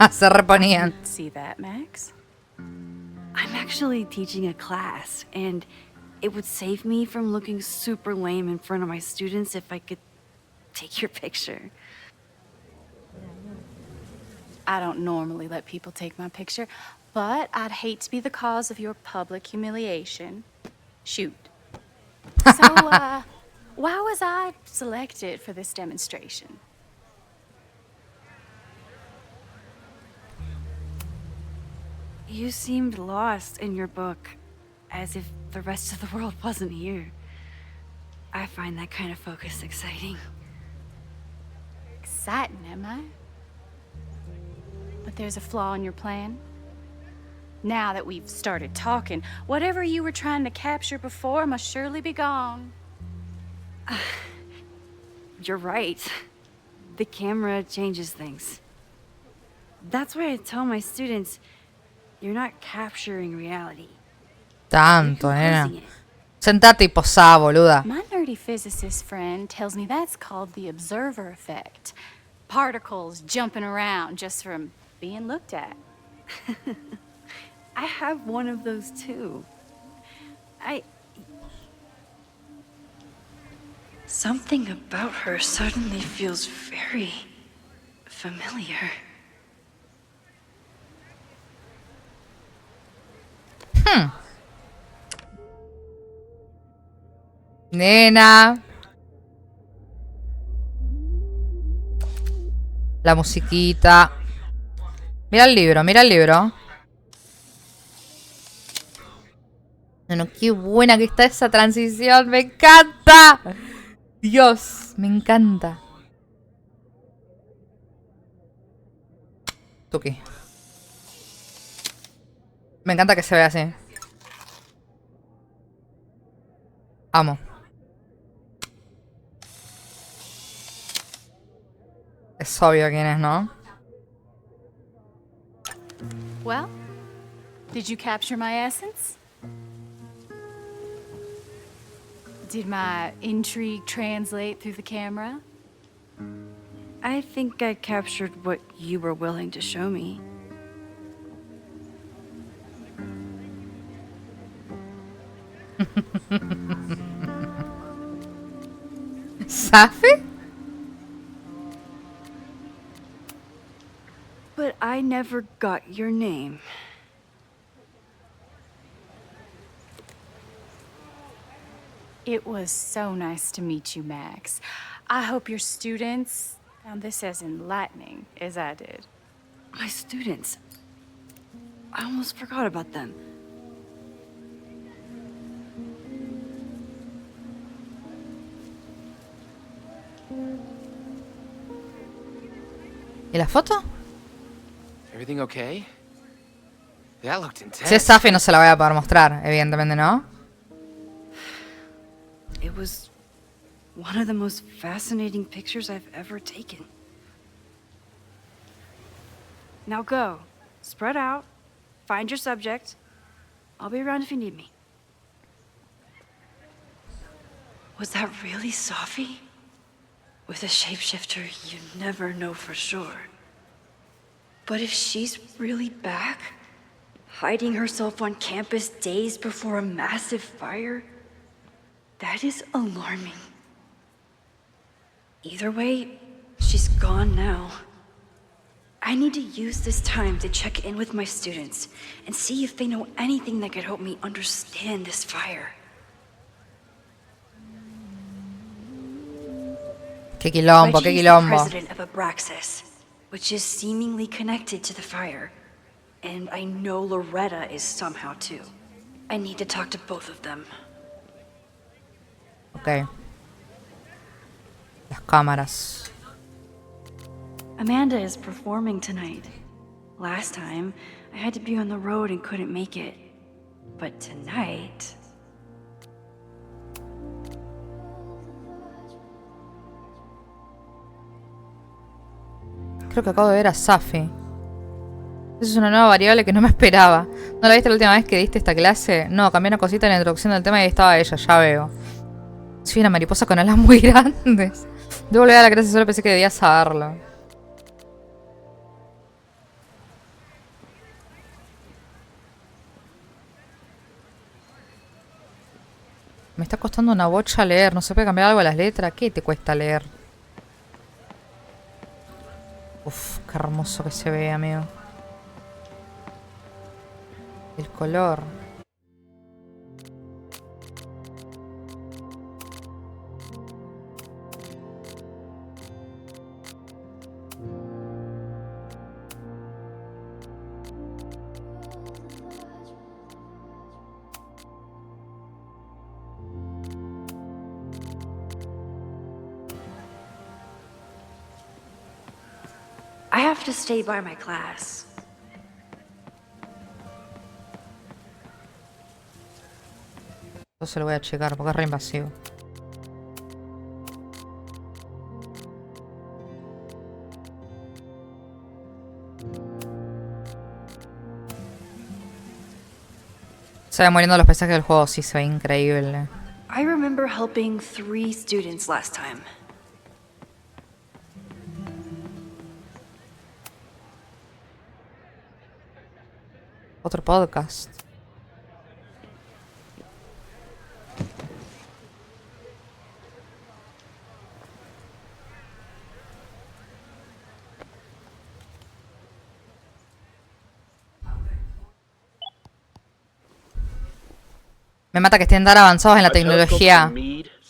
C: Se reponían.
O: See that, Max?
J: I'm actually teaching a class, and it would save me from looking super lame in front of my students if I could take your picture.
O: I don't normally let people take my picture, but I'd hate to be the cause of your public humiliation. Shoot. So, why was I selected for this demonstration?
J: You seemed lost in your book, as if the rest of the world wasn't here. I find that kind of focus exciting.
O: Exciting, am I? But there's a flaw in your plan. Now that we've started talking, whatever you were trying to capture before must surely be gone.
J: You're right. The camera changes things. That's why I tell my students, you're not capturing reality.
C: Tanto, nena. Sentate y posá, boluda.
O: My nerdy physicist friend tells me that's called the observer effect. Particles jumping around just from being looked at.
J: I have one of those too. Something about her suddenly feels very familiar.
C: Nena. La musiquita. Mira el libro, mira el libro. Bueno, qué buena que está esa transición. ¡Me encanta! Dios, me encanta. Tuki. Me encanta que se vea así. Amo. Es obvio quién es, ¿no?
O: Well, did you capture my essence? Did my intrigue translate through the camera?
J: I think I captured what you were willing to show me.
C: ¿Safi?
J: But I never got your name.
O: It was so nice to meet you, Max. I hope your students found this as enlightening as I did.
J: My students. I almost forgot about them.
C: ¿Y la foto?
N: Everything okay? That looked intense.
C: Si es Safi no se la voy a poder mostrar, evidentemente, ¿no?
J: It was one of the most fascinating pictures I've ever taken. Now go. Spread out. Find your subject. I'll be around if you need me. Was that really Safi? With a shapeshifter, you never know for sure. But if she's really back, hiding herself on campus days before a massive fire, that is alarming. Either way, she's gone now. I need to use this time to check in with my students and see if they know anything that could help me understand this fire.
C: Qué quilombo, qué
J: Reggie's
C: quilombo.
J: the president of Abraxas, which is seemingly connected to the fire. And I know Loretta is somehow too. I need to talk to both of them.
C: Ok. Las cámaras.
J: Amanda is performing tonight. Last time, I had to be on the road and couldn't make it. But tonight...
C: Creo que acabo de ver a Safi. Esa es una nueva variable que no me esperaba. ¿No la viste la última vez que diste esta clase? No, cambié una cosita en la introducción del tema y ahí estaba ella, ya veo. Soy una mariposa con alas muy grandes. Debo volver a la clase, solo pensé que debía saberlo. Me está costando una bocha leer. ¿No se puede cambiar algo a las letras? ¿Qué te cuesta leer? Uf, qué hermoso que se ve, amigo. El color.
J: I have to stay by my class.
C: Entonces lo voy a checar porque es re invasivo. Se van muriendo los paisajes del juego, sí, se ve increíble.
A: I remember helping 3 students last time.
C: Otro podcast. Me mata que estén tan avanzados en la tecnología.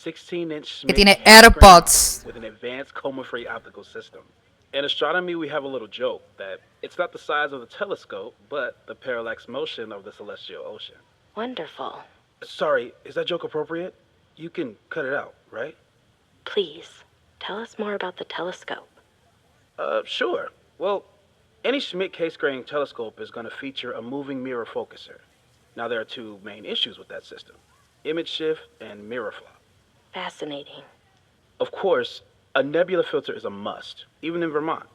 C: Que tiene AirPods.
M: With an advanced coma-free optical system. In astronomy, we have a little joke that it's not the size of the telescope, but the parallax motion of the celestial ocean.
P: Wonderful.
M: Sorry, is that joke appropriate? You can cut it out, right?
P: Please, tell us more about the telescope.
M: Sure. Well, any Schmidt case-grain telescope is going to feature a moving mirror focuser. Now, there are 2 main issues with that system: image shift and mirror flop.
P: Fascinating.
M: Of course, a nebula filter is a must, even in Vermont.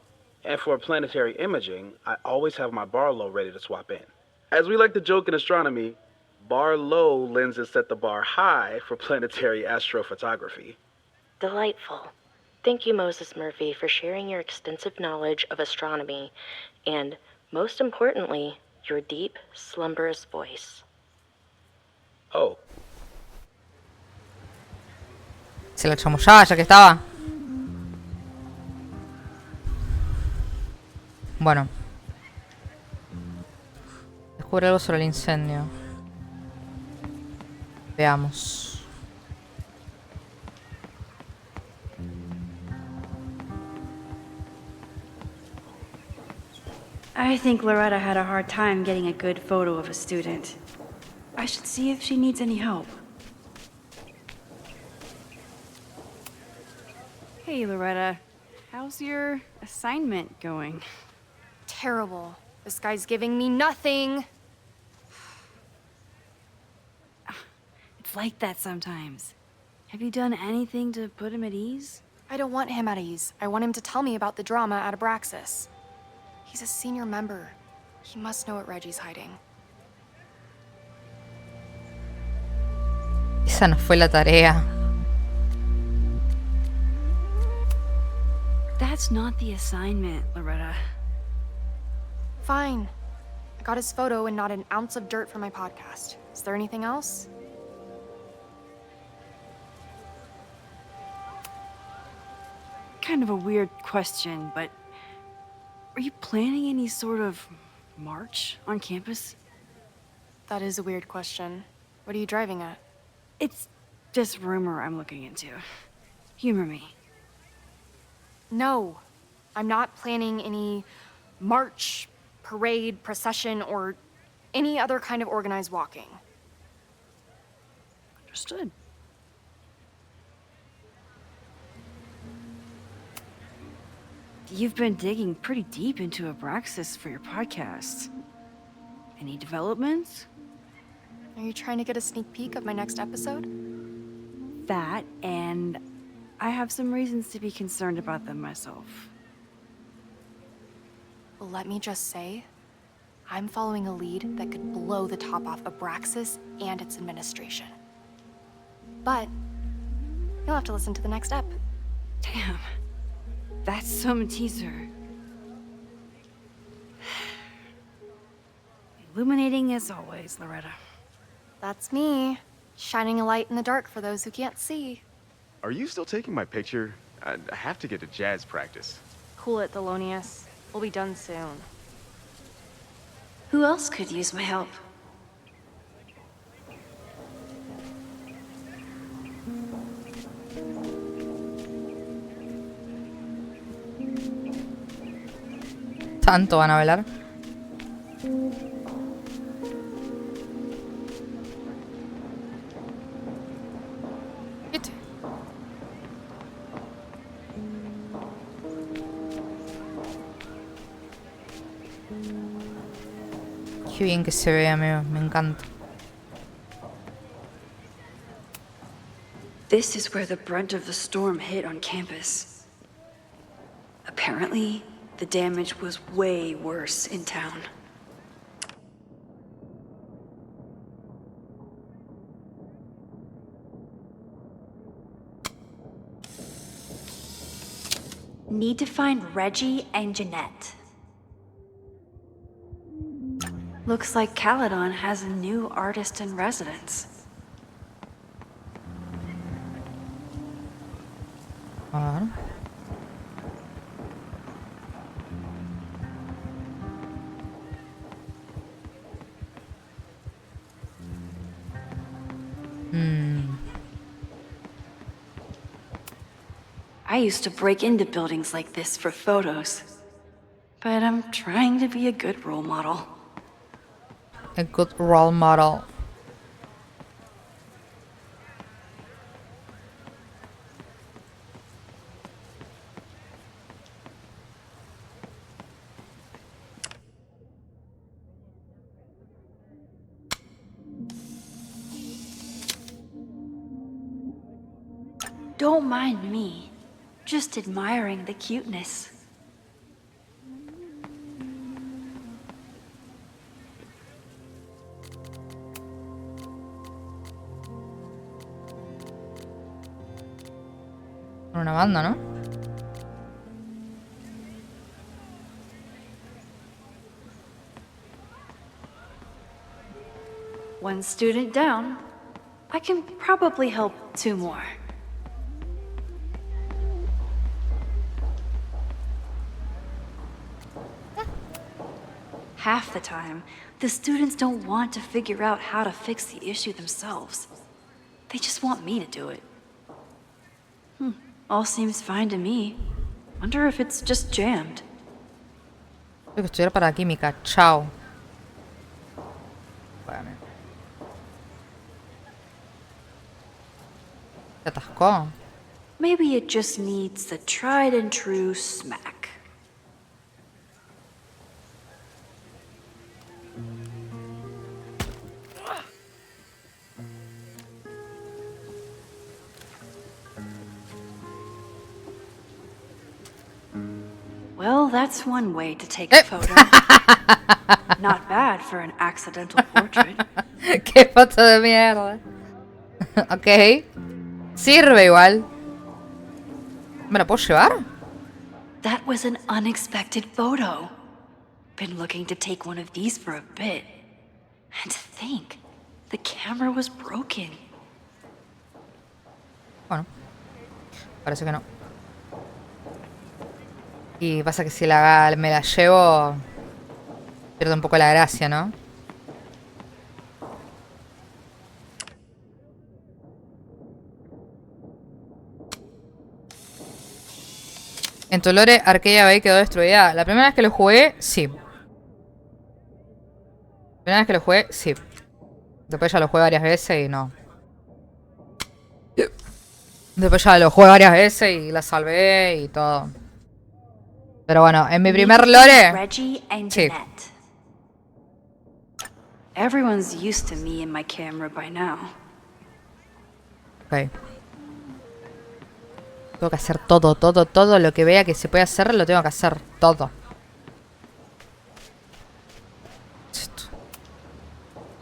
M: And for planetary imaging, I always have my bar low ready to swap in. As we like to joke in astronomy, bar low lenses set the bar high for planetary astrophotography.
P: Delightful. Thank you, Moses Murphy, for sharing your extensive knowledge of astronomy and, most importantly, your deep, slumberous voice.
M: Oh.
C: Se lo chamullaba ya que estaba. Bueno. Descubre algo sobre el incendio. Veamos.
J: I think Loretta had a hard time getting a good photo of a student. I should see if she needs any help. Hey, Loretta. How's your assignment going?
K: Terrible. This guy's giving me nothing.
J: It's like that sometimes. Have you done anything to put him at ease?
K: I don't want him at ease. I want him to tell me about the drama at Abraxas. He's a senior member. He must know what Reggie's hiding.
C: Esa no fue la tarea.
J: That's not the assignment, Loretta.
K: Fine. I got his photo and not an ounce of dirt for my podcast. Is there anything else?
J: Kind of a weird question, but are you planning any sort of march on campus?
K: That is a weird question. What are you driving at?
J: It's just rumor I'm looking into. Humor me.
K: No. I'm not planning any march, parade, procession, or any other kind of organized walking.
J: Understood. You've been digging pretty deep into Abraxas for your podcast. Any developments?
K: Are you trying to get a sneak peek of my next episode?
J: That, and I have some reasons to be concerned about them myself.
K: Well, let me just say, I'm following a lead that could blow the top off Abraxas and its administration. But you'll have to listen to the next ep.
J: Damn. That's some teaser. Illuminating as always, Loretta.
K: That's me, shining a light in the dark for those who can't see.
Q: Are you still taking my picture? I have to get to jazz practice.
K: Cool it, Thelonious. We'll be done soon.
J: Who else could use my help?
C: ¿Tanto van a velar? Qué bien que se ve, amigo. Me encanta.
J: This is where the brunt of the storm hit on campus. Apparently, the damage was way worse in town.
R: Need to find Reggie and Jeanette. Looks like Caledon has a new artist in residence. I used to break into buildings like this for photos, but I'm trying to be a good role model.
C: A good role model.
R: Don't mind me, just admiring the cuteness.
C: Una banda, ¿no?
R: One student down. I can probably help 2 more. Half the time, the students don't want to figure out how to fix the issue themselves. They just want me to do it. All seems fine to me. Wonder if it's just jammed.
C: Tengo que estudiar para química. Chao. Se atascó.
R: Maybe it just needs the tried and true smack. Well, that's one way to take a photo. Not bad for an accidental portrait.
C: Qué foto de mierda. Ok. Sirve igual. ¿Me la puedo llevar?
R: That was an unexpected photo. Been looking to take one of these for a bit. And to think, the camera was broken.
C: Bueno. Parece que no. Y pasa que si me la llevo, pierdo un poco la gracia, ¿no? En tu lore, Arcadia Bay quedó destruida. La primera vez que lo jugué, sí. La primera vez que lo jugué, sí. Después ya lo jugué varias veces y no. Después ya lo jugué varias veces y la salvé y todo. Pero bueno, en mi primer lore,
R: Reggie and
C: sí.
R: Jeanette. Everyone's used to me and my camera by now.
C: Ok. Tengo que hacer todo lo que vea que se puede hacer, lo tengo que hacer. Todo.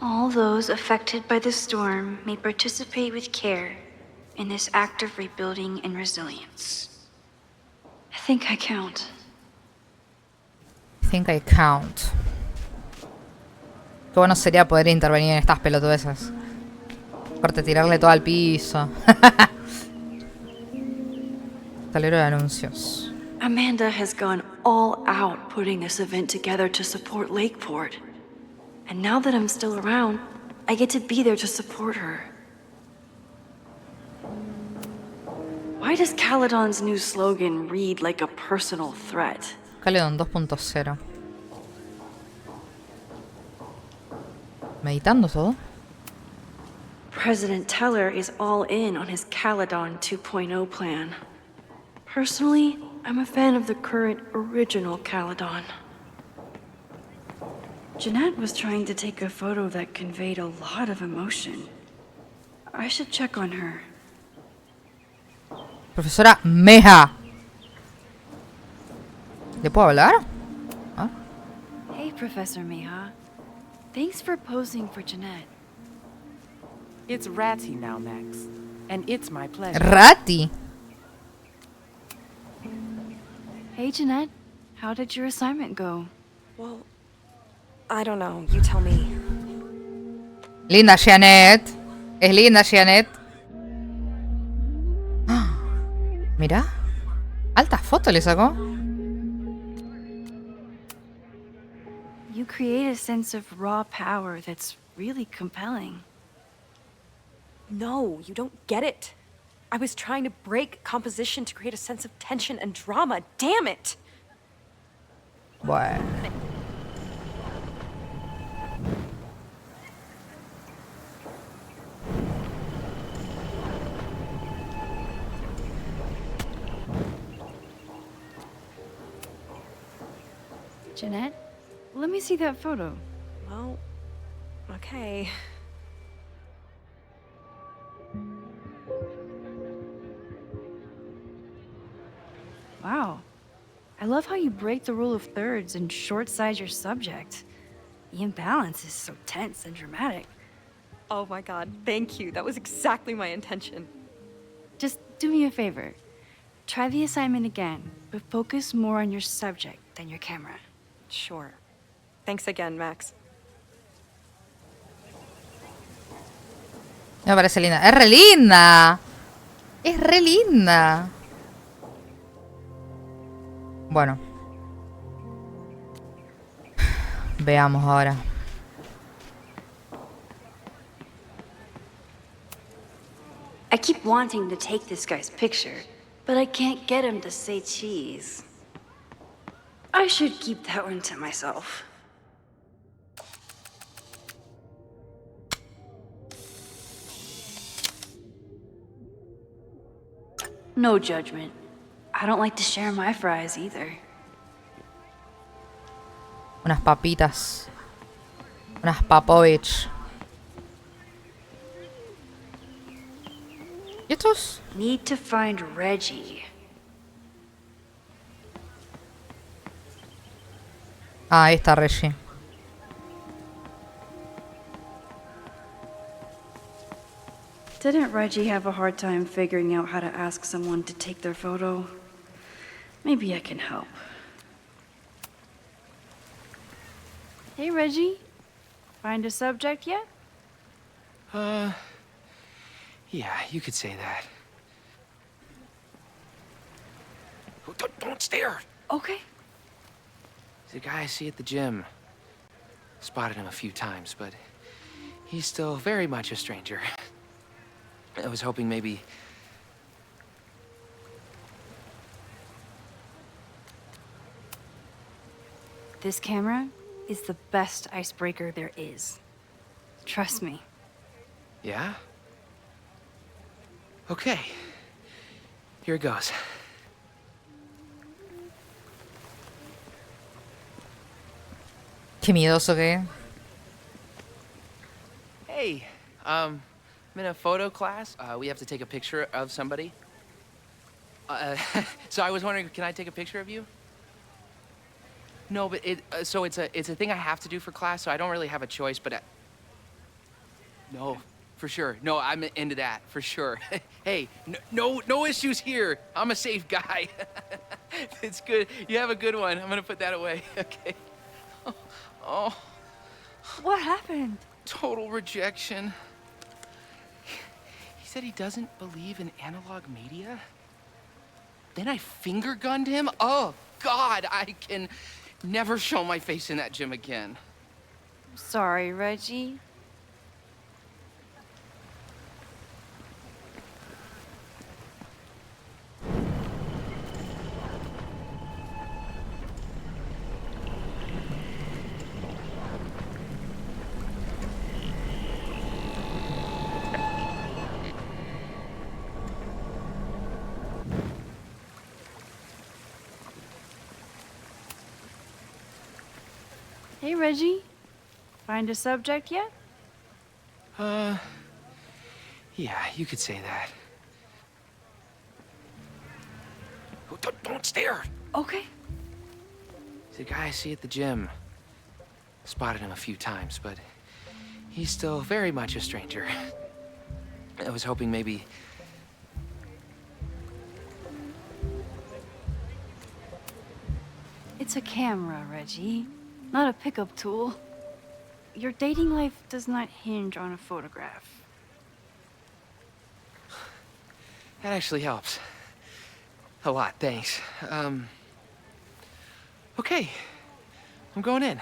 R: All those affected by the storm may participate with care in this act of rebuilding and resilience. I think I count.
C: I think I count. Qué bueno sería poder intervenir en estas pelotudeces. Aparte, tirarle todo al piso. Tablero de anuncios.
R: Amanda has gone all out putting this event together to support Lakeport. And now that I'm still around, I get to be there to support her. Why does Caledon's new slogan read like a personal threat?
C: Caledon 2.0. Meditando todo.
R: President Teller is all in on his Caledon 2.0 plan. Personally, I'm a fan of the current original Caledon. Jeanette was trying to take a photo that conveyed a lot of emotion. I should check on her.
C: Profesora Meja. ¿Le puedo hablar? ¿Ah?
R: Hey, Professor Meha. Thanks for posing for Jeanette.
S: It's Ratty now, Max. And it's my pleasure.
C: Ratty.
J: Hey, Jeanette. How did your assignment go?
T: Well, I don't know. You tell me.
C: Linda Jeanette. Es linda Jeanette. Mira. Alta foto le sacó.
J: You create a sense of raw power that's really compelling.
T: No, you don't get it. I was trying to break composition to create a sense of tension and drama. Damn it!
C: Bueno.
J: Jeanette, let me see that photo.
T: Well, okay.
J: Wow. I love how you break the rule of thirds and short-size your subject. The imbalance is so tense and dramatic.
T: Oh my god, thank you. That was exactly my intention.
J: Just do me a favor. Try the assignment again, but focus more on your subject than your camera.
T: Sure. Thanks again, Max.
C: Me parece linda. ¡Es re linda! ¡Es re linda! Bueno. Veamos ahora.
R: I keep wanting to take this guy's picture, but I can't get him to say cheese. I should keep that one to myself. No judgment. I don't like to share my fries either.
C: Unas papitas. Unas papovich. ¿Y estos?
R: Need to find Reggie.
C: Ah, ahí está Reggie.
R: Didn't Reggie have a hard time figuring out how to ask someone to take their photo? Maybe I can help.
J: Hey, Reggie. Find a subject yet?
N: Yeah, you could say that. Oh, don't stare!
J: Okay.
N: He's a guy I see at the gym. Spotted him a few times, but he's still very much a stranger. I was hoping maybe...
J: This camera is the best icebreaker there is. Trust me.
N: Yeah? Okay. Here it goes.
C: Qué miedoso que es.
N: Hey, I'm in a photo class. We have to take a picture of somebody. So I was wondering, can I take a picture of you? No, but it's a thing I have to do for class, so I don't really have a choice, but no, for sure. No, I'm into that, for sure. Hey, no issues here. I'm a safe guy. It's good. You have a good one. I'm gonna put that away. Okay. Oh.
J: What happened?
N: Total rejection. He said he doesn't believe in analog media. Then I finger gunned him? Oh, God, I can never show my face in that gym again.
J: Sorry, Reggie. Hey, Reggie. Find a subject yet?
N: Yeah, you could say that. Oh, don't stare!
J: Okay.
N: He's a guy I see at the gym. Spotted him a few times, but he's still very much a stranger. I was hoping maybe...
J: It's a camera, Reggie, not a pickup tool. Your dating life does not hinge on a photograph.
N: That actually helps. A lot, thanks. Okay. I'm going in.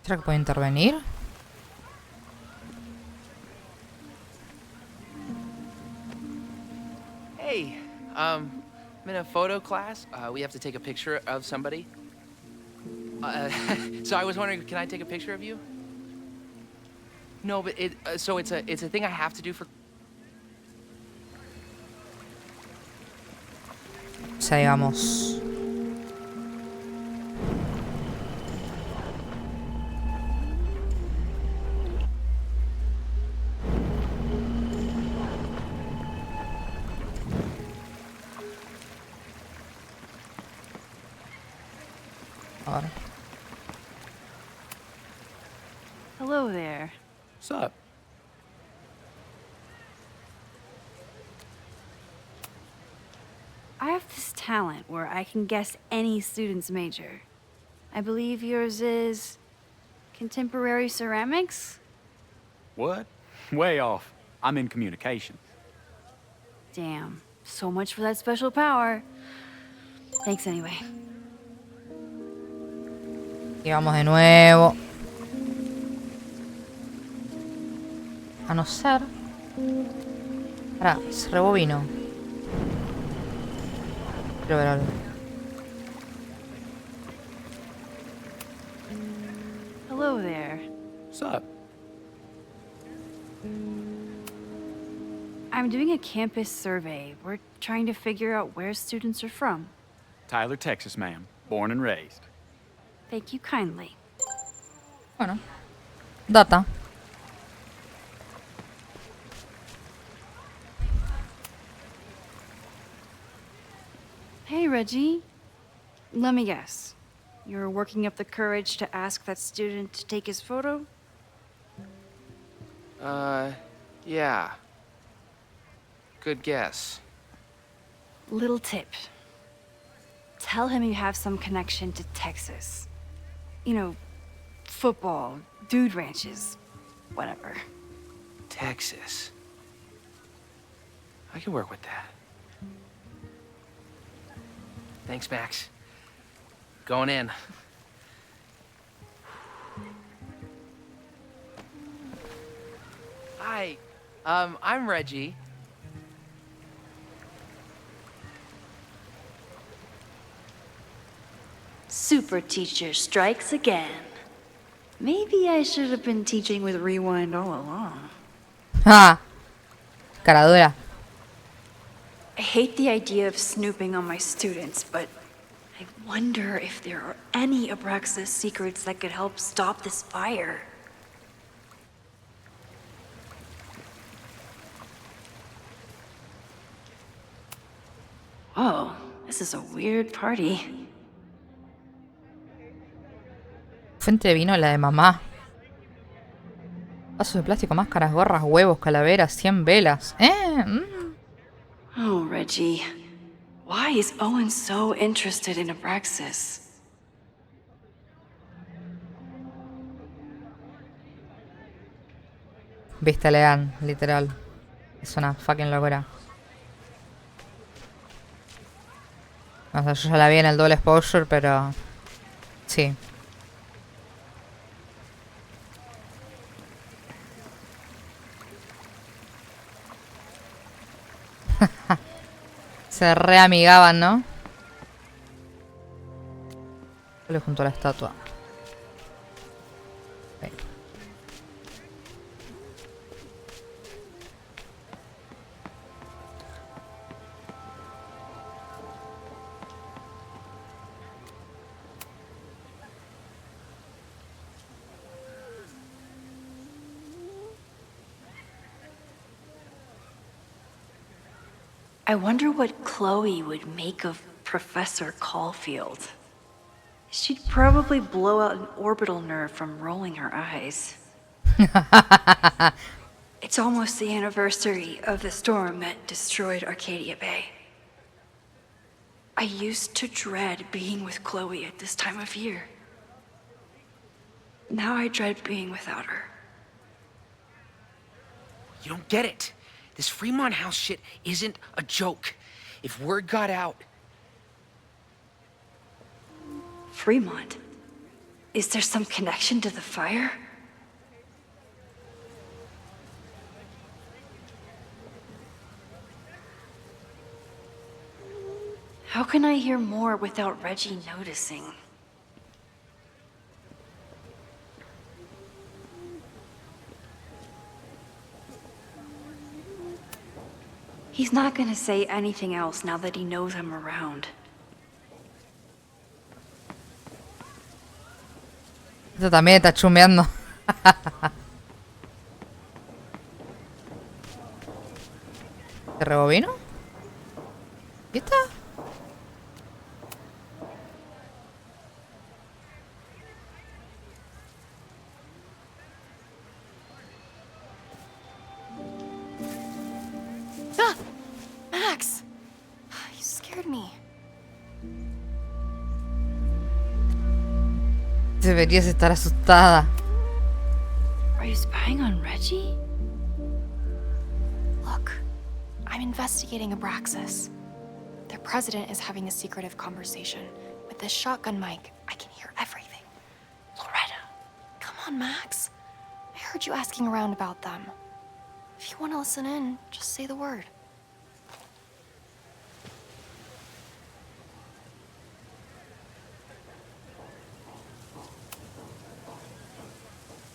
C: ¿Será que puedo intervenir?
N: Hey, I'm in a photo class. We have to take a picture of somebody. So I was wondering, can I take a picture of you? No, but it's a thing I have to do for.
C: Sigamos. Ahora.
J: Hello there.
M: What's up?
J: I have this talent where I can guess any student's major. I believe yours is contemporary ceramics?
U: What? Way off. I'm in communications.
J: Damn, so much for that special power. Thanks anyway.
C: Y vamos de nuevo. A no ser... Pará, se rebobinó. Quiero ver algo.
J: Hello there.
U: What's up?
J: I'm doing a campus survey. We're trying to figure out where students are from.
U: Tyler, Texas, ma'am. Born and raised.
J: Thank you kindly.
C: Bueno. Data.
J: Hey, Reggie. Let me guess. You're working up the courage to ask that student to take his photo?
N: Yeah. Good guess.
J: Little tip. Tell him you have some connection to Texas. You know, football, dude ranches, whatever.
N: Texas. I can work with that. Thanks, Max. Going in. Hi, I'm Reggie.
R: Super teacher strikes again. Maybe I should have been teaching with Rewind all along.
C: ¡Ja! Cara dura.
R: I hate the idea of snooping on my students, but I wonder if there are any Abraxas secrets that could help stop this fire. Whoa, this is a weird party.
C: Fuente de vino la de mamá. Vasos de plástico, máscaras, gorras, huevos, calaveras, 100 velas.
R: Oh, Reggie. Why is Owen so interested in Abraxas?
C: Viste, lean, literal. Es una fucking locura. O sea, yo ya la vi en el double exposure, pero... Sí. Se reamigaban, ¿no? Solo junto a la estatua. Okay.
R: I wonder what Chloe would make of Professor Caulfield. She'd probably blow out an orbital nerve from rolling her eyes. It's almost the anniversary of the storm that destroyed Arcadia Bay. I used to dread being with Chloe at this time of year. Now I dread being without her.
N: You don't get it. This Fremont House shit isn't a joke. If word got out...
R: Fremont? Is there some connection to the fire? How can I hear more without Reggie noticing? He's not gonna say anything else now that he knows I'm around.
C: Esto también está chumeando. ¿Te rebobino? ¿Y está?
K: Ah! Max! You scared me.
C: Deberías estar asustada.
R: Are you spying on Reggie?
K: Look, I'm investigating Abraxas. Their president is having a secretive conversation. With this shotgun mic, I can hear everything. Loretta, come on, Max. I heard you asking around about them. If you want to listen in, just say the word.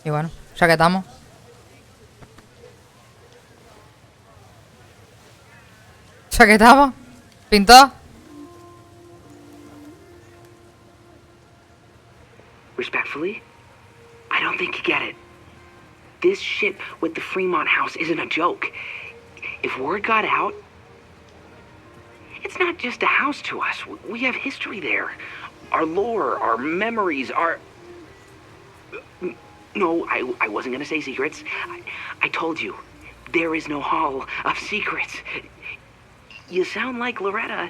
C: Y bueno, ya que estamos. Ya que estamos. ¿Pintó?
N: Respectfully, I don't think you get it. This shit with the Fremont House isn't a joke. If word got out, it's not just a house to us. We have history there. Our lore, our memories, our... No, I wasn't gonna say secrets. I told you, there is no hall of secrets. You sound like Loretta.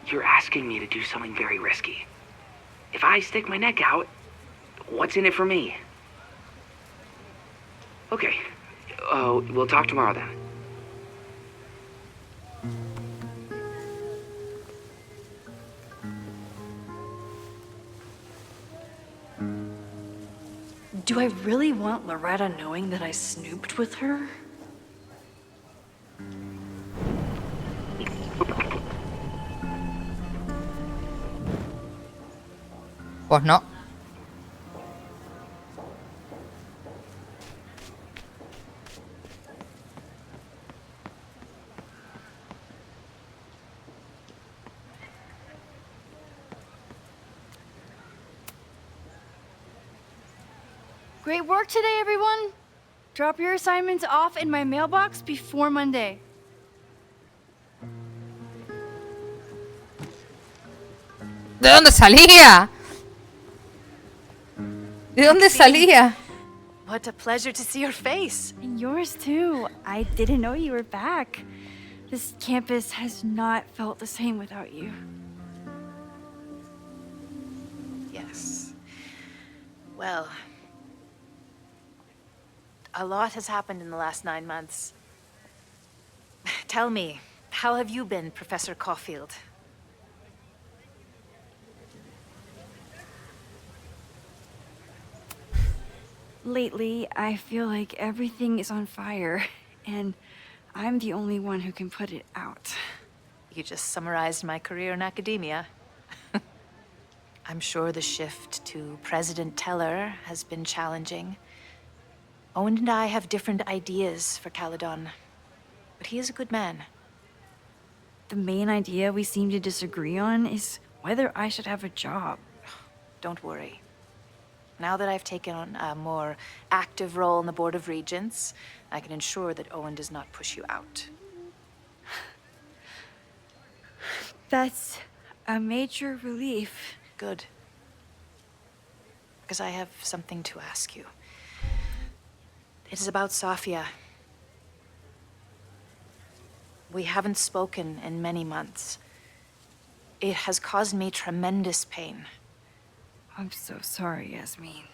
N: You're asking me to do something very risky. If I stick my neck out, what's in it for me? Okay. We'll talk tomorrow then.
R: Do I really want Loretta knowing that I snooped with her?
C: Pues no.
J: Great work today, everyone. Drop your assignments off in my mailbox before Monday.
C: ¿De dónde salía? ¿De dónde salía?
T: What a pleasure to see your face.
J: And yours too. I didn't know you were back. This campus has not felt the same without you.
T: Yes. Well, a lot has happened in the last 9 months. Tell me, how have you been, Professor Caulfield?
J: Lately, I feel like everything is on fire, and I'm the only one who can put it out.
T: You just summarized my career in academia. I'm sure the shift to President Teller has been challenging. Owen and I have different ideas for Caledon, but he is a good man.
J: The main idea we seem to disagree on is whether I should have a job.
T: Don't worry. Now that I've taken on a more active role in the Board of Regents, I can ensure that Owen does not push you out.
J: That's a major relief.
T: Good. Because I have something to ask you. It is about Sofia. We haven't spoken in many months. It has caused me tremendous pain.
J: I'm so sorry, Yasmin.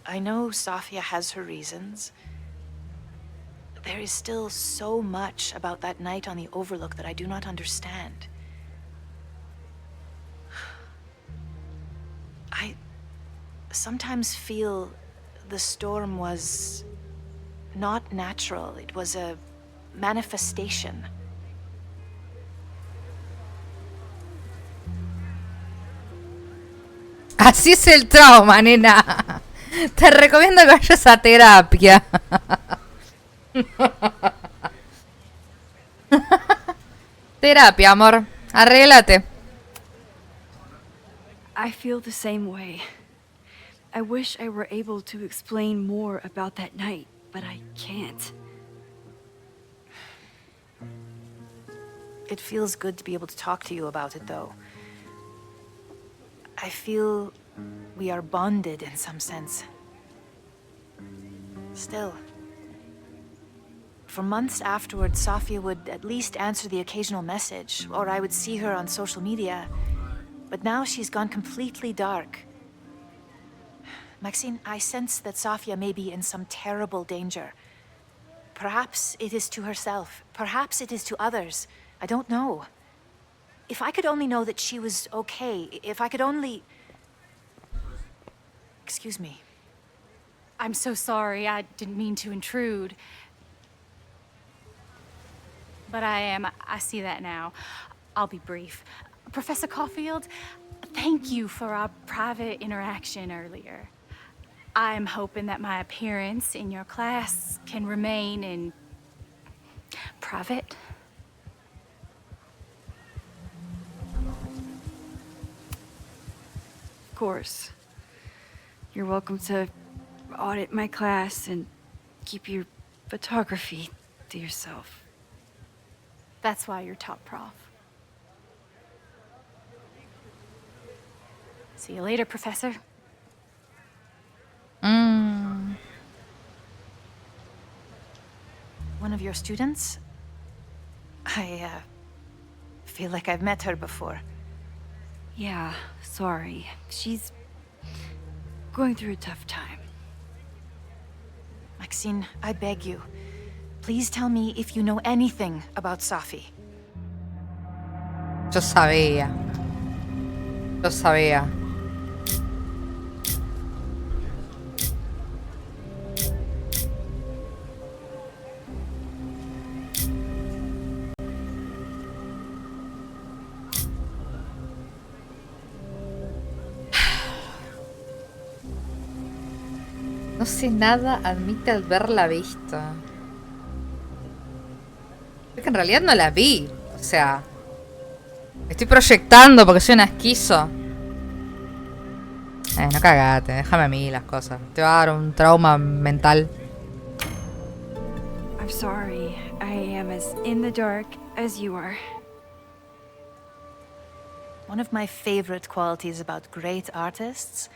T: I know Safia has her reasons. There is still so much about that night on the Overlook that I do not understand. I sometimes feel the storm was not natural. It was a manifestation.
C: Así es el trauma, nena. Te recomiendo que vayas a terapia. Terapia, amor. Arréglate.
J: I feel the same way. I wish I were able to explain more about that night, but I can't.
T: It feels good to be able to talk to you about it, though. I feel we are bonded in some sense. Still. For months afterwards, Safia would at least answer the occasional message, or I would see her on social media. But now she's gone completely dark. Maxine, I sense that Safia may be in some terrible danger. Perhaps it is to herself. Perhaps it is to others. I don't know. If I could only know that she was okay, if I could only... Excuse me.
O: I'm so sorry. I didn't mean to intrude. But I see that now. I'll be brief. Professor Caulfield, thank you for our private interaction earlier. I'm hoping that my appearance in your class can remain in private.
J: Of course. You're welcome to audit my class and keep your photography to yourself.
O: That's why you're top prof. See you later, Professor.
T: One of your students? I feel like I've met her before.
J: Yeah, sorry. She's going through a tough time.
T: Maxine, I beg you. Please tell me if you know anything about Safi.
C: Yo sabía. Yo sabía. No sé nada, admite haberla visto. Es que en realidad no la vi. O sea, estoy proyectando porque soy una esquizo. No cagate, déjame a mí las cosas. Te va a dar un trauma mental.
J: I'm sorry. I am as in the dark as you are.
T: One of my favorite qualities about great artists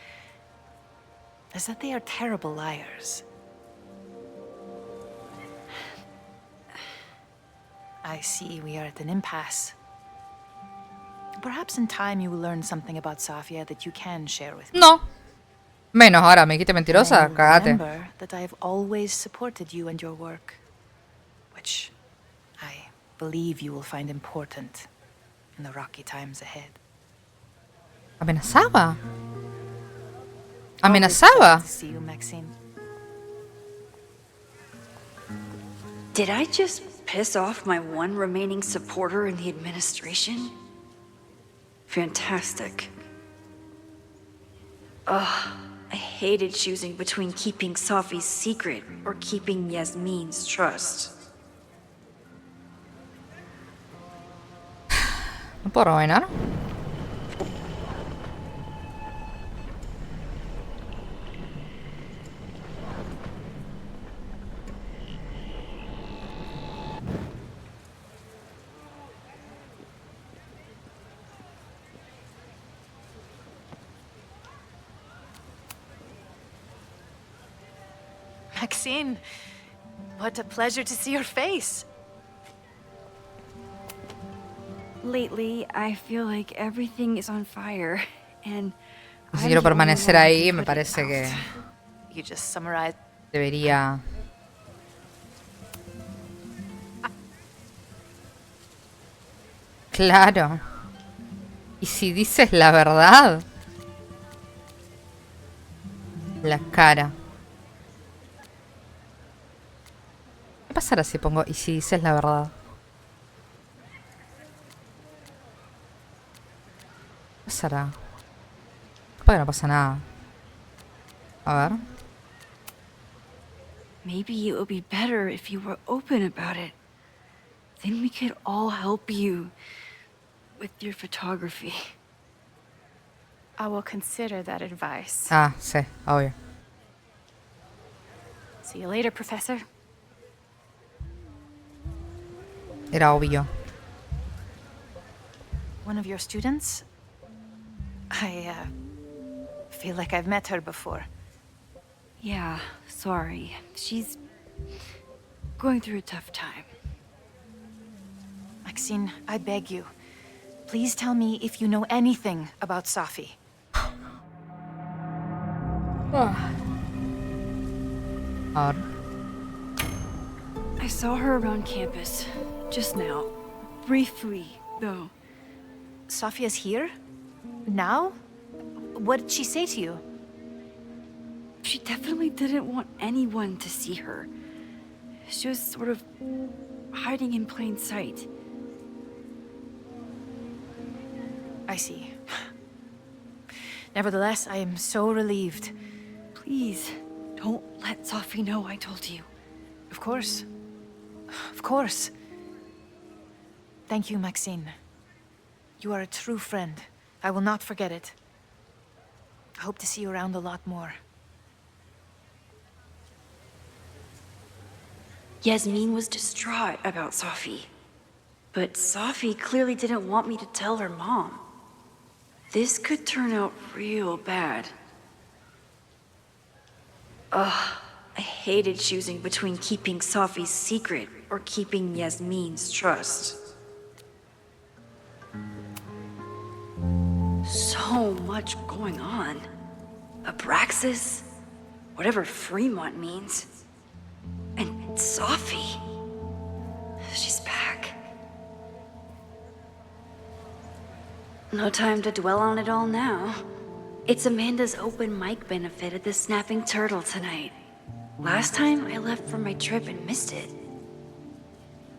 T: is that they are terrible liars. I see we are at an impasse. Perhaps in time you will learn something about Safia that you can share with me.
C: No. Menos ahora, me quite mentirosa, cagate.
T: Remember that I have always supported you and your work, which I believe you will find important in the rocky times ahead.
C: ¿Amenazaba? ¿Amenazaba?
T: See you, Maxine.
R: Did I just piss off my one remaining supporter in the administration? Fantastic. Ugh, I hated choosing between keeping Safi's secret or keeping Yasmin's trust.
C: ¿No puedo rellenar?
T: Maxine, What a pleasure to see your face.
J: Lately, I feel like everything is on fire, and
C: Si quiero permanecer ahí, me parece que
T: You just summarized.
C: debería... Claro. ¿Y si dices la verdad? La cara. ¿Qué pasará si pongo y si dices la verdad? ¿Qué pasará? Capaz que no pasa nada. A ver.
J: Maybe it would be better if you were open about it. Then we could all help you with your photography.
O: I will consider that advice.
C: Ah, sí, obvio.
O: See you later, Professor.
C: Era obvio.
T: One of your students? I feel like I've met her before.
J: Yeah, sorry. She's going through a tough time.
T: Maxine, I beg you. Please tell me if you know anything about Safi.
J: I saw her around campus just now. Briefly, though.
T: Safia's here? Now? What did she say to you?
J: She definitely didn't want anyone to see her. She was sort of hiding in plain sight.
T: I see. Nevertheless, I am so relieved.
J: Please, don't let Safi know I told you.
T: Of course. Of course. Thank you, Maxine. You are a true friend. I will not forget it. I hope to see you around a lot more.
R: Yasmin was distraught about Safi. But Safi clearly didn't want me to tell her mom. This could turn out real bad. Ugh, I hated choosing between keeping Safi's secret or keeping Yasmin's trust. So much going on. Abraxas, whatever Fremont means. And Safi. She's back. No time to dwell on it all now. It's Amanda's open mic benefit at the Snapping Turtle tonight. Last time I left for my trip and missed it.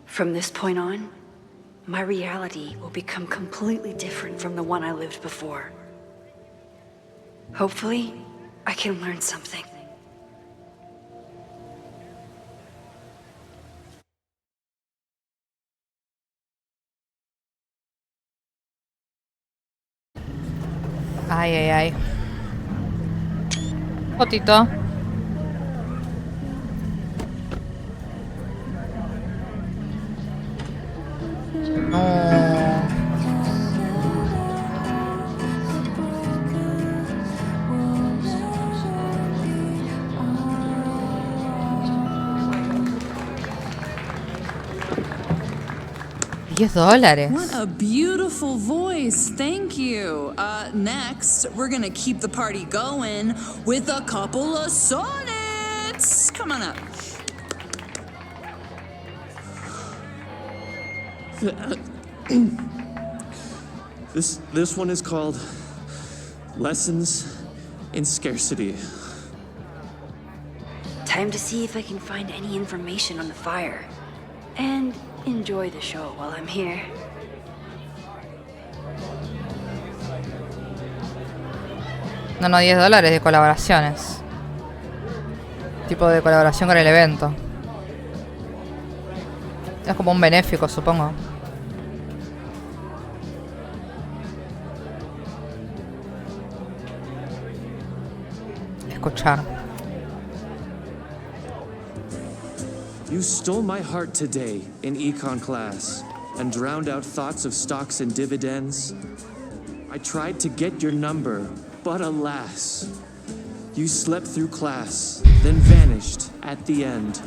R: From this point on, my reality will become completely different from the one I lived before. Hopefully, I can learn something.
C: Ay, ay, ay. Fotito. No. $10.
B: What a beautiful voice. Thank you. Next, we're gonna keep the party going with a couple of sonnets. Come on up.
V: This one is called Lessons in Scarcity.
R: Time to see if I can find any information on the fire. And enjoy the show while I'm here.
C: No, $10 de colaboraciones. Tipo de colaboración con el evento. Es como un benéfico, supongo. Escuchar.
V: You stole my heart today in econ class and drowned out thoughts of stocks and dividends. I tried to get your number, but alas, you slept through class, then vanished at the end.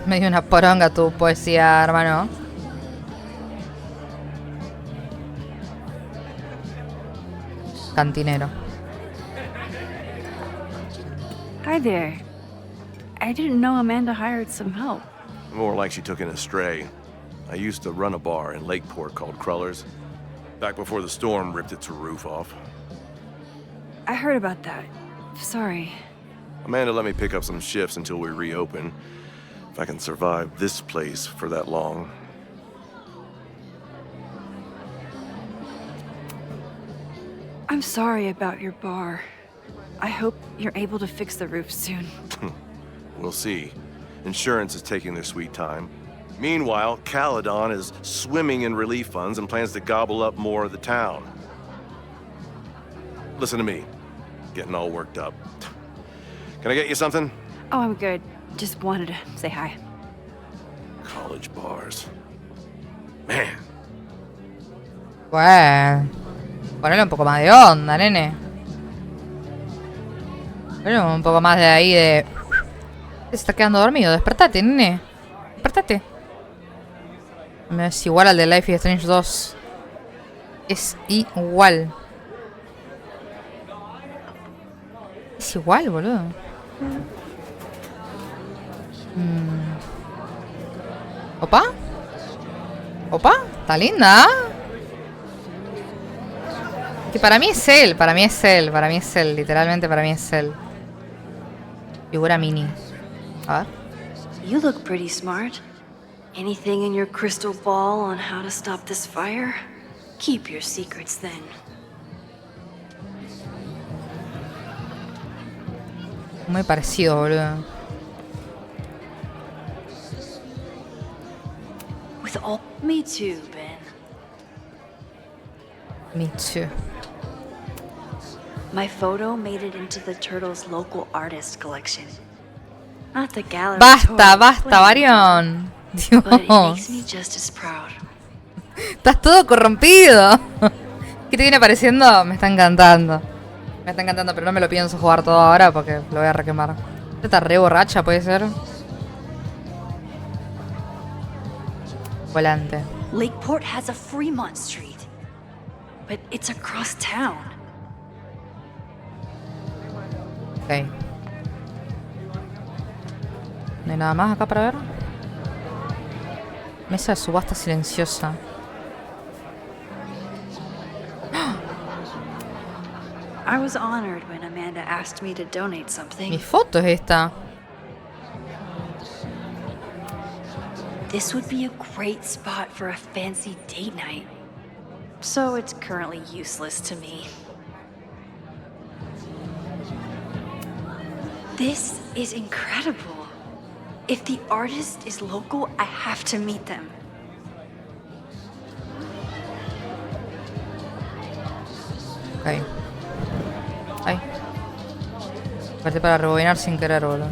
C: Me dio una poronga tu poesía, hermano. Cantinero.
J: Hi there. I didn't know Amanda hired some help.
E: More like she took in a stray. I used to run a bar in Lakeport called Crullers, back before the storm ripped its roof off.
J: I heard about that. Sorry.
E: Amanda let me pick up some shifts until we reopen. If I can survive this place for that long.
J: I'm sorry about your bar. I hope you're able to fix the roof soon.
E: We'll see. Insurance is taking their sweet time. Meanwhile, Caledon is swimming in relief funds and plans to gobble up more of the town. Listen to me. Getting all worked up. Can I get you something?
J: Oh, I'm good. Just wanted to say hi.
E: College bars. Man.
C: Bueno. Ponele un poco más de onda, nene. Ponele un poco más de ahí de... Se está quedando dormido. Despertate, nene. Despertate. Es igual al de Life is Strange 2. Es igual. Es igual, boludo. ¿Opa? ¿Opa? Está linda. Que para mí es él, para mí es él, para mí es él. Literalmente para mí es él. Figura mini. A ver.
R: You look pretty smart. Anything in your crystal ball on how to stop this fire? Keep your secrets then.
C: Muy parecido, boludo.
R: With all... Me too, Ben.
C: Me too.
R: My photo made it into the Turtles' local artist collection. Not the gallery.
C: Basta, basta, Varion. Dios.
R: But it makes me just as proud.
C: Estás todo corrompido. ¿Qué te viene pareciendo? Me está encantando. Me está encantando, pero no me lo pienso jugar todo ahora porque lo voy a requemar. Esta está re borracha, puede ser. Volante.
R: Lakeport has a Fremont Street, but it's across town.
C: Ok. ¿No hay nada más acá para ver? Mesa de subasta silenciosa.
R: I was honored when Amanda asked me to donate something.
C: Mi foto es esta.
R: This would be a great spot for a fancy date night. So it's currently useless to me. This is incredible. If the artist is local, I have to meet them.
C: Ok. Ay. Parte para rebobinar sin querer, boludo.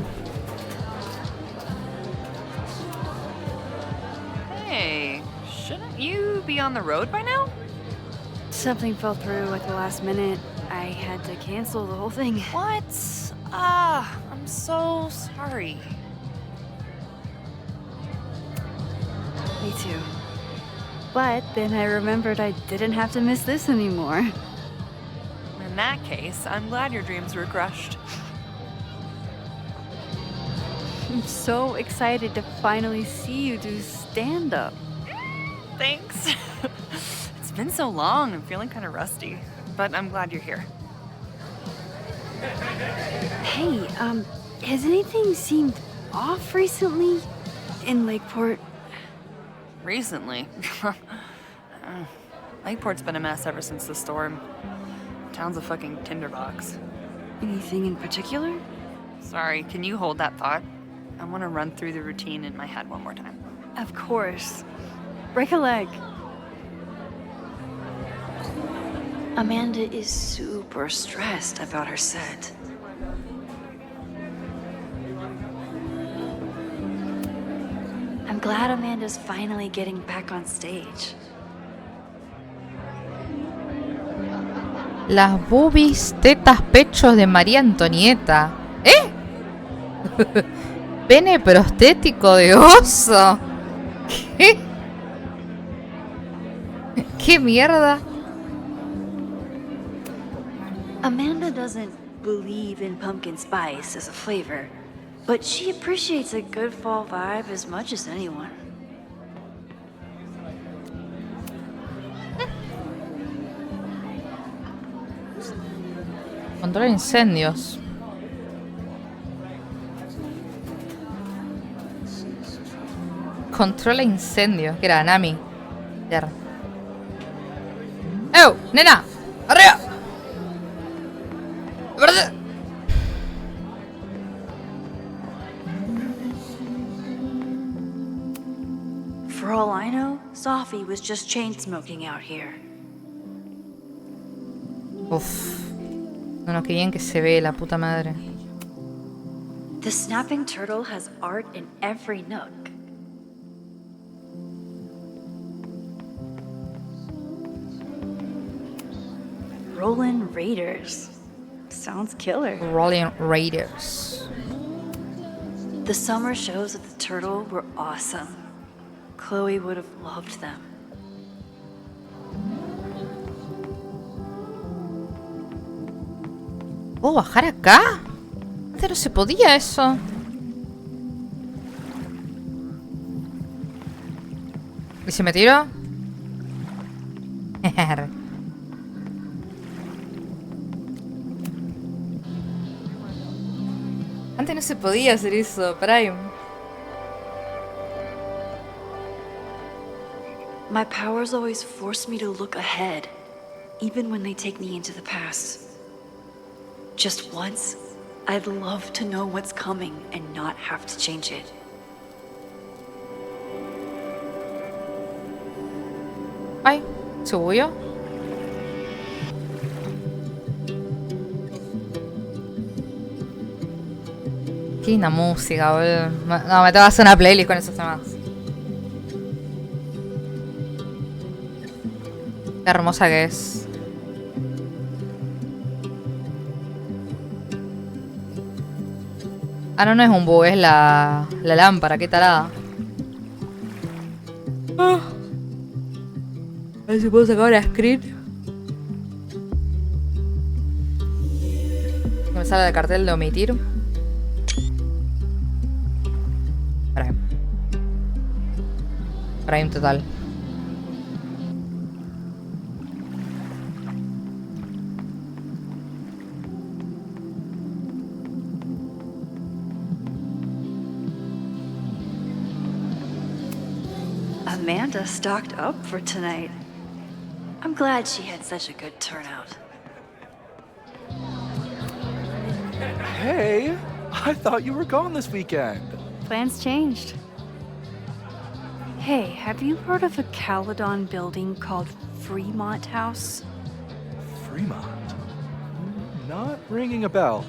H: Hey, shouldn't you be on the road by now?
J: Something fell through at the last minute. I had to cancel the whole thing.
H: What? I'm so sorry.
J: Me too. But then I remembered I didn't have to miss this anymore.
H: In that case, I'm glad your dreams were crushed.
J: I'm so excited to finally see you do stand-up.
H: Thanks. It's been so long, I'm feeling kind of rusty. But I'm glad you're here.
J: Hey, has anything seemed off recently in Lakeport?
H: Recently? Lakeport's been a mess ever since the storm. Town's a fucking tinderbox.
J: Anything in particular?
H: Sorry, can you hold that thought? I want to run through the routine in my head one more time.
J: Of course. Break a leg.
R: Amanda is super stressed about her set. I'm glad Amanda's finally getting back on stage.
C: Las boobies, tetas, pechos de María Antonieta. ¿Eh? Pene prostético de oso. ¿Qué? ¿Qué mierda?
R: Amanda doesn't believe in pumpkin spice as a flavor, but she appreciates a good fall vibe as much as anyone.
C: Controla incendios. Controla incendios. Que era Nami. Tierra. ¡Ew! ¡Nena! ¡Arriba! ¡Verde!
R: For all I know, Sophie was just chain smoking out here.
C: Uf. Bueno, qué bien que se ve, la puta madre.
R: The snapping turtle has art in every nook. Rollin' Raiders. Sounds killer.
C: Rolling Raiders.
R: The summer shows at the Turtle were awesome. Chloe would have loved them.
C: ¿Puedo bajar acá? Antes no se podía eso. ¿Y si me tiro? Antes no se podía hacer eso, Prime.
R: My powers always force me to look ahead, even when they take me into the past. Just once, I'd love to know what's coming and not have to change it.
C: Ay, ¿subió? Qué linda música, boludo. No, me tengo que hacer una playlist con esos temas. Qué hermosa que es. Ah, no, no es un búho, es la lámpara, qué tarada. A ver si puedo sacar la screen. Me sale el cartel de omitir. Prime total.
R: Amanda stocked up for tonight. I'm glad she had such a good turnout.
F: Hey, I thought you were gone this weekend.
J: Plans changed. Hey, have you heard of a Caledon building called Fremont House?
F: Fremont? Not ringing a bell.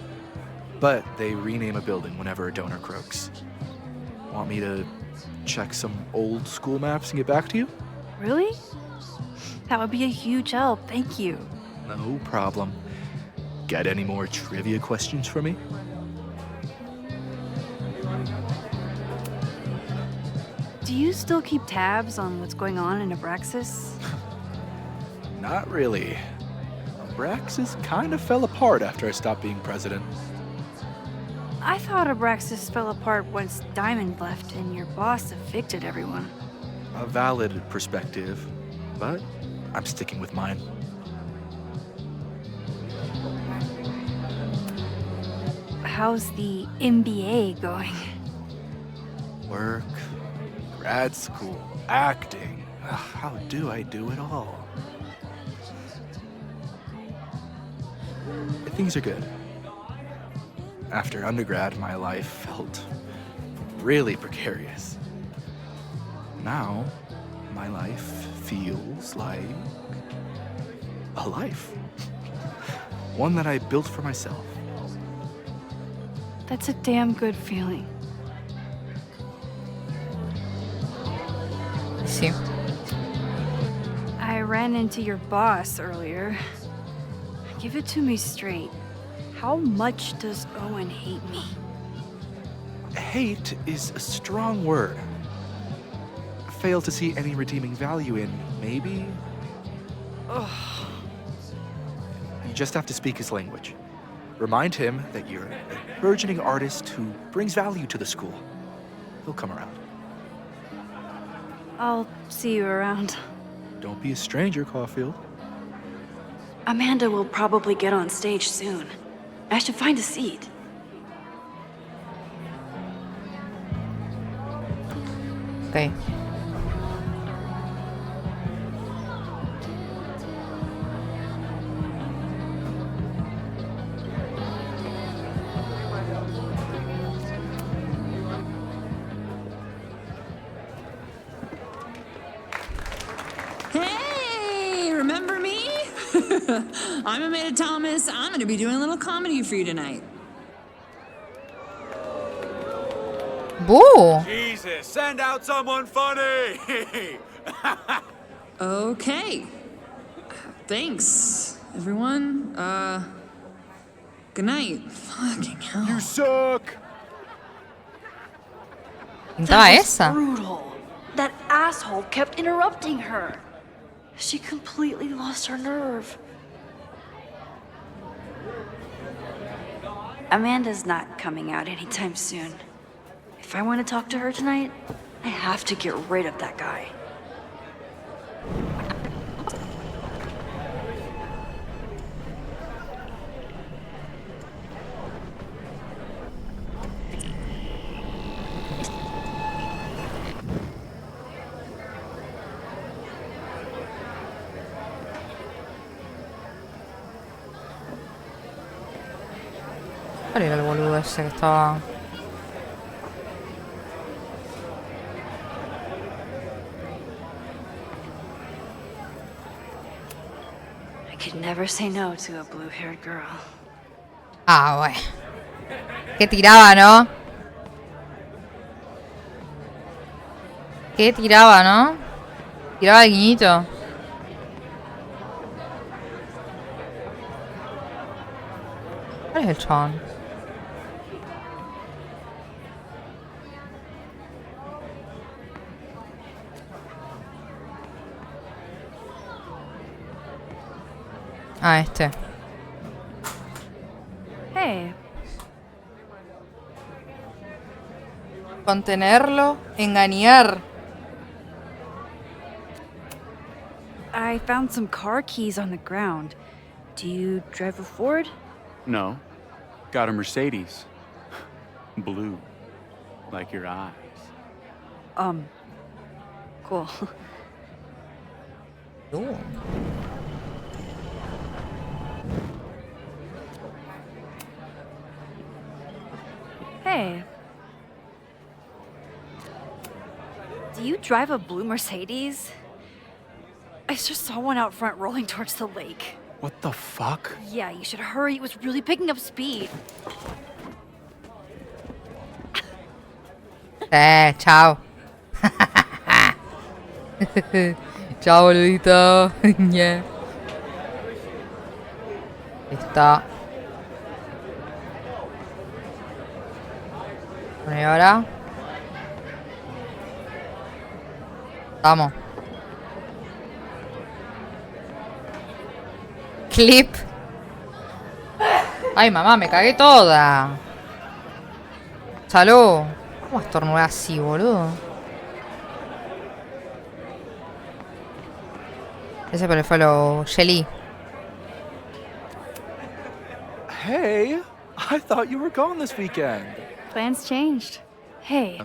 F: But they rename a building whenever a donor croaks. Want me to check some old school maps and get back to you?
J: Really? That would be a huge help, thank you.
F: No problem. Got any more trivia questions for me?
J: Do you still keep tabs on what's going on in Abraxas?
F: Not really. Abraxas kind of fell apart after I stopped being president.
J: I thought Abraxas fell apart once Diamond left and your boss evicted everyone.
F: A valid perspective, but I'm sticking with mine.
J: How's the MBA going?
F: Work, grad school, acting. How do I do it all? Things are good. After undergrad, my life felt really precarious. Now, my life feels like a life. One that I built for myself.
J: That's a damn good feeling.
C: Sí.
J: I ran into your boss earlier. Give it to me straight. How much does Owen hate me?
F: hate is a strong word. Fail to see any redeeming value in, maybe? Ugh. You just have to speak his language. Remind him that you're a burgeoning artist who brings value to the school. He'll come around.
J: I'll see you around.
F: Don't be a stranger, Caulfield.
R: Amanda will probably get on stage soon. I should find a seat.
C: Okay.
B: Hey, remember me? I'm Amanda Thomas. I'm going to be doing a little comedy for you tonight.
C: Boo!
I: Jesus, send out someone funny!
B: Okay. Thanks, everyone. Good night. Fucking hell.
I: You suck!
C: Pintaba esa.
R: Brutal. That asshole kept interrupting her. She completely lost her nerve. Amanda's not coming out anytime soon. If I want to talk to her tonight, I have to get rid of that guy.
C: ¿Cuál era el boludo ese que estaba?
R: I could never say no to a blue-haired girl.
C: Ah, bueno. ¿Qué tiraba, no? ¿Qué tiraba, no? Tiraba el guiñito. ¿Cuál es el chabón? Ah, este.
J: Hey.
C: Contenerlo, engañar.
J: I found some car keys on the ground. Do you drive a Ford?
U: No. Got a Mercedes. Blue. Like your eyes.
J: Cool.
C: Ooh.
J: Hey. Do you drive a blue Mercedes? I just saw one out front rolling towards the lake.
F: What the fuck?
J: Yeah, you should hurry. It was really picking up speed.
C: Chao. Chao, boludito. Yeah. Está. Bueno, y ahora. Vamos. Clip. Ay, mamá, me cagué toda. Salud. ¿Cómo estornudé así, boludo? Ese pero fue lo Jelly.
F: Hey, I thought you were gone this weekend.
J: Plans changed. Hey.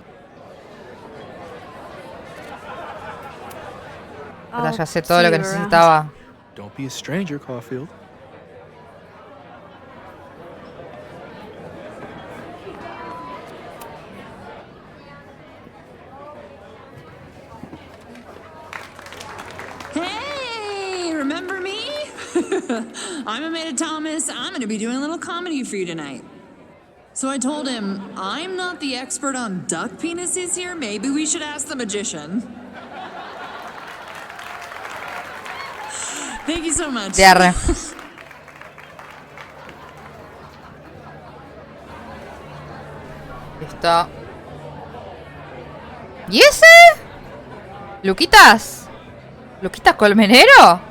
C: Ahora ya sé todo lo que necesitaba.
F: Don't be a stranger, Caulfield.
B: Hey, remember me? I'm Amanda Thomas. I'm going to be doing a little comedy for you tonight. So I told him, I'm not the expert on duck penises here. Maybe we should ask the magician. Thank you so much.
C: De arre. Listo. ¿Y ese? ¿Luquitas? ¿Luquitas Colmenero?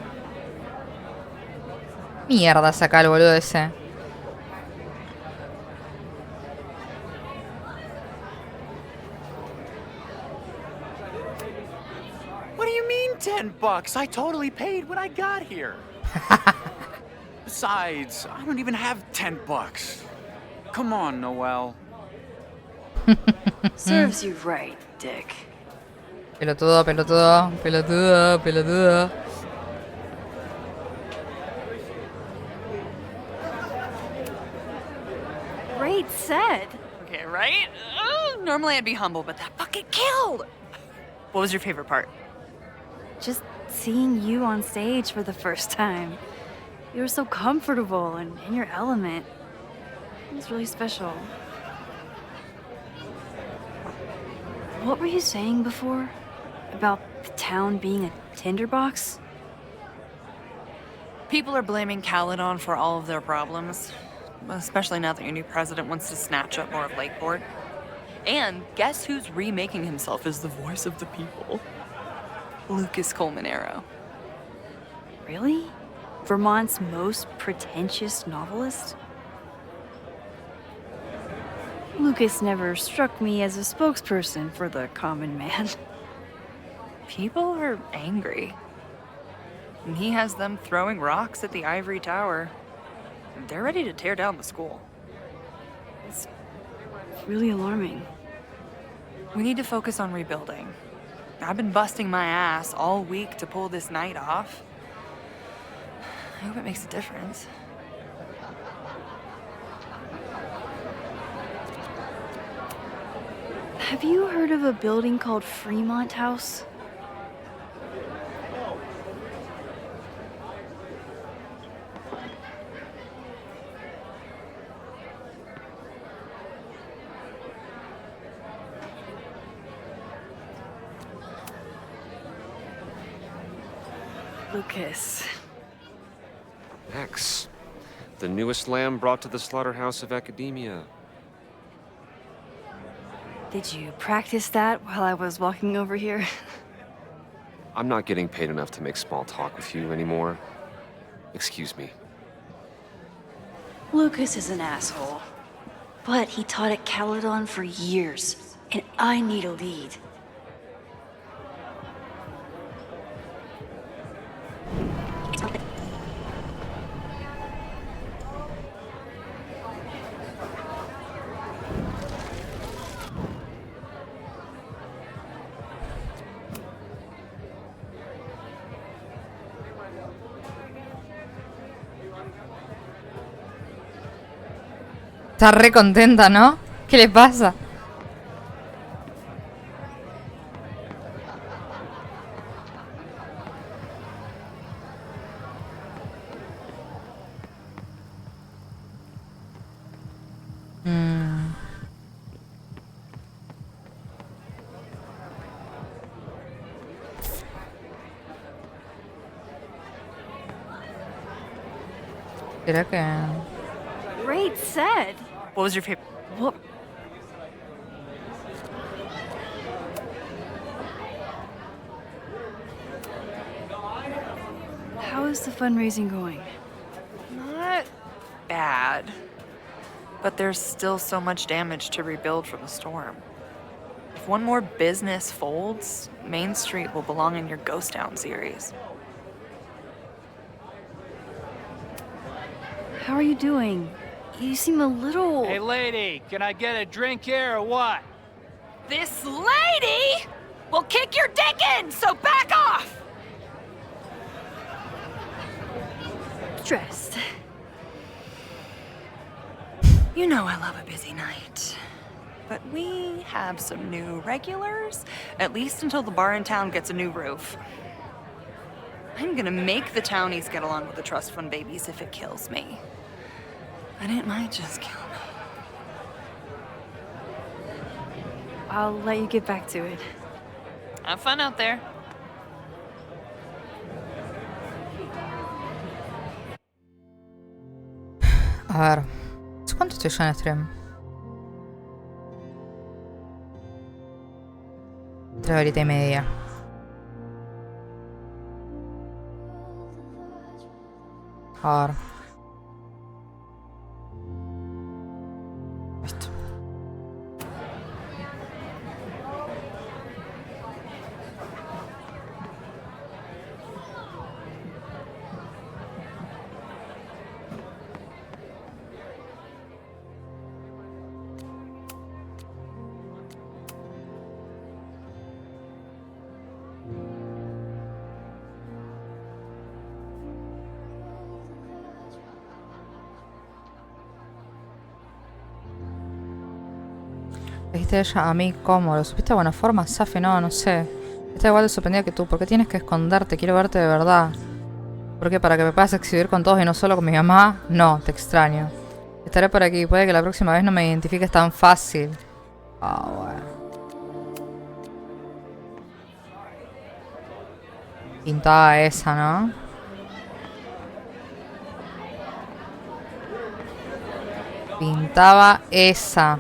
C: Mierda, saca el boludo ese.
U: What do you mean $10? I totally paid when I got here. Besides, I don't even have $10. Come on, Noel.
J: Serves you right, Dick.
C: Pelotudo, pelotudo, pelotudo, pelotudo.
O: Great set.
H: Okay, right? Normally I'd be humble, but that fucking killed. What was your favorite part?
J: Just seeing you on stage for the first time. You were so comfortable and in your element. It was really special. What were you saying before? About the town being a tinderbox?
H: People are blaming Caledon for all of their problems. Especially now that your new president wants to snatch up more of Lakeport. And guess who's remaking himself as the voice of the people? Lucas Colmenero.
J: Really? Vermont's most pretentious novelist? Lucas never struck me as a spokesperson for the common man.
H: People are angry. And he has them throwing rocks at the Ivory Tower. They're ready to tear down the school.
J: It's really alarming.
H: We need to focus on rebuilding. I've been busting my ass all week to pull this night off. I hope it makes a difference.
J: Have you heard of a building called Fremont House? Lucas.
D: Max, the newest lamb brought to the slaughterhouse of academia.
J: Did you practice that while I was walking over here?
D: I'm not getting paid enough to make small talk with you anymore. Excuse me.
R: Lucas is an asshole. But he taught at Caledon for years, and I need a lead.
C: Está re contenta, ¿no? ¿Qué le pasa? ¿Será que...?
J: Great set.
H: What was your favorite?
J: What? How is the fundraising going?
H: Not bad. But there's still so much damage to rebuild from the storm. If one more business folds, Main Street will belong in your Ghost Town series.
J: How are you doing? You seem a little...
G: Hey, lady, can I get a drink here or what?
H: This lady will kick your dick in, so back off!
J: Stressed.
H: You know I love a busy night. But we have some new regulars, at least until the bar in town gets a new roof. I'm gonna make the townies get along with the trust fund babies if it kills me. But it might just kill me.
J: I'll let you get back to it.
H: Have fun out there.
C: A ver. ¿Cuánto estoy yo en stream? 3 horitas y media. A ver. Listo. Dijiste ella a mí cómo, ¿lo supiste de buena forma? Safi, no sé. Está igual de sorprendida que tú. ¿Por qué tienes que esconderte? Quiero verte de verdad. ¿Por qué? ¿Para que me puedas exhibir con todos y no solo con mi mamá? No, te extraño. Estaré por aquí. Puede que la próxima vez no me identifiques tan fácil. Ah, bueno. Pintada esa, ¿no? Pintaba esa.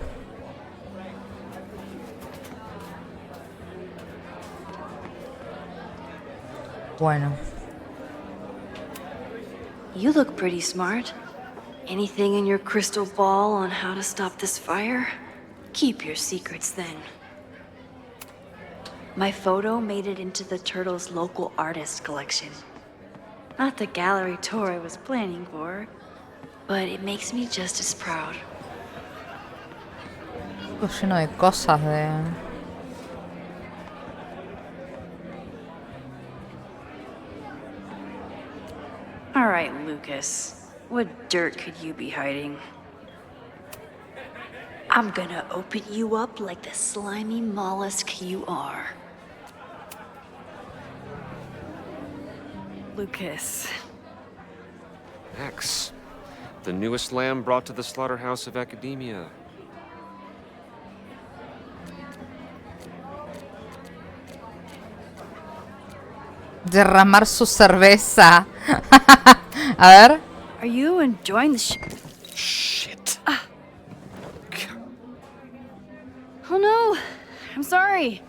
C: Bueno.
R: You look pretty smart. Anything in your crystal ball on how to stop this fire? Keep your secrets then. My photo made it into the Turtle's local artist collection. Not the gallery tour I was planning for, but it makes me just as proud.
C: Todo lleno de cosas de...
R: All right, Lucas. What dirt could you be hiding? I'm gonna open you up like the slimy mollusk you are. Lucas.
D: X, the newest lamb brought to the slaughterhouse of academia.
C: Derramar su cerveza. A ver.
R: Are you enjoying the
D: Shit.
R: Oh no! I'm sorry.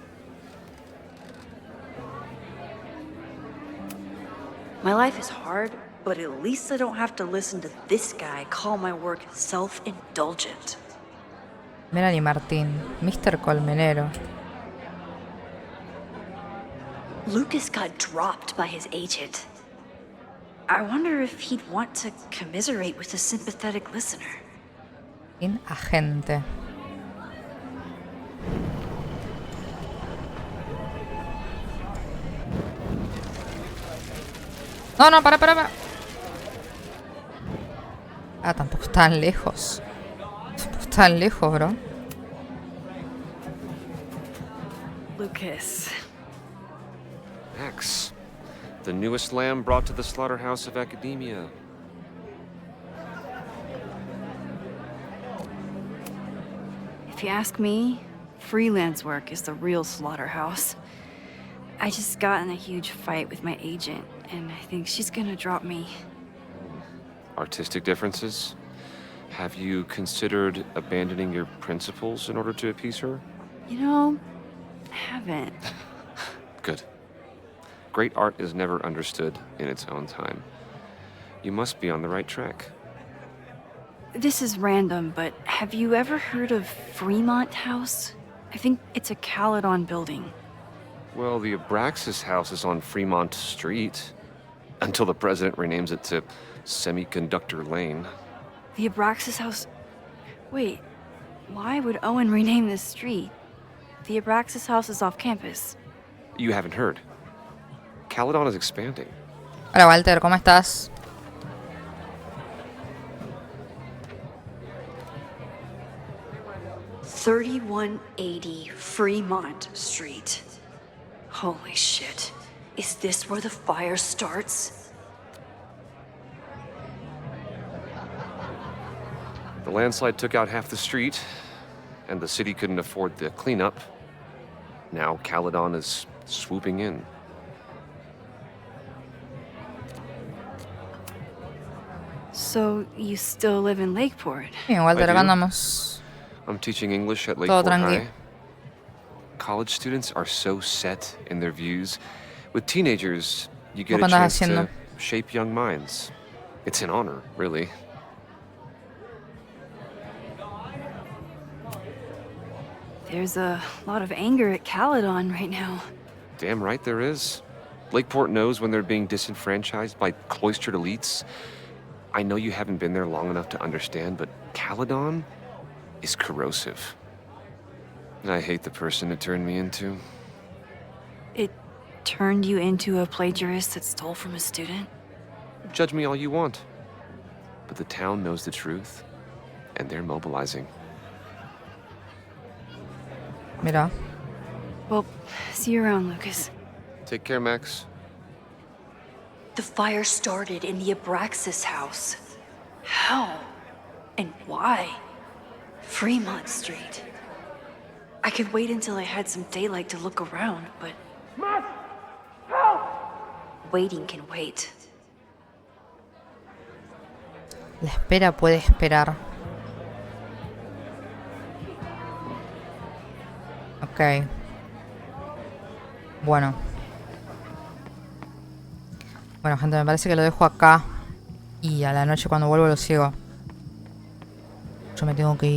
R: My life is hard, but at least I don't have to listen to this guy call my work self-indulgent.
C: Melanie Martín. Mr. Colmenero.
R: Lucas got dropped by his agent. I wonder if he'd want to commiserate with a sympathetic listener.
C: In agente. No, para. Ah, tampoco están lejos. Tampoco están lejos, bro.
R: Lucas.
D: X, the newest lamb brought to the slaughterhouse of academia.
R: If you ask me, freelance work is the real slaughterhouse. I just got in a huge fight with my agent, and I think she's gonna drop me.
D: Artistic differences? Have you considered abandoning your principles in order to appease her?
R: You know, I haven't.
D: Good. Great art is never understood in its own time. You must be on the right track.
R: This is random, but have you ever heard of Fremont House? I think it's a Caledon building.
D: Well, the Abraxas house is on Fremont Street. Until the president renames it to Semiconductor Lane.
R: The Abraxas House... Wait, why would Owen rename this street? The Abraxas House is off campus.
D: You haven't heard. Caledon is expanding.
C: Hola, Walter, ¿cómo estás?
R: $3180 Fremont Street. Holy shit. Is this where the fire starts?
D: The landslide took out half the street, and the city couldn't afford the cleanup. Now Caledon is swooping in.
R: So, you still live in Lakeport?
C: Bien, Walter,
D: I
C: acá
D: do.
C: andamos.
D: I'm teaching English at
C: Todo
D: Lakeport
C: tranqui.
D: High. College students are so set in their views. With teenagers, you get
C: ¿Qué
D: a
C: andas
D: chance
C: haciendo?
D: to shape young minds. It's an honor, really.
J: There's a lot of anger at Caledon right now.
D: Damn right there is. Lakeport knows when they're being disenfranchised by cloistered elites. I know you haven't been there long enough to understand, but Caledon is corrosive. And I hate the person it turned me into.
J: It turned you into a plagiarist that stole from a student?
D: Judge me all you want. But the town knows the truth, and they're mobilizing.
C: Mira.
J: Well, see you around, Lucas.
D: Take care, Max.
R: The fire started in the Abraxas house. How? And why? Fremont Street. I could wait until I had some daylight to look around, but... Waiting can wait.
C: La espera puede esperar. Ok. Bueno. Bueno, gente, me parece que lo dejo acá. Y a la noche cuando vuelvo lo sigo. Yo me tengo que ir.